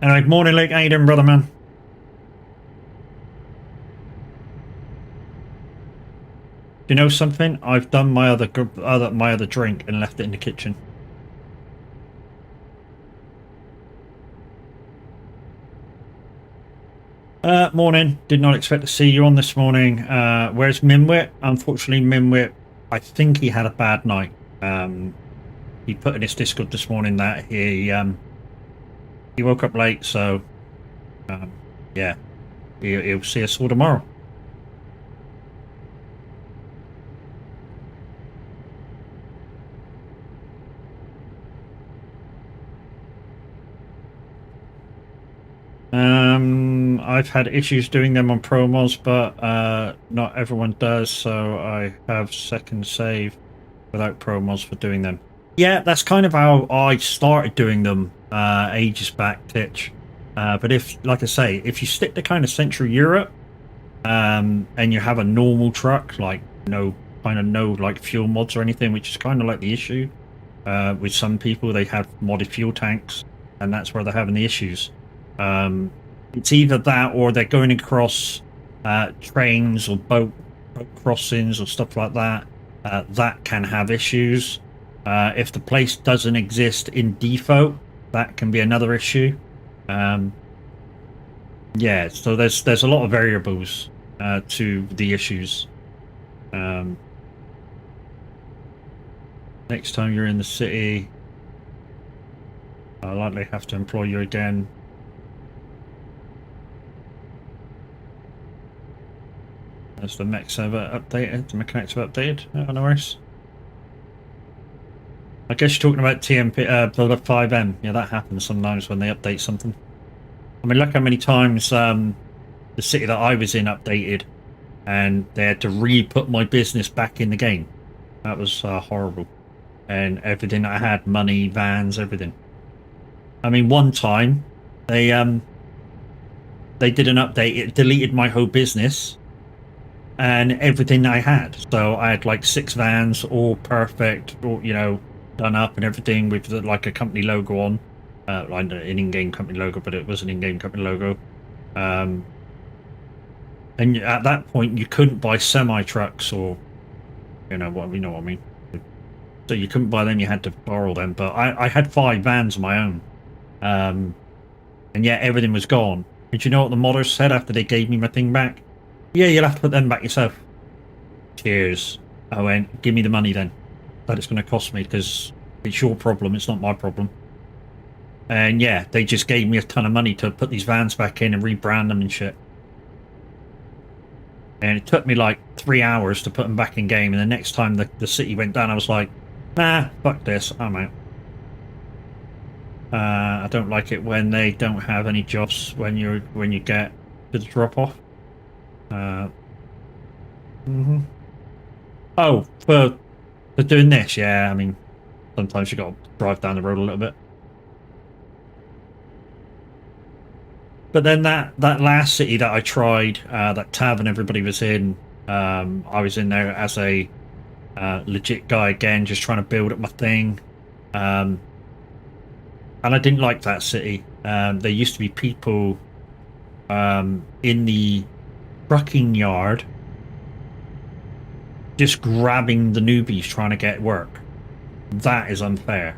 Speaker 1: Anyway, morning, Luke. How you doing, brother, man? Do you know something? I've done my other drink and left it in the kitchen. Morning. Did not expect to see you on this morning. Where's Minwit? Unfortunately, Minwit, I think he had a bad night. He put in his Discord this morning that he woke up late, so yeah, he'll see us all tomorrow. I've had issues doing them on promos, but not everyone does, so I have second save without promos for doing them. Yeah, that's kind of how I started doing them ages back, Titch. But if, like I say, if you stick to kind of Central Europe and you have a normal truck, like no like fuel mods or anything, which is kind of like the issue with some people, they have modded fuel tanks, and that's where they're having the issues. It's either that or they're going across trains or boat crossings or stuff like that. That can have issues. If the place doesn't exist in default, that can be another issue. Yeah, so there's a lot of variables to the issues. Next time you're in the city, I'll likely have to employ you again. As the mech server updated, the mechanics have updated. Oh, no worries. I guess you're talking about TMP, the 5M. Yeah, that happens sometimes when they update something. I mean, look how many times the city that I was in updated, and they had to re-put my business back in the game. That was horrible. And everything I had, money, vans, everything. I mean, one time they did an update. It deleted my whole business and everything I had. So I had like 6 vans, all perfect, all, you know, done up and everything with like a company logo on, like an in-game company logo, but it was an in-game company logo. And at that point, you couldn't buy semi trucks or, you know what I mean. So you couldn't buy them; you had to borrow them. But I had 5 vans of my own, and yeah, everything was gone. Did you know what the modders said after they gave me my thing back? Yeah, you'll have to put them back yourself. Cheers. I went, give me the money then. That it's going to cost me because it's your problem, it's not my problem. And yeah, they just gave me a ton of money to put these vans back in and rebrand them and shit. And it took me like 3 hours to put them back in game. And the next time the city went down, I was like, nah, fuck this, I'm out. I don't like it when they don't have any jobs when you get to the drop off. Oh, for doing this, yeah. I mean, sometimes you got to drive down the road a little bit. But then that last city that I tried, that tavern everybody was in, I was in there as a legit guy again, just trying to build up my thing. And I didn't like that city. There used to be people in the trucking yard just grabbing the newbies trying to get work. That is unfair,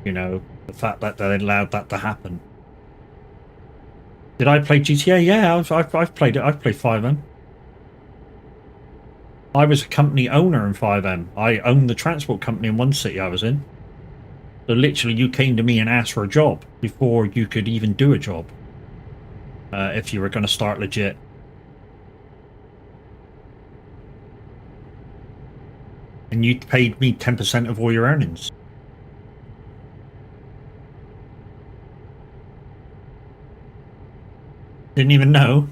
Speaker 1: you know, the fact that they allowed that to happen. Did I play GTA? Yeah, I've played it. I've played 5M. I was a company owner in 5M. I owned the transport company in one city I was in. So literally you came to me and asked for a job before you could even do a job. If you were going to start legit. And you paid me 10% of all your earnings. Didn't even know.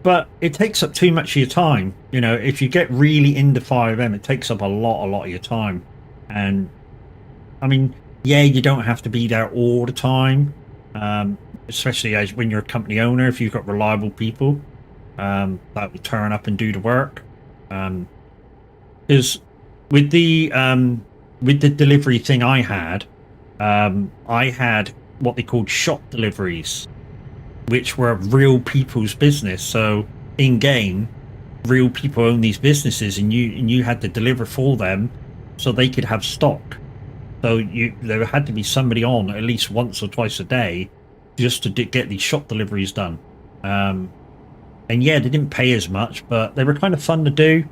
Speaker 1: But it takes up too much of your time. You know, if you get really into 5M, it takes up a lot of your time. And, I mean, yeah, you don't have to be there all the time. Especially as when you're a company owner, if you've got reliable people. that will turn up and do the work. Because with the delivery thing I had what they called shop deliveries, which were real people's business. So in game, real people own these businesses, and you had to deliver for them so they could have stock. So there had to be somebody on at least once or twice a day just to get these shop deliveries done. And yeah, they didn't pay as much, but they were kind of fun to do.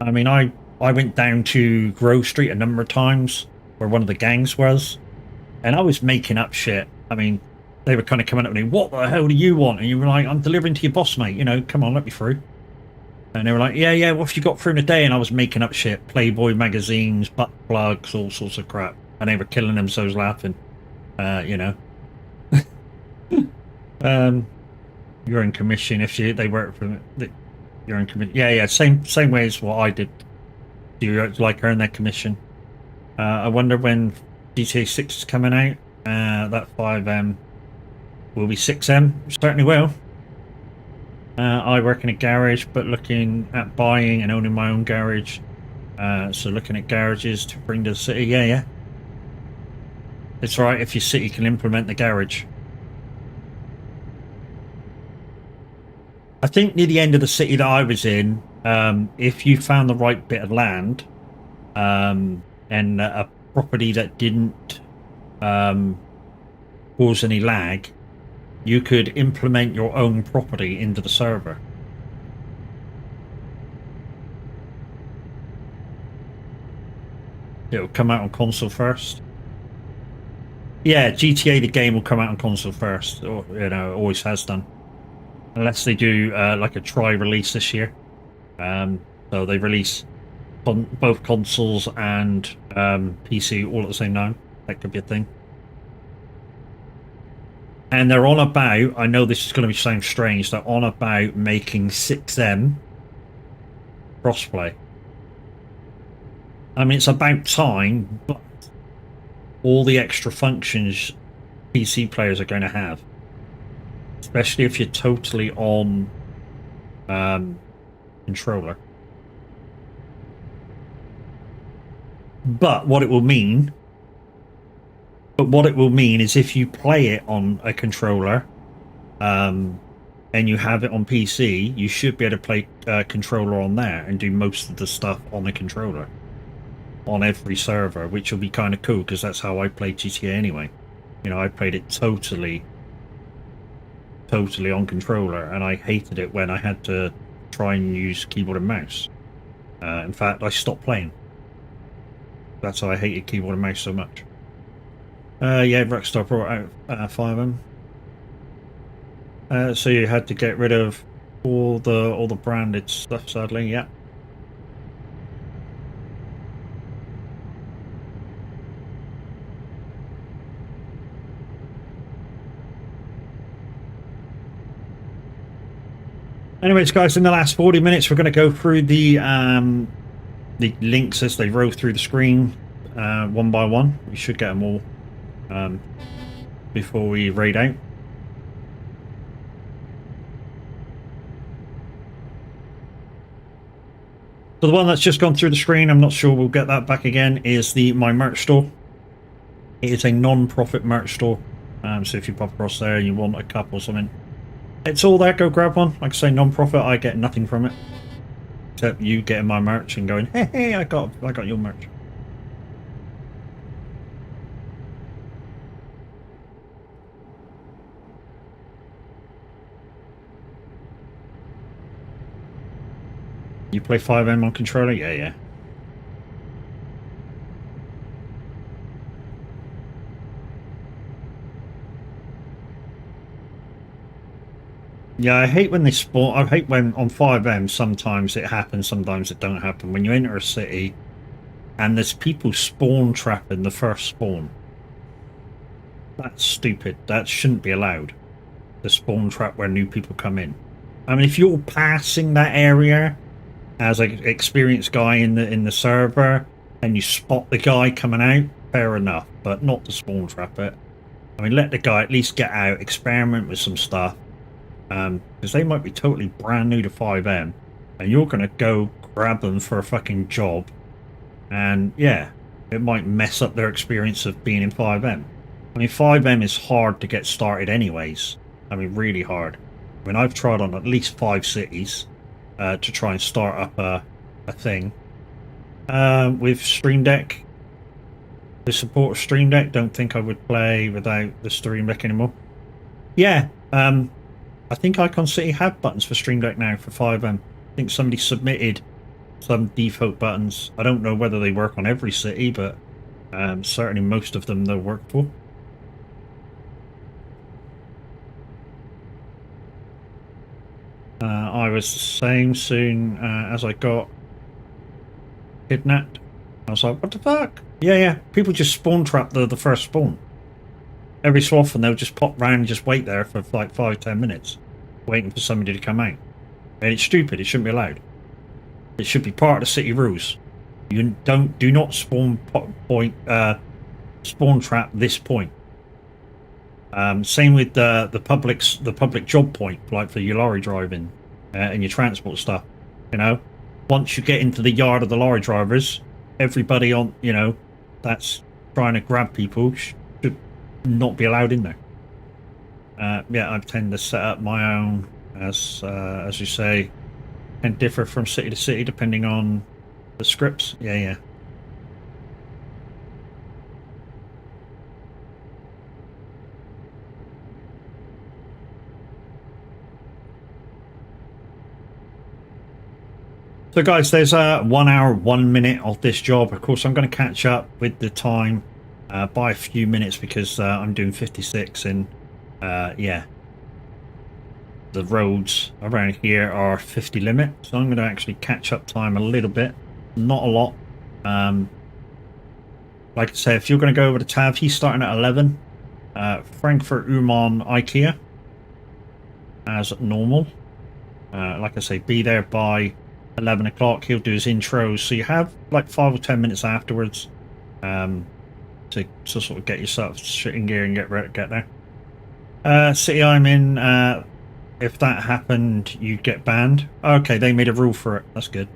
Speaker 1: I mean, I went down to Grove Street a number of times where one of the gangs was, and I was making up shit. I mean, they were kind of coming up to me, what the hell do you want? And you were like, I'm delivering to your boss, mate. You know, come on, let me through. And they were like, yeah, what have you got through in a day? And I was making up shit. Playboy magazines, butt plugs, all sorts of crap. And they were killing themselves laughing. You know. You're in commission if they work for you're in commission. Yeah, same way as what I did. You like earn their commission. I wonder when GTA 6 is coming out. That 5M will be 6M. Certainly will. I work in a garage, but looking at buying and owning my own garage. So looking at garages to bring to the city. Yeah. It's right if your city can implement the garage. I think near the end of the city that I was in, if you found the right bit of land and a property that didn't cause any lag, you could implement your own property into the server. It'll come out on console first. Yeah, GTA the game will come out on console first, or you know, always has done. Unless they do like a try release this year. So they release both consoles and PC all at the same time. That could be a thing. And they're on about, I know this is going to sound strange, they're on about making 6M crossplay. I mean, it's about time, but all the extra functions PC players are going to have. Especially if you're totally on controller. But what it will mean is if you play it on a controller and you have it on PC, you should be able to play controller on there and do most of the stuff on the controller on every server, which will be kind of cool because that's how I played GTA anyway. You know, I played it totally on controller, and I hated it when I had to try and use keyboard and mouse. In fact, I stopped playing. That's how I hated keyboard and mouse so much. Yeah, Rockstar brought out 5M. So you had to get rid of all the branded stuff, sadly. Yeah. Anyways, guys, in the last 40 minutes, we're going to go through the links as they roll through the screen one by one. We should get them all before we raid out. So the one that's just gone through the screen, I'm not sure we'll get that back again, is my merch store. It is a non-profit merch store. So if you pop across there and you want a cup or something, it's all there, go grab one. Like I say, non-profit, I get nothing from it. Except you getting my merch and going, hey, I got your merch. You play 5M on controller? Yeah. Yeah, I hate when they spawn. I hate when on 5M sometimes it happens, sometimes it don't happen. When you enter a city and there's people spawn trapping the first spawn. That's stupid. That shouldn't be allowed. The spawn trap where new people come in. I mean, if you're passing that area as an experienced guy in the server and you spot the guy coming out, fair enough, but not to spawn trap it. I mean, let the guy at least get out, experiment with some stuff. because they might be totally brand new to 5M, and you're going to go grab them for a fucking job, and yeah, it might mess up their experience of being in 5M. I mean, 5M is hard to get started anyways. I mean, really hard. I mean, I've tried on at least 5 cities to try and start up a thing. With Stream Deck, the support of Stream Deck, don't think I would play without the Stream Deck anymore. Yeah, I think Icon City have buttons for Stream Deck now for 5M. I think somebody submitted some default buttons. I don't know whether they work on every city, but certainly most of them they'll work for. I was the same soon as I got kidnapped. I was like, what the fuck? Yeah, people just spawn trap the first spawn. Every so often they'll just pop round and just wait there for like 5-10 minutes, waiting for somebody to come out. And it's stupid, it shouldn't be allowed. It should be part of the city rules. You do not spawn spawn trap this point. Same with the public job point, like for your lorry driving and your transport stuff. You know, once you get into the yard of the lorry drivers, everybody on that's trying to grab people should not be allowed in there. Yeah, I tend to set up my own as you say, and differ from city to city depending on the scripts. Yeah. So guys, there's 1 hour 1 minute of this job. Of course, I'm going to catch up with the time by a few minutes because I'm doing 56 and yeah, the roads around here are 50 limit, so I'm going to actually catch up time a little bit, not a lot. Like I say, if you're going to go over to Tav, he's starting at 11. Frankfurt Uman IKEA as normal. Like I say, be there by 11 o'clock. He'll do his intros, so you have like 5 or 10 minutes afterwards to sort of get yourself shit in gear and get there. City I'm in, if that happened, you'd get banned. Okay, they made a rule for it. That's good.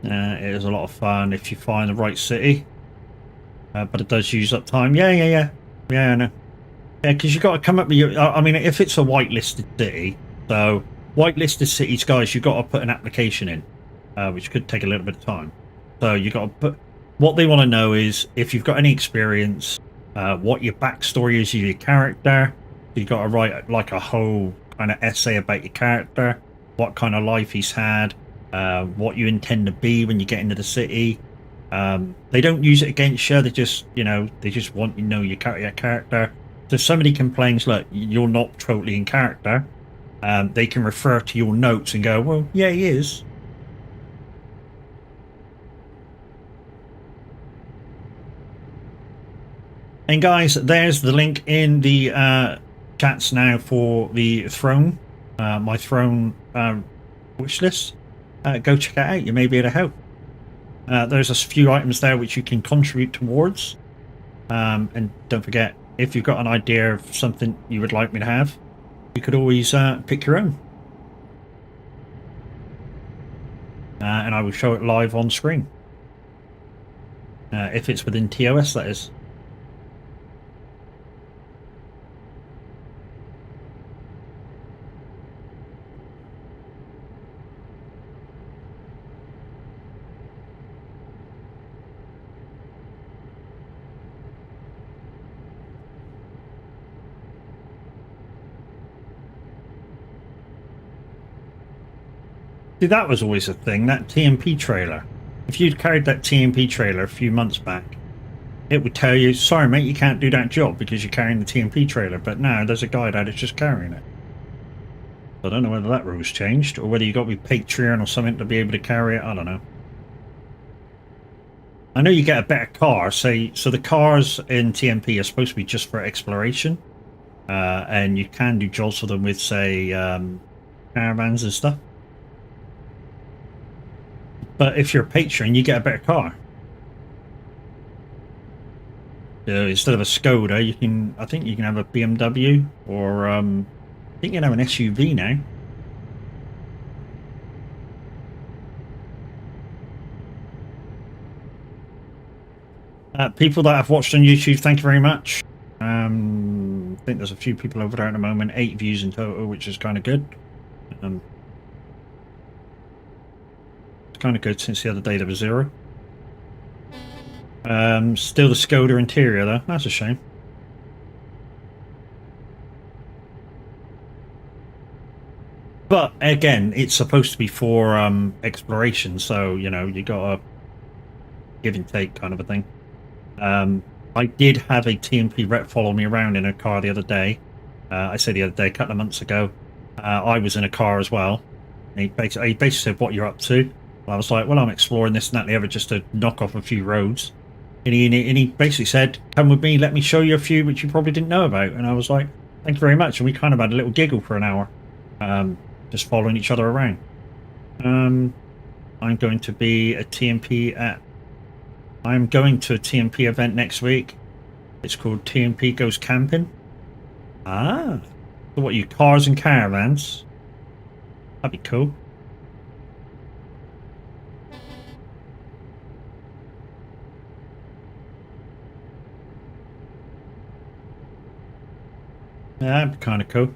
Speaker 1: It is a lot of fun if you find the right city, but it does use up time. Yeah, I know. Yeah, because you got to come up with your. I mean, if it's a whitelisted city, so whitelisted cities, guys, you got to put an application in, which could take a little bit of time. So you got to put. What they want to know is if you've got any experience, what your backstory is of your character. You got to write like a whole kind of essay about your character, what kind of life he's had, what you intend to be when you get into the city. They don't use it against you. They just, they just want you to know your character. So if somebody complains, look, you're not totally in character, they can refer to your notes and go, well, yeah, he is. And guys, there's the link in the chats now for the throne, my throne wish list. Go check it out. You may be able to help. There's a few items there which you can contribute towards. And don't forget, if you've got an idea of something you would like me to have, you could always pick your own. And I will show it live on screen. If it's within TOS, that is. See, that was always a thing, that TMP trailer. If you'd carried that TMP trailer a few months back, it would tell you, sorry mate, you can't do that job because you're carrying the TMP trailer, but now there's a guy that is just carrying it. I don't know whether that rule's changed, or whether you got to be Patreon or something to be able to carry it, I don't know. I know you get a better car, so the cars in TMP are supposed to be just for exploration, and you can do jobs for them with, say, caravans and stuff. But if you're a patron, you get a better car. instead of a Skoda, you can. I think you can have a BMW, or I think you can have an SUV now. People that have watched on YouTube, thank you very much. I think there's a few people over there at the moment, 8 views in total, which is kind of good. It's kind of good since the other day there was 0. Still the Skoda interior though, that's a shame. But again, it's supposed to be for exploration, so you know you got a give and take kind of a thing. I did have a TMP rep follow me around in a car the other day. I say the other day, a couple of months ago. I was in a car as well. And he basically said, "What you're up to?" And I was like, "Well, I'm exploring this and that and the other, just to knock off a few roads." And he basically said, "Come with me, let me show you a few which you probably didn't know about." And I was like, "Thank you very much." And we kind of had a little giggle for an hour, just following each other around. I'm going to be a TMP at. I'm going to a TMP event next week. It's called TMP Goes Camping. Ah, so what, you cars and caravans? That'd be cool. Yeah, that'd be kind of cool.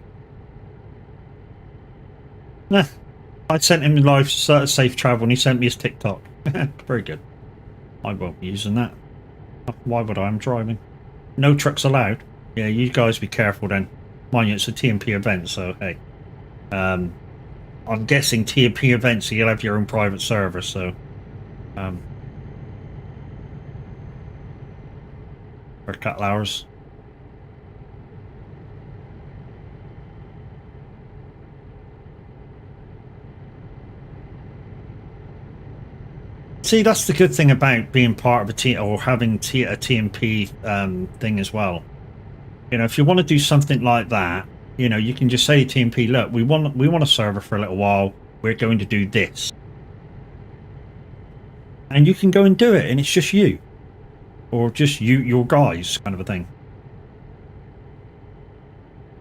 Speaker 1: Nah, I sent him live safe travel and he sent me his TikTok. Very good. I won't be using that. Why would I? I'm driving. No trucks allowed. Yeah, you guys be careful then. Mind you, it's a TMP event, so hey. I'm guessing TMP events, so you'll have your own private server, so... for a couple hours. See, that's the good thing about being part of a team or having a TMP thing as well. You know, if you want to do something like that, you know, you can just say to TMP, "Look, we want a server for a little while. We're going to do this," and you can go and do it, and it's just you, or just your guys, kind of a thing.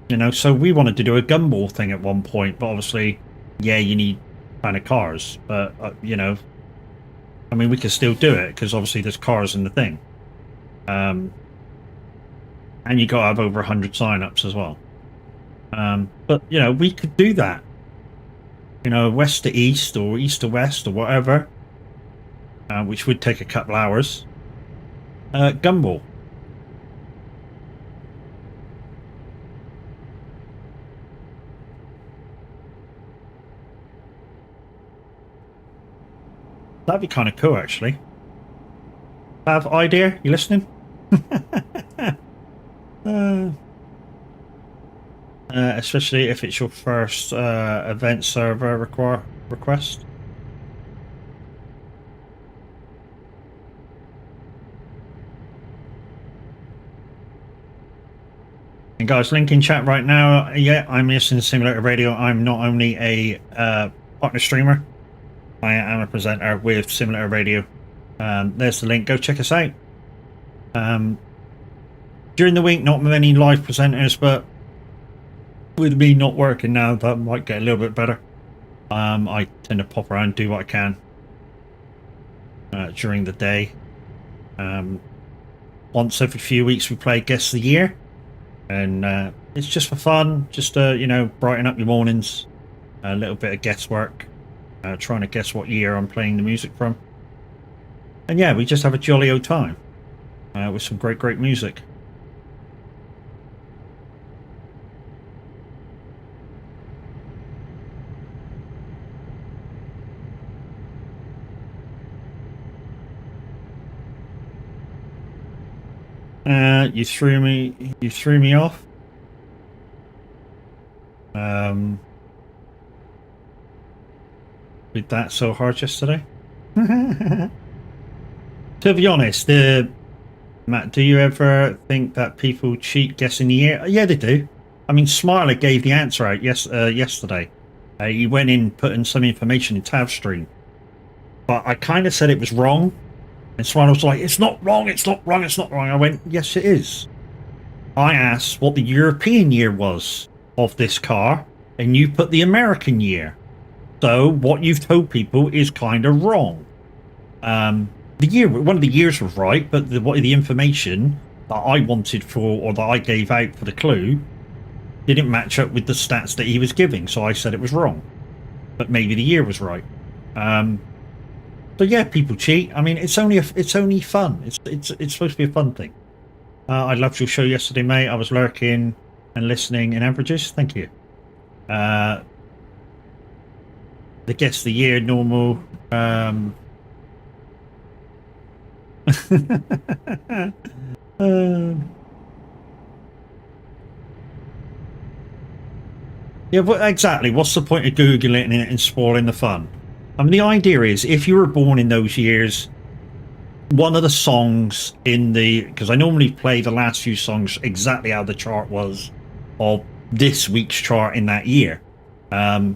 Speaker 1: You know, so we wanted to do a gumball thing at one point, but obviously, yeah, you need kind of cars, but you know. I mean, we can still do it because obviously there's cars in the thing, and you got to have over 100 sign-ups as well. But you know, we could do that. You know, west to east or east to west or whatever, which would take a couple hours. Gumball. That'd be kind of cool, actually. Have idea? You listening? Especially if it's your first event server request. And guys, link in chat right now. Yeah, I'm listening to Simulator Radio. I'm not only a partner streamer, I am a presenter with Simulator Radio. There's the link. Go check us out. During the week, not many live presenters, but with me not working now, that might get a little bit better. I tend to pop around and do what I can during the day. Once every few weeks we play Guess the Year, and it's just for fun, just to, you know, brighten up your mornings. A little bit of guesswork, trying to guess what year I'm playing the music from. And yeah, we just have a jolly old time with some great music. You threw me off. With that so hard yesterday. To be honest, Matt, do you ever think that people cheat guessing the year? Yeah, they do. I mean, Smiler gave the answer out yesterday. He went in, put in some information in TavStream, but I kind of said it was wrong. And Swallow was like, it's not wrong, it's not wrong, it's not wrong. I went, yes, it is. I asked what the European year was of this car, and you put the American year. So what you've told people is kind of wrong. One of the years was right, but the information that I wanted for, or that I gave out for the clue, didn't match up with the stats that he was giving. So I said it was wrong, but maybe the year was right. So yeah, people cheat. I mean, it's only fun. It's supposed to be a fun thing. I loved your show yesterday, mate. I was lurking and listening in averages. Thank you. The guess the year normal. Yeah, but exactly. What's the point of Googling it and spoiling the fun? I mean, the idea is, if you were born in those years, one of the songs in the... Because I normally play the last few songs exactly how the chart was of this week's chart in that year. So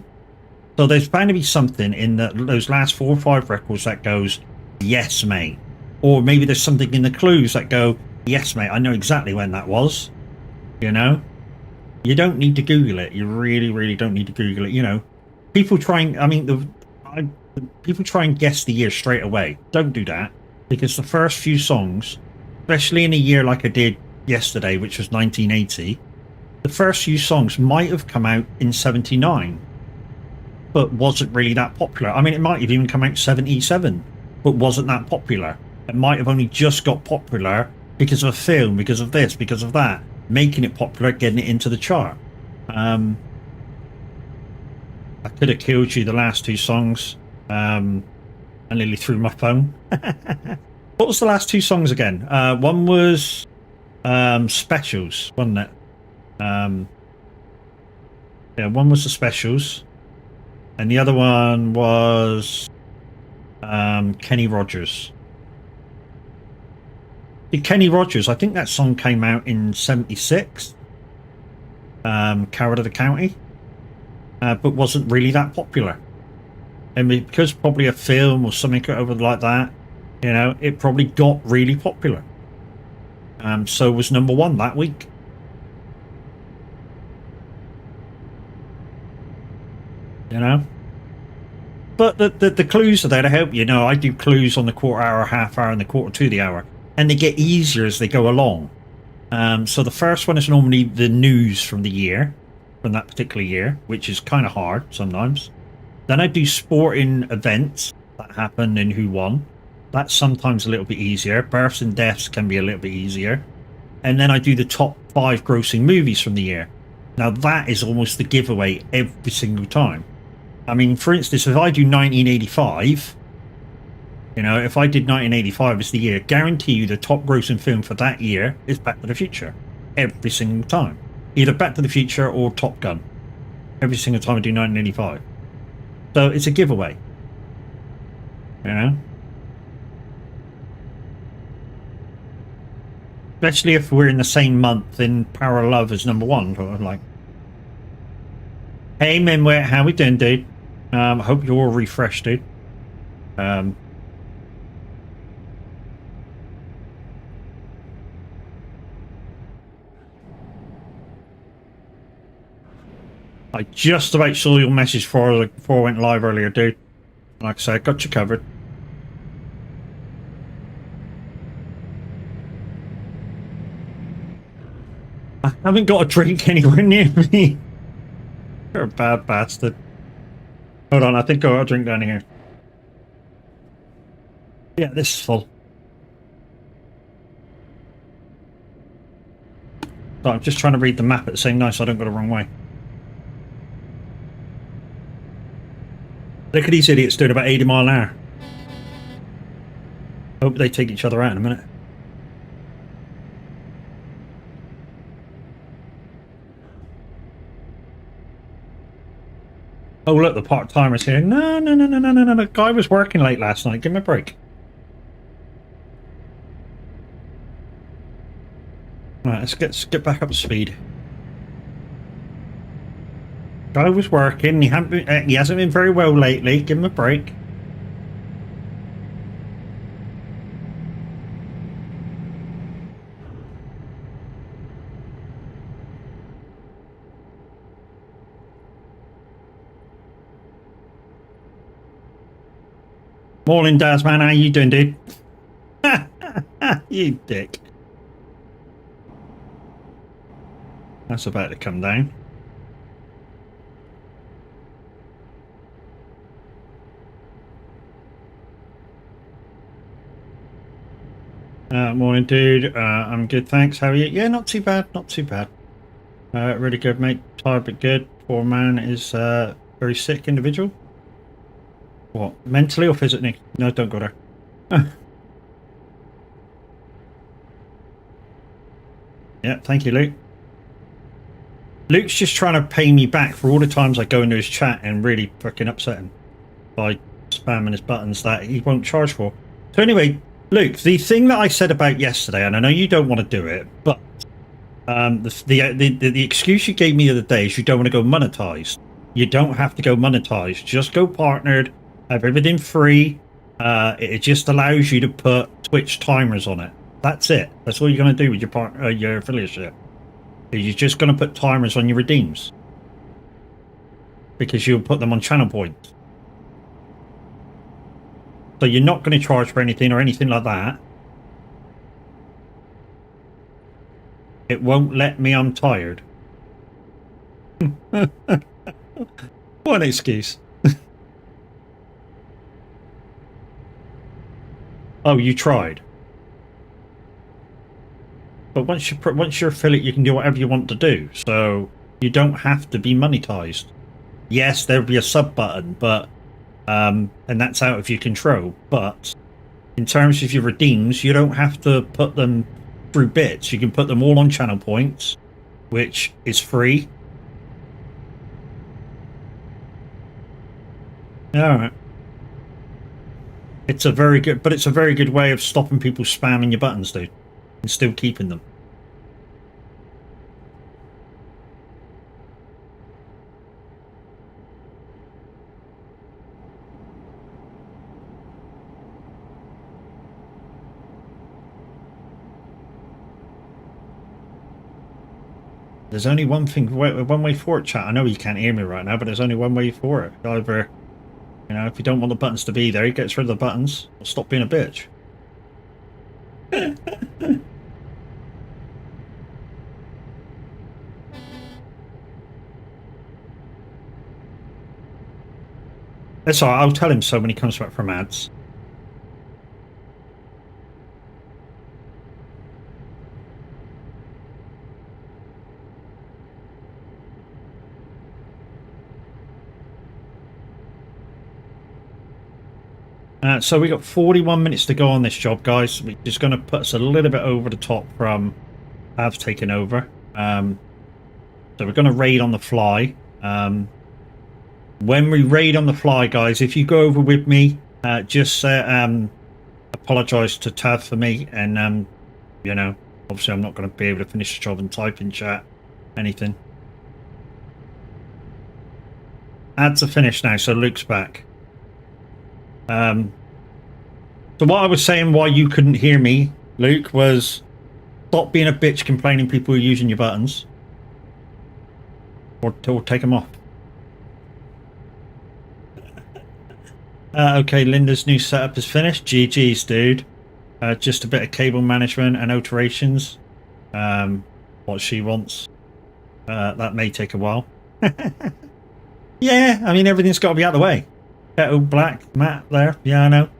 Speaker 1: there's bound to be something in those last 4 or 5 records that goes, yes, mate. Or maybe there's something in the clues that go, yes, mate, I know exactly when that was. You know? You don't need to Google it. You really, really don't need to Google it. You know, people try and... I mean, people try and guess the year straight away. Don't do that. Because the first few songs, especially in a year like I did yesterday, which was 1980, the first few songs might have come out in 79, but wasn't really that popular. I mean, it might have even come out 77, but wasn't that popular. It might have only just got popular because of a film, because of this, because of that, making it popular, getting it into the chart. I could have killed you the last 2 songs. I nearly threw my phone. What was the last 2 songs again? One was Specials, wasn't it? Yeah, one was the Specials, and the other one was Kenny Rogers. Kenny Rogers, I think that song came out in 76. Coward of the County, but wasn't really that popular. And because probably a film or something over like that, you know, it probably got really popular. So was number 1 that week. You know, but the clues are there to help you. Know, I do clues on the quarter hour, half hour, and the quarter to the hour, and they get easier as they go along. So the first one is normally the news from the year, from that particular year, which is kind of hard sometimes. Then I do sporting events that happened and who won. That's sometimes a little bit easier. Births and deaths can be a little bit easier. And then I do the top 5 grossing movies from the year. Now that is almost the giveaway every single time. I mean, for instance, if I do 1985, you know, if I did 1985 as the year, guarantee you the top grossing film for that year is Back to the Future. Every single time. Either Back to the Future or Top Gun. Every single time I do 1985. So it's a giveaway. You know? Especially if we're in the same month in Power of Love as number 1. So I'm like, hey Minwet, how we doing, dude? Hope you're all refreshed, dude. I just about saw your message before I went live earlier, dude. Like I said, got you covered. I haven't got a drink anywhere near me. You're a bad bastard. Hold on, I think I got a drink down here. Yeah, this is full. So I'm just trying to read the map at the same time so I don't go the wrong way. Look at these idiots doing about 80 miles an hour. Hope they take each other out in a minute. Oh look, the part-timer's here. No. The guy was working late last night. Give him a break. Right, let's get back up to speed. Guy was working. He hasn't been very well lately. Give him a break. Morning, Daz, man. How you doing, dude? You dick. That's about to come down. Morning, dude. I'm good, thanks. How are you? Yeah, not too bad. Not too bad. Really good, mate. Tired but good. Poor man is very sick individual. What? Mentally or physically? No, don't go there. Yeah, thank you, Luke. Luke's just trying to pay me back for all the times I go into his chat and really fucking upset him by spamming his buttons that he won't charge for. So anyway, Luke, the thing that I said about yesterday, and I know you don't want to do it, but the excuse you gave me the other day is you don't want to go monetized. You don't have to go monetized. Just go partnered. Have everything free. It just allows you to put Twitch timers on it. That's it. That's all you're going to do with your affiliate. You're just going to put timers on your redeems because you'll put them on channel points. So you're not going to charge for anything or anything like that. It won't let me. I'm tired. What an excuse. Oh, you tried. But once you're affiliate, you can do whatever you want to do. So you don't have to be monetized. Yes, there'll be a sub button, but and that's out of your control. But in terms of your redeems, you don't have to put them through bits. You can put them all on channel points, which is free. All right. It's a very good way of stopping people spamming your buttons, dude, and still keeping them. There's only one way for it, chat. I know you can't hear me right now, but there's only one way for it. Either, you know, if you don't want the buttons to be there, he gets rid of the buttons. Or stop being a bitch. That's all right. I'll tell him so when he comes back from ads. So we got 41 minutes to go on this job, guys. We're just going to put us a little bit over the top from Av's taken over. So we're going to raid on the fly. When we raid on the fly, guys, if you go over with me, just apologize to Tav for me, and you know, obviously I'm not going to be able to finish the job and type in chat anything. Ads are finished now, so Luke's back. So what I was saying, why you couldn't hear me, Luke, was stop being a bitch complaining people are using your buttons, or take them off. Okay, Linda's new setup is finished. GG's, dude. Just a bit of cable management and alterations. What she wants. That may take a while. Yeah, I mean, everything's got to be out of the way. Kettle black mat there. Yeah, I know.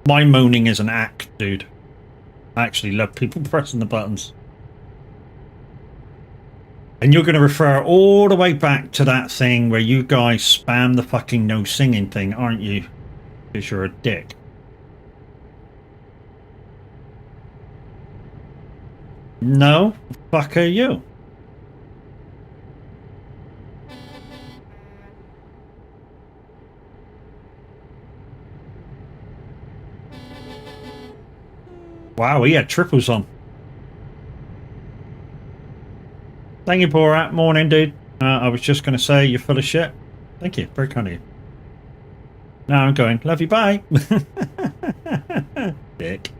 Speaker 1: My moaning is an act, dude. I actually love people pressing the buttons. And you're going to refer all the way back to that thing where you guys spam the fucking no singing thing, aren't you? Because you're a dick. No, fuck are you? Wow, he had triples on. Thank you, Borat. Morning, dude. I was just going to say you're full of shit. Thank you. Very kind of you. Now I'm going. Love you. Bye. Dick.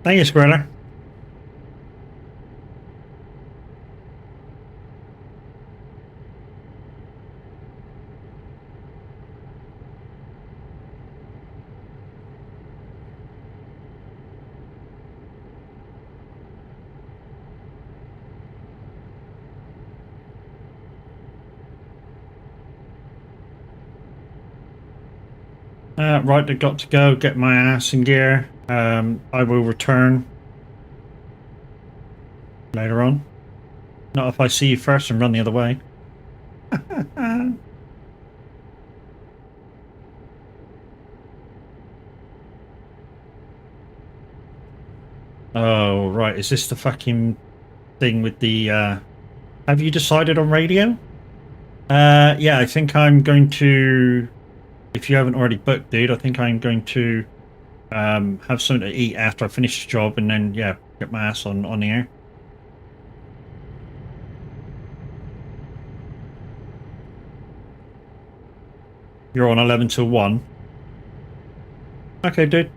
Speaker 1: Thank you, Squirrel. Right, I've got to go get my ass in gear. I will return later on. Not if I see you first and run the other way. Oh, right. Is this the fucking thing with the... Have you decided on radio? Yeah, I think I'm going to... If you haven't already booked, dude, I think I'm going to have something to eat after I finish the job and then, yeah, get my ass on the air. You're on 11 till 1. Okay, dude.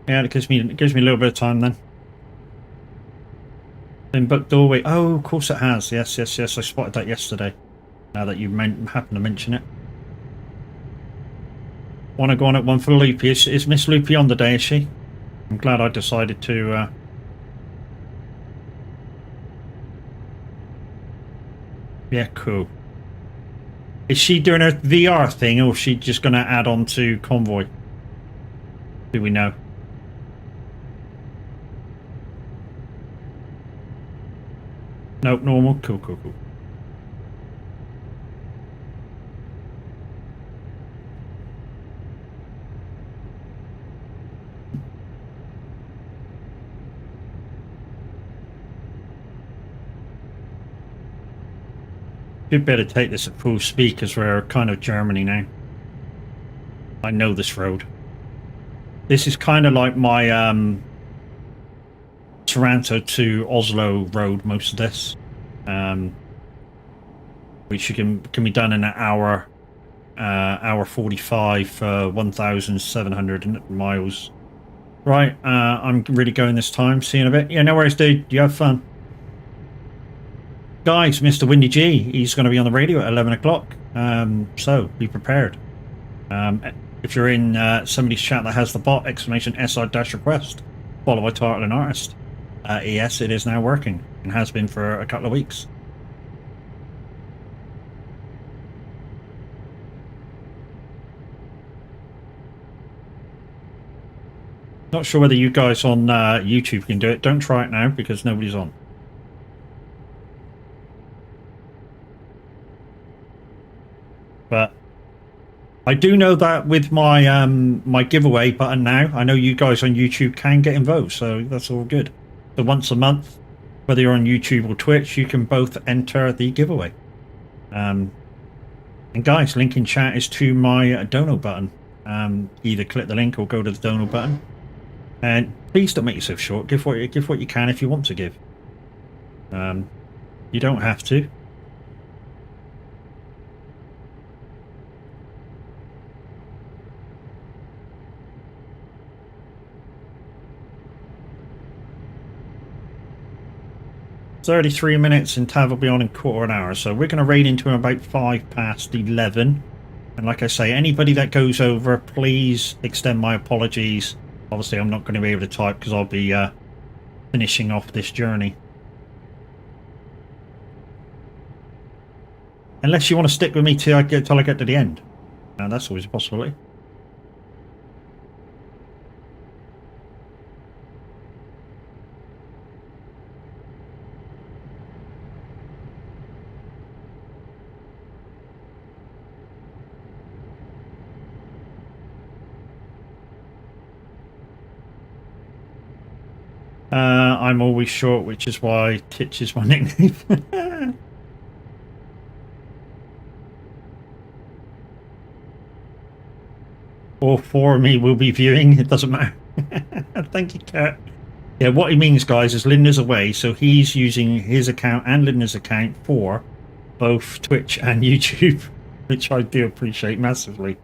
Speaker 1: Yeah, it gives me a little bit of time then. Been booked all week. Oh, of course it has. Yes. I spotted that yesterday. Now that you happen to mention it. Want to go on at one for Loopy? Is Miss Loopy on the day? Is she? I'm glad I decided to. Yeah, cool. Is she doing her VR thing, or is she just going to add on to Convoy? Do we know? Nope, normal. Cool. You'd better take this at full speed because we're kind of Germany now. I know this road. This is kind of like my Toronto to Oslo road, most of this. Which can be done in an hour 45 for 1,700 miles. Right, I'm really going this time. See you in a bit. Yeah, no worries, dude. You have fun. Guys, Mr. Windy G, he's going to be on the radio at 11 o'clock. So be prepared. If you're in somebody's chat that has the bot, exclamation SR-request, followed by title and artist. Yes, it is now working and has been for a couple of weeks. Not sure whether you guys on YouTube can do it. Don't try it now because nobody's on. But I do know that with my my giveaway button now, I know you guys on YouTube can get involved, so that's all good. So once a month, whether you're on YouTube or Twitch, you can both enter the giveaway. And guys, link in chat is to my dono button. Either click the link or go to the dono button. And please don't make yourself short. Give what you can if you want to give. You don't have to. "33 minutes and Tav will be on in quarter an hour." So we're going to raid into him about 11:05. And like I say, anybody that goes over, please extend my apologies. Obviously, I'm not going to be able to type because I'll be finishing off this journey. Unless you want to stick with me till I get to the end. Now, that's always a possibility. I'm always short, which is why Titch is my nickname. All four of me will be viewing, it doesn't matter. Thank you, Kurt. Yeah, what he means, guys, is Linda's away, so he's using his account and Linda's account for both Twitch and YouTube, which I do appreciate massively.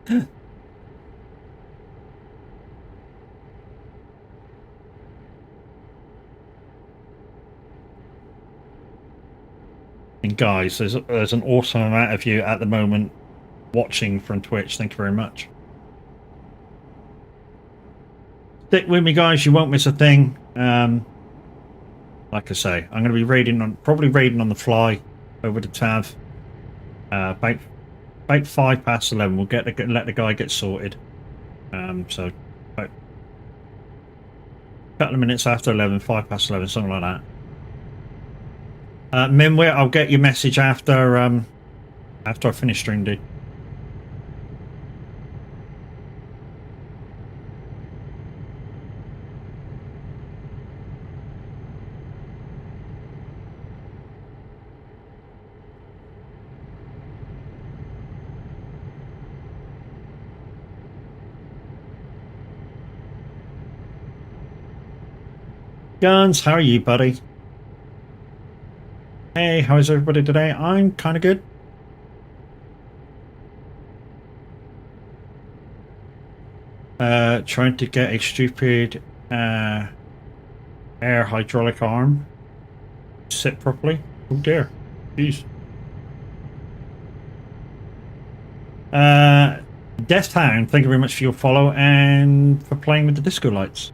Speaker 1: mean, guys, there's an awesome amount of you at the moment watching from Twitch. Thank you very much. Stick with me, guys. You won't miss a thing. Like I say, I'm going to be probably raiding on the fly over the Tav. About 11:05. We'll let the guy get sorted. So about a couple of minutes after 11, 11:05, something like that. Minwit, I'll get your message after I finish stream, dude. Guns, how are you, buddy? Hey, how is everybody today? I'm kind of good. Trying to get a stupid air hydraulic arm sit properly. Oh dear. Jeez. Death Hound, thank you very much for your follow and for playing with the disco lights.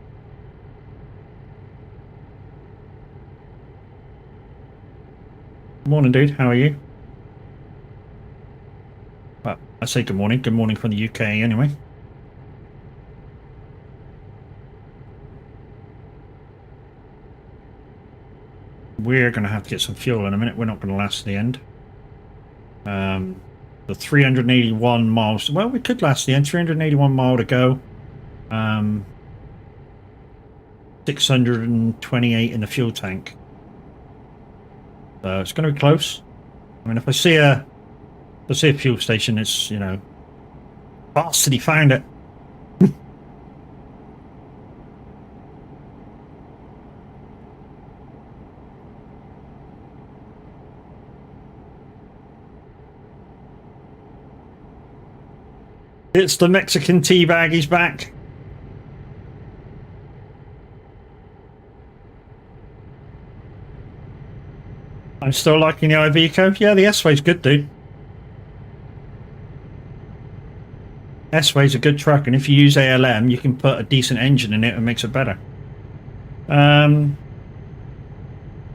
Speaker 1: Morning, dude. How are you? Well, I say good morning. Good morning from the UK, anyway. We're going to have to get some fuel in a minute. We're not going to last to the end. The 381 miles. Well, we could last the end. 381 mile to go. 628 in the fuel tank. So it's going to be close. I mean, if I see a fuel station, it's, you know, bastard, he found it. It's the Mexican teabag, he's back. I'm still liking the Iveco. Yeah, the S-Way's good, dude. S-Way's a good truck, and if you use ALM, you can put a decent engine in it and makes it better.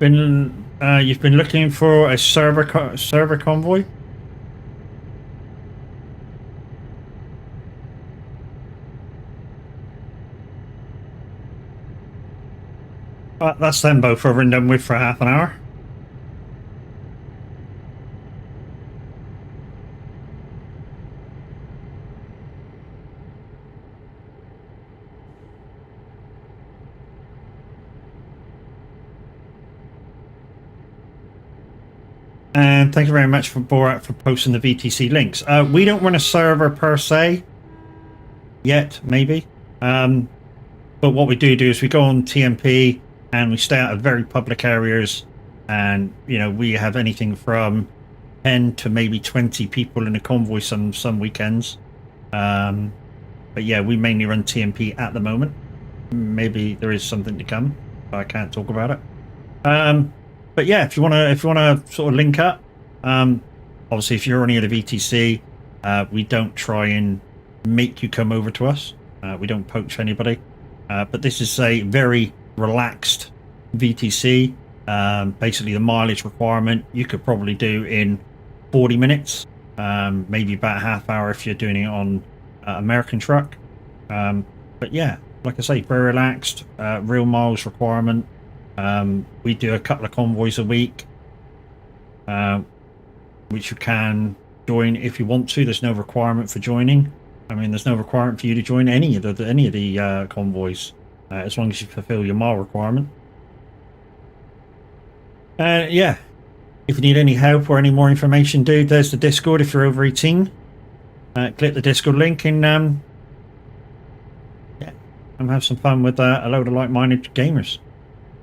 Speaker 1: You've been looking for a server convoy? That's them both over and done with for half an hour. And thank you very much for Borat for posting the VTC links. We don't run a server per se yet, maybe. But what we do is we go on TMP and we stay out of very public areas, and you know, we have anything from 10 to maybe 20 people in a convoy some weekends. But yeah, we mainly run TMP at the moment. Maybe there is something to come, but I can't talk about it. But yeah, if you wanna sort of link up, obviously if you're only at a VTC, we don't try and make you come over to us. We don't poach anybody. But this is a very relaxed VTC. Basically the mileage requirement you could probably do in 40 minutes, maybe about a half hour if you're doing it on American truck. But yeah, like I say, very relaxed, real miles requirement. We do a couple of convoys a week, which you can join if you want to. There's no requirement for joining. I mean, there's no requirement for you to join any of the convoys, as long as you fulfill your mile requirement. Yeah, if you need any help or any more information, dude, there's the Discord if you're over 18. Click the Discord link and yeah, and have some fun with a load of like-minded gamers.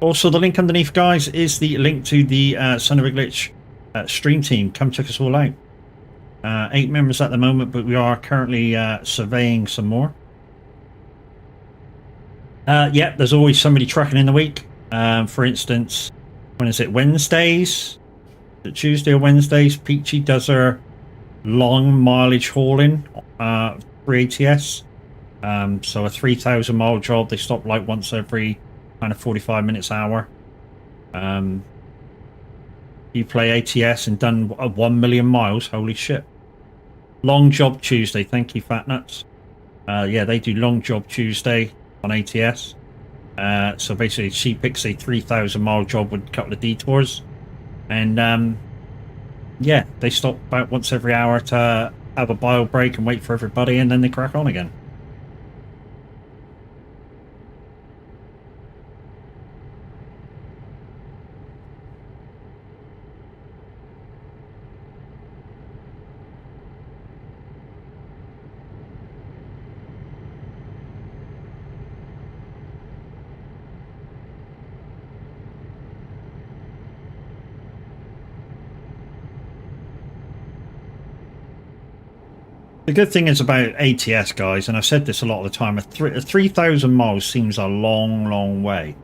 Speaker 1: Also, the link underneath, guys, is the link to the Son of a Glitch stream team. Come check us all out. 8 members at the moment, but we are currently surveying some more. Yeah, there's always somebody trucking in the week. For instance, when is it? Wednesdays. Tuesday or Wednesdays, Peachy does her long mileage hauling for ATS. So a 3,000 mile job. They stop like once every kind of 45 minutes, hour. You play ATS and done 1 million miles. Holy shit. Long job Tuesday. Thank you, Fat Nuts. Yeah, they do long job Tuesday on ATS. So basically she picks a 3,000 mile job with a couple of detours. And yeah, they stop about once every hour to have a bio break and wait for everybody, and then they crack on again. The good thing is about ATS, guys, and I've said this a lot of the time, a 3,000 miles seems a long way.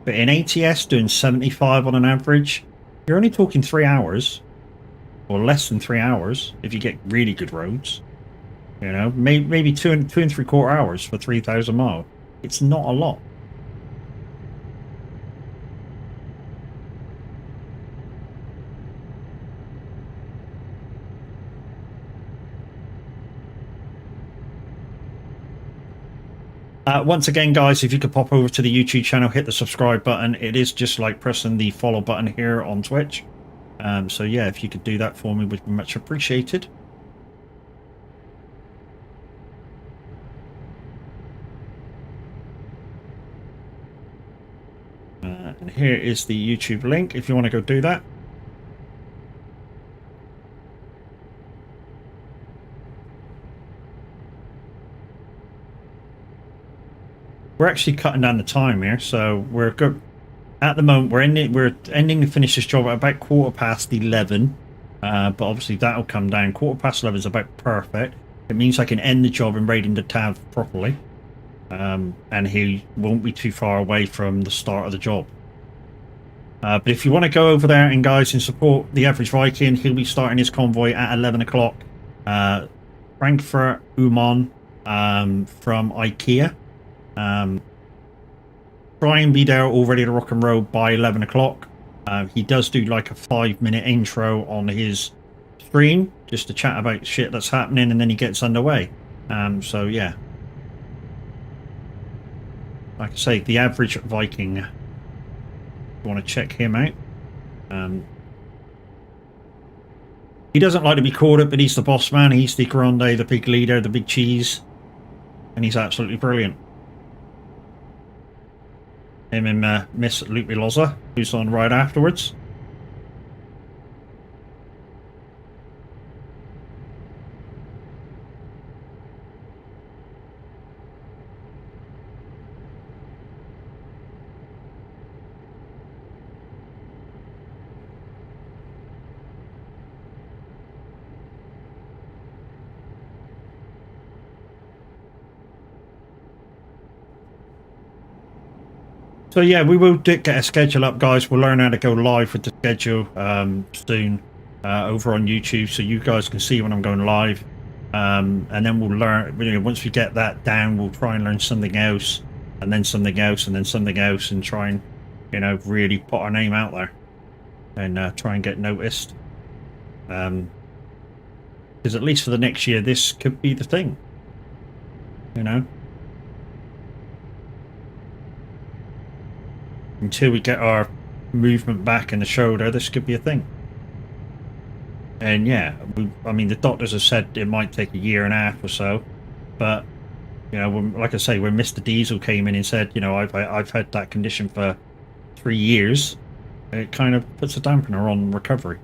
Speaker 1: But in ATS, doing 75 on an average, you're only talking 3 hours, or less than 3 hours, if you get really good roads. You know, maybe two and 3/4 hours for 3,000 miles. It's not a lot. Once again, guys, if you could pop over to the YouTube channel, hit the subscribe button. It is just like pressing the follow button here on Twitch. So yeah, if you could do that for me, would be much appreciated. And here is the YouTube link if you want to go do that. We're actually cutting down the time here, so we're good. At the moment, we're ending to finish this job at about 11:15. But obviously that'll come down. 11:15 is about perfect. It means I can end the job and raiding the tab properly. And he won't be too far away from the start of the job. But if you want to go over there and guys and support the average Viking, he'll be starting his convoy at 11 o'clock. Frankfurt Uman from IKEA. Try and be there all ready to rock and roll by 11 o'clock. He does do like a 5-minute intro on his screen just to chat about shit that's happening, and then he gets underway. So yeah, like I say, the average Viking, you want to check him out. He doesn't like to be called it, but he's the boss man. He's the grande, the big leader, the big cheese, and he's absolutely brilliant. Him and Miss Loopy Loza, who's on right afterwards. So yeah, we will get a schedule up, guys. We'll learn how to go live with the schedule soon over on YouTube, so you guys can see when I'm going live. And then we'll learn, you know, once we get that down, we'll try and learn something else, and then something else, and then something else, and try and, you know, really put our name out there and try and get noticed. Because at least for the next year, this could be the thing, you know. Until we get our movement back in the shoulder, this could be a thing. And yeah, I mean, the doctors have said it might take 1.5 years or so, but you know, like I say, when Mr. Diesel came in and said, you know, I've had that condition for 3 years, it kind of puts a dampener on recovery.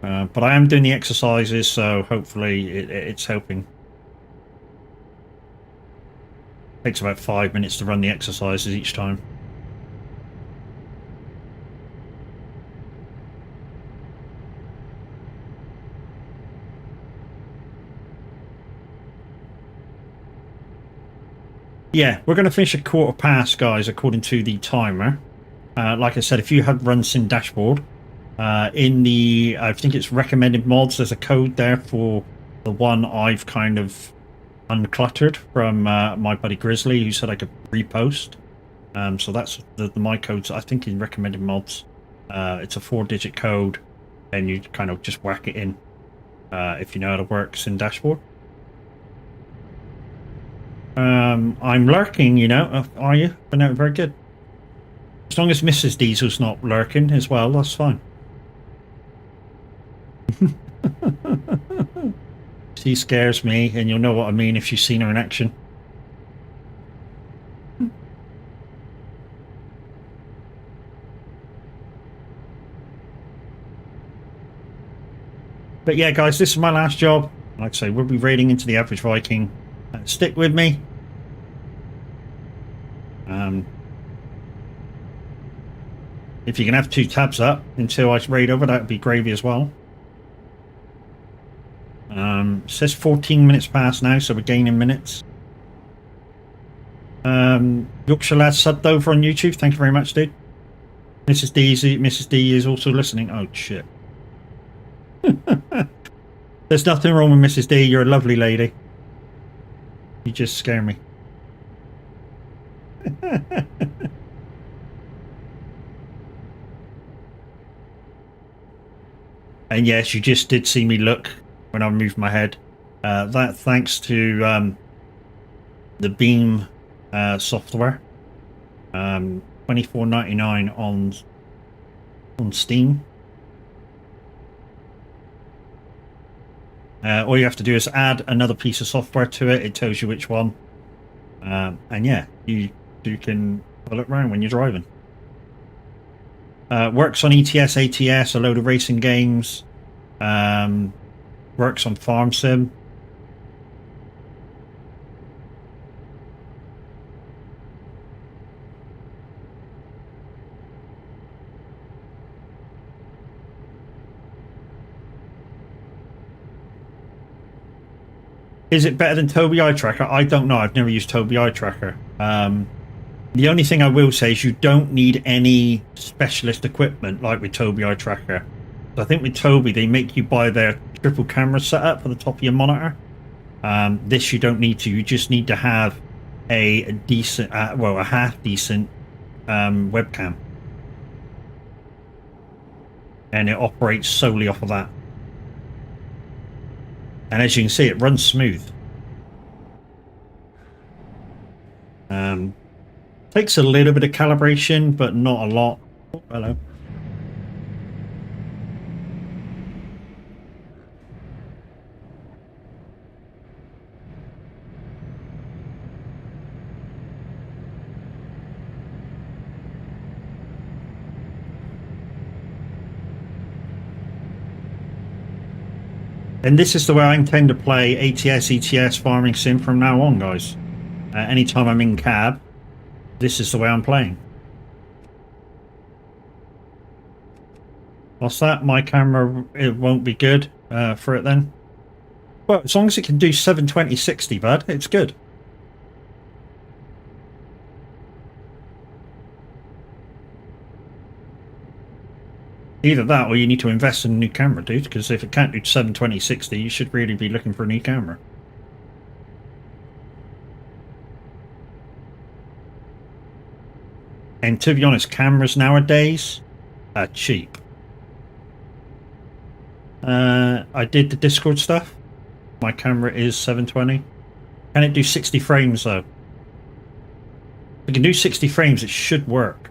Speaker 1: But I am doing the exercises, so hopefully it's helping. Takes about 5 minutes to run the exercises each time. Yeah, we're going to finish at 15:15, guys, according to the timer. Like I said, if you had run sim dashboard, in the, I think it's recommended mods, there's a code there for the one I've kind of uncluttered from my buddy Grizzly, who said I could repost. So that's my codes, I think, in recommended mods. It's a 4-digit code, and you kind of just whack it in if you know how to work sim dashboard. I'm lurking, you know. Are you? But no, very good. As long as Mrs. Diesel's not lurking as well, that's fine. She scares me, and you'll know what I mean if you've seen her in action. But yeah, guys, this is my last job. Like I say, we'll be raiding into the average Viking. Stick with me. If you can have 2 tabs up until I raid over, that would be gravy as well. It says 14 minutes past now, so we're gaining minutes. Yorkshire Lad subbed over on YouTube. Thank you very much, dude. Mrs. D is also listening. Oh, shit. There's nothing wrong with Mrs. D. You're a lovely lady. You just scare me. And yes, you just did see me look when I moved my head. That thanks to the Beam software. $24.99 on Steam. All you have to do is add another piece of software to it. It tells you which one. And yeah, you can pull it around when you're driving. Works on ETS, ATS, a load of racing games. Works on Farm Sim. Is it better than Tobii Eye Tracker? I don't know. I've never used Tobii Eye Tracker. The only thing I will say is you don't need any specialist equipment like with Tobii Eye Tracker. I think with Tobii, they make you buy their triple camera setup for the top of your monitor. This you don't need to. You just need to have a decent, well, a half decent webcam. And it operates solely off of that. And as you can see, it runs smooth. Takes a little bit of calibration, but not a lot. Oh, hello. And this is the way I intend to play ATS, ETS, Farming Sim from now on, guys. Anytime I'm in cab, this is the way I'm playing. What's that? My camera, it won't be good for it then. Well, as long as it can do 720-60, bud, it's good. Either that or you need to invest in a new camera, dude, because if it can't do 720-60, you should really be looking for a new camera. And to be honest, cameras nowadays are cheap. I did the Discord stuff. My camera is 720. Can it do 60 frames though? If it can do 60 frames, it should work.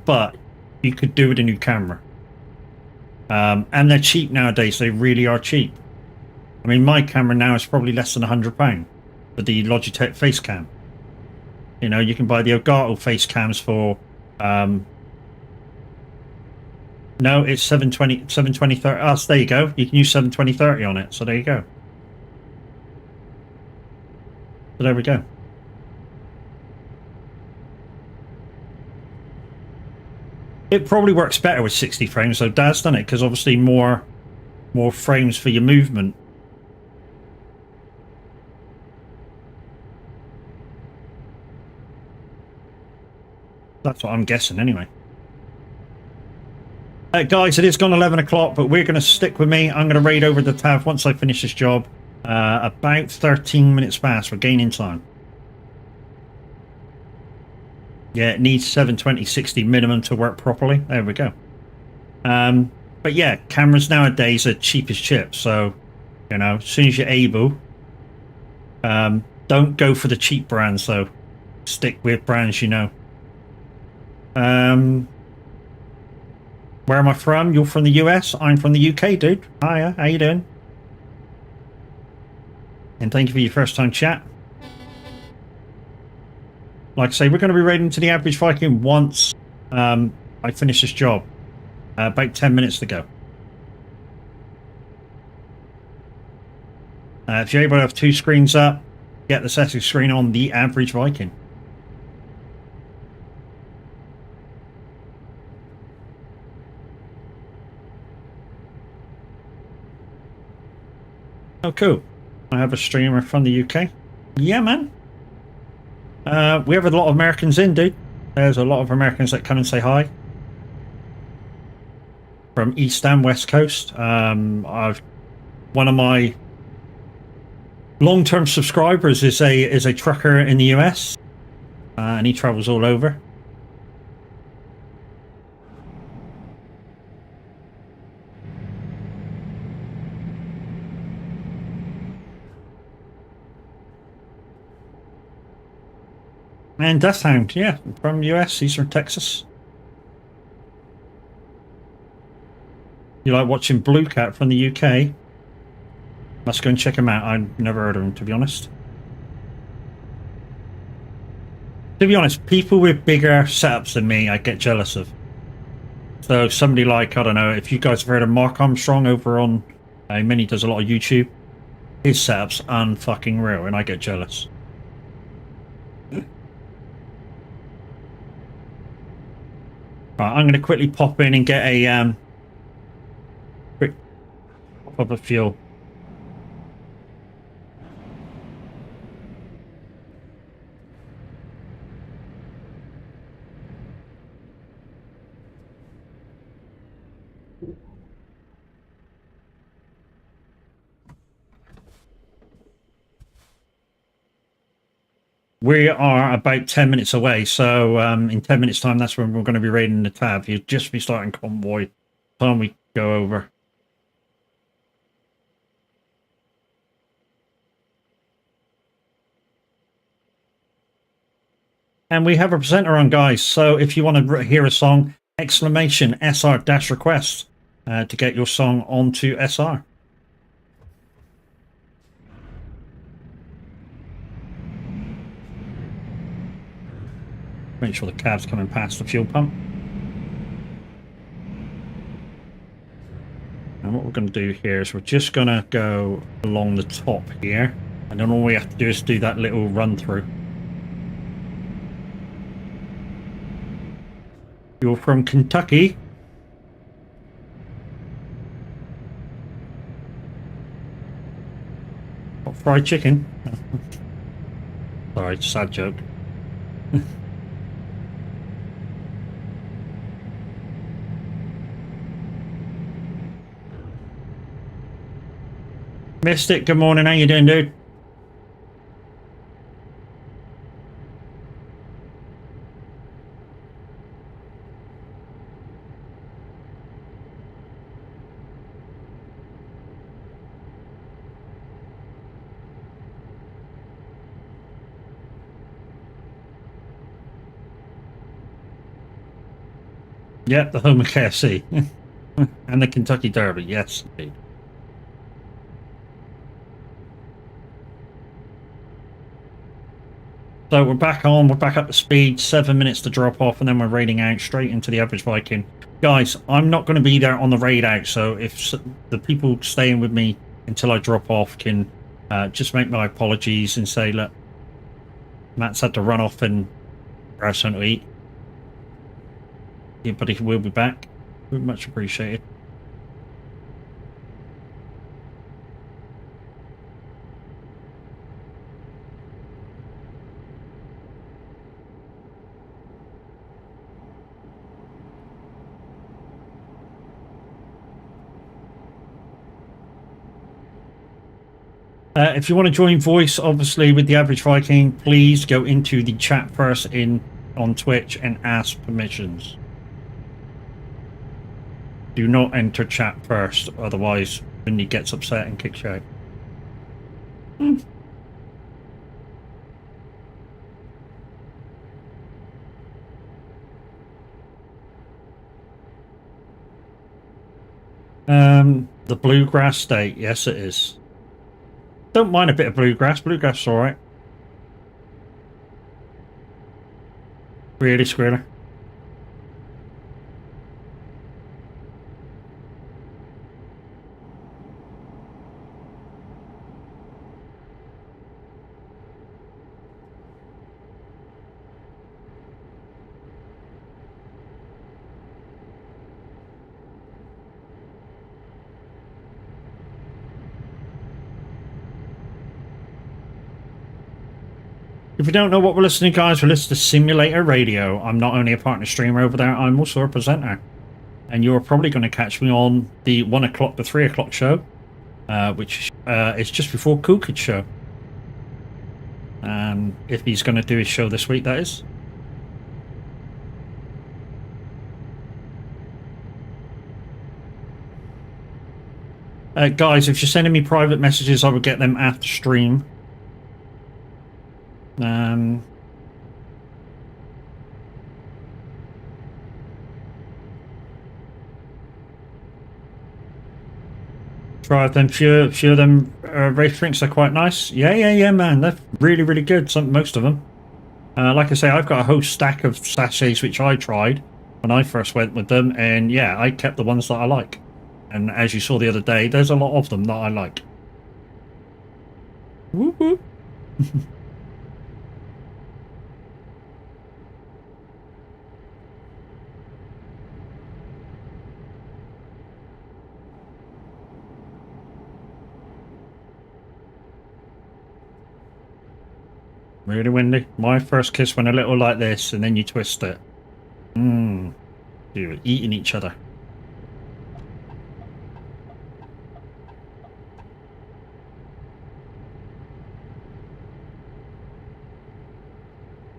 Speaker 1: But you could do with a new camera. And they're cheap nowadays. They really are cheap. I mean, my camera now is probably less than £100 for the Logitech face cam. You know, you can buy the Elgato face cams for no, it's 720 30. Oh, so there you go. You can use 720-30 on it. So there you go. So there we go. It probably works better with 60 frames though, Daz, doesn't it? Because obviously more frames for your movement. That's what I'm guessing anyway. Guys, it is gone 11 o'clock, but we're going to stick with me. I'm going to raid over the TAV once I finish this job. About 13 minutes past. We're gaining time. Yeah, it needs 720/60 minimum to work properly. There we go. But yeah, cameras nowadays are cheap as chips. So, you know, as soon as you're able, don't go for the cheap brands, though. Stick with brands you know. Where am I from? You're from the US. I'm from the UK, dude. Hiya, how you doing? And thank you for your first time chat. Like I say, we're going to be raiding to the average Viking once I finish this job. About 10 minutes to go. If you're able to have two screens up, get the setting screen on the average Viking. Oh, cool. I have a streamer from the UK. Yeah, man. We have a lot of Americans in, dude. There's a lot of Americans that come and say hi. From East and West Coast. One of my long-term subscribers is a trucker in the US. And he travels all over. And Deathhound, yeah, from US, he's from Texas. You like watching Blue Cat from the UK? Let's go and check him out. I've never heard of him, to be honest. To be honest, people with bigger setups than me, I get jealous of. So somebody like, I don't know, if you guys have heard of Mark Armstrong over on, he does a lot of YouTube. His setup's unfucking real, and I get jealous. Right, I'm going to quickly pop in and get a quick pop of fuel. We are about 10 minutes away, so in 10 minutes' time, that's when we're going to be raiding the TAV. You'll just be starting convoy time we go over. And we have a presenter on, guys, so if you want to hear a song, exclamation SR-request to get your song onto SR. Make sure the cab's coming past the fuel pump. And what we're going to do here is we're just going to go along the top here. And then all we have to do is do that little run through. You're from Kentucky? Got fried chicken? Sorry, sad joke. Mystic, good morning. How you doing, dude? Yep, the home of KFC. And the Kentucky Derby, yes, indeed. So we're back on, we're back up to speed, 7 minutes to drop off, and then we're raiding out straight into the average Viking. Guys, I'm not going to be there on the raid out, so if the people staying with me until I drop off can just make my apologies and say, look, Matt's had to run off and grab something to eat. Yeah, but he will be back. Much appreciated. If you want to join voice, obviously with the average Viking, please go into the chat first on Twitch and ask permissions. Do not enter chat first, otherwise Vinny gets upset and kicks you out. The bluegrass state, yes it is. Don't mind a bit of bluegrass. Bluegrass is alright. Really, Squirrel? If you don't know what we're listening to, guys, we're listening to Simulator Radio. I'm not only a partner streamer over there, I'm also a presenter. And you're probably going to catch me on the 1 o'clock to 3 o'clock show, which is just before Cookie's show. If he's going to do his show this week, that is. Guys, if you're sending me private messages, I will get them after stream. Try them. Few of them wraith drinks are quite nice. Yeah, man. They're really, really good. Most of them. Like I say, I've got a whole stack of sachets which I tried when I first went with them, and yeah, I kept the ones that I like. And as you saw the other day, there's a lot of them that I like. Whoop whoop. Really windy. My first kiss went a little like this, and then you twist it. You're eating each other.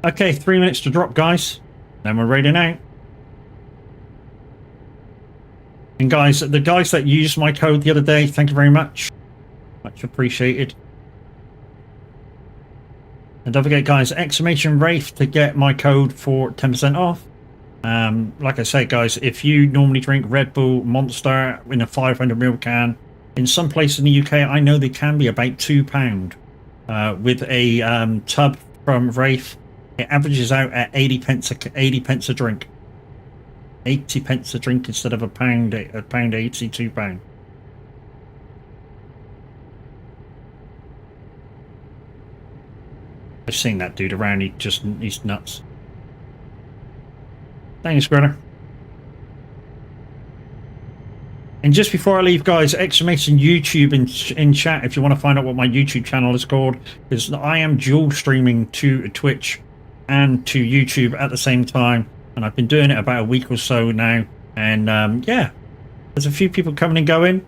Speaker 1: Okay, 3 minutes to drop, guys. Then we're raiding out. And guys, the guys that used my code the other day, thank you very much. Much appreciated. And don't forget, guys, exclamation wraith to get my code for 10% off. Like I say, guys, if you normally drink Red Bull Monster in a 500ml can, in some places in the UK, I know they can be about £2. With a tub from Wraith, it averages out at 80 pence a drink. 80 pence a drink instead of a pound 80, £2. I've seen that dude around, he's nuts. Thanks, Greta. And just before I leave, guys, exclamation YouTube in chat if you want to find out what my YouTube channel is called, because I am dual streaming to Twitch and to YouTube at the same time, and I've been doing it about a week or so now, and yeah, there's a few people coming and going,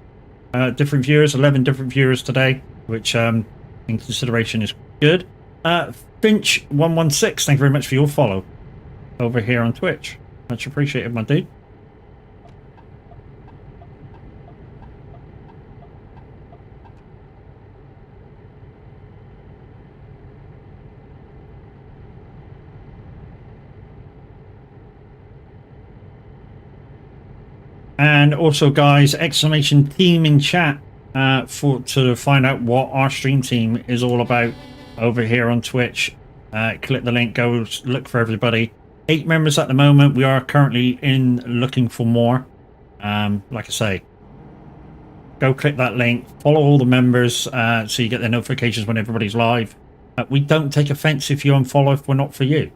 Speaker 1: different viewers, 11 different viewers today, which in consideration is good. Finch116, thank you very much for your follow over here on Twitch. Much appreciated, my dude. And also, guys, exclamation team in chat to find out what our stream team is all about over here on Twitch. Click the link, go look for everybody. 8 members at the moment. We are currently looking for more. Like I say, go click that link, follow all the members so you get the notifications when everybody's live. We don't take offense if you unfollow if we're not for you.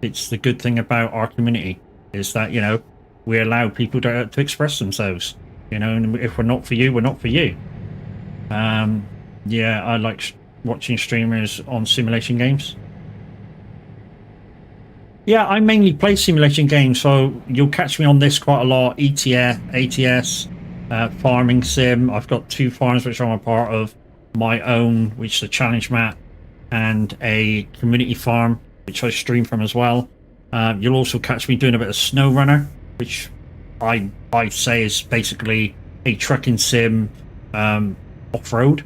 Speaker 1: It's the good thing about our community is that, you know, we allow people to express themselves, you know, and if we're not for you, we're not for you. Yeah, I like watching streamers on simulation games. Yeah, I mainly play simulation games, so you'll catch me on this quite a lot. ATS, farming sim. I've got 2 farms which I'm a part of. my own, which is a challenge map, and a community farm, which I stream from as well. You'll also catch me doing a bit of Snow Runner, which I say is basically a trucking sim off-road.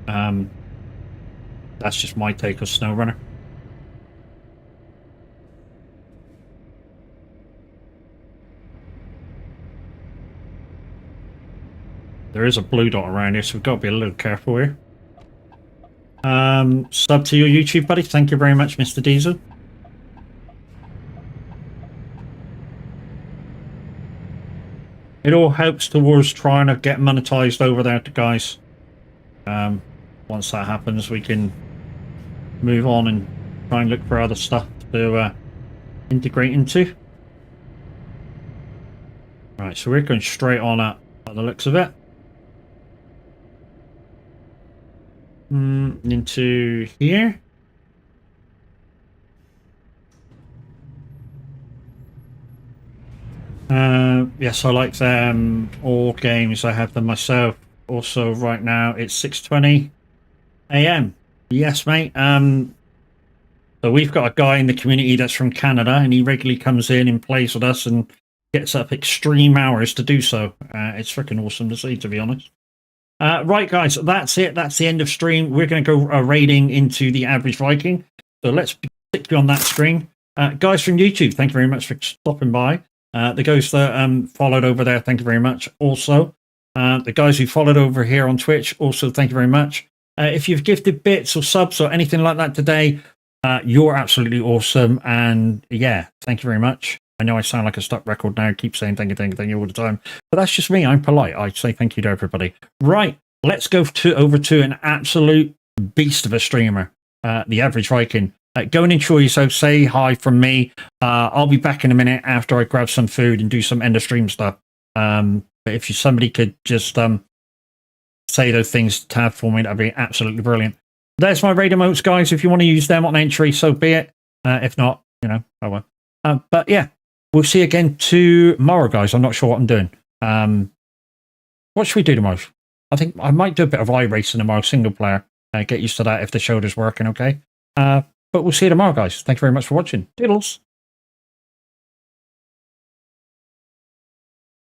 Speaker 1: That's just my take of Snow Runner. There is a blue dot around here, so we've got to be a little careful here. Sub to your YouTube, buddy. Thank you very much, Mr. Diesel. It all helps towards trying to get monetized over there, guys. Once that happens, we can move on and try and look for other stuff to integrate into. Right, so we're going straight on up by the looks of it. Into here. Yes, I like them all games. I have them myself. Also, right now it's 6:20 AM. Yes, mate. So we've got a guy in the community that's from Canada, and he regularly comes in and plays with us and gets up extreme hours to do so. It's freaking awesome to see, to be honest. Right, guys, that's it. That's the end of stream. We're going to go raiding into the average Viking. So let's stick on that screen. Guys from YouTube, thank you very much for stopping by. The guys that followed over there, thank you very much. Also, the guys who followed over here on Twitch, also thank you very much. If you've gifted bits or subs or anything like that today, you're absolutely awesome. And yeah, thank you very much. I know I sound like a stuck record now. I keep saying thank you all the time. But that's just me. I'm polite. I say thank you to everybody. Right, let's go over to an absolute beast of a streamer, the average Viking. Go and enjoy yourself. Say hi from me. I'll be back in a minute after I grab some food and do some end of stream stuff. But if somebody could just say those things to have for me, that'd be absolutely brilliant. There's my raid emotes, guys. If you want to use them on entry, so be it. If not, you know, oh well. But yeah, we'll see you again tomorrow, guys. I'm not sure what I'm doing. What should we do tomorrow? I think I might do a bit of iRacing tomorrow, single player. Get used to that if the shoulder's working, okay? But we'll see you tomorrow, guys. Thank you very much for watching. Doodles.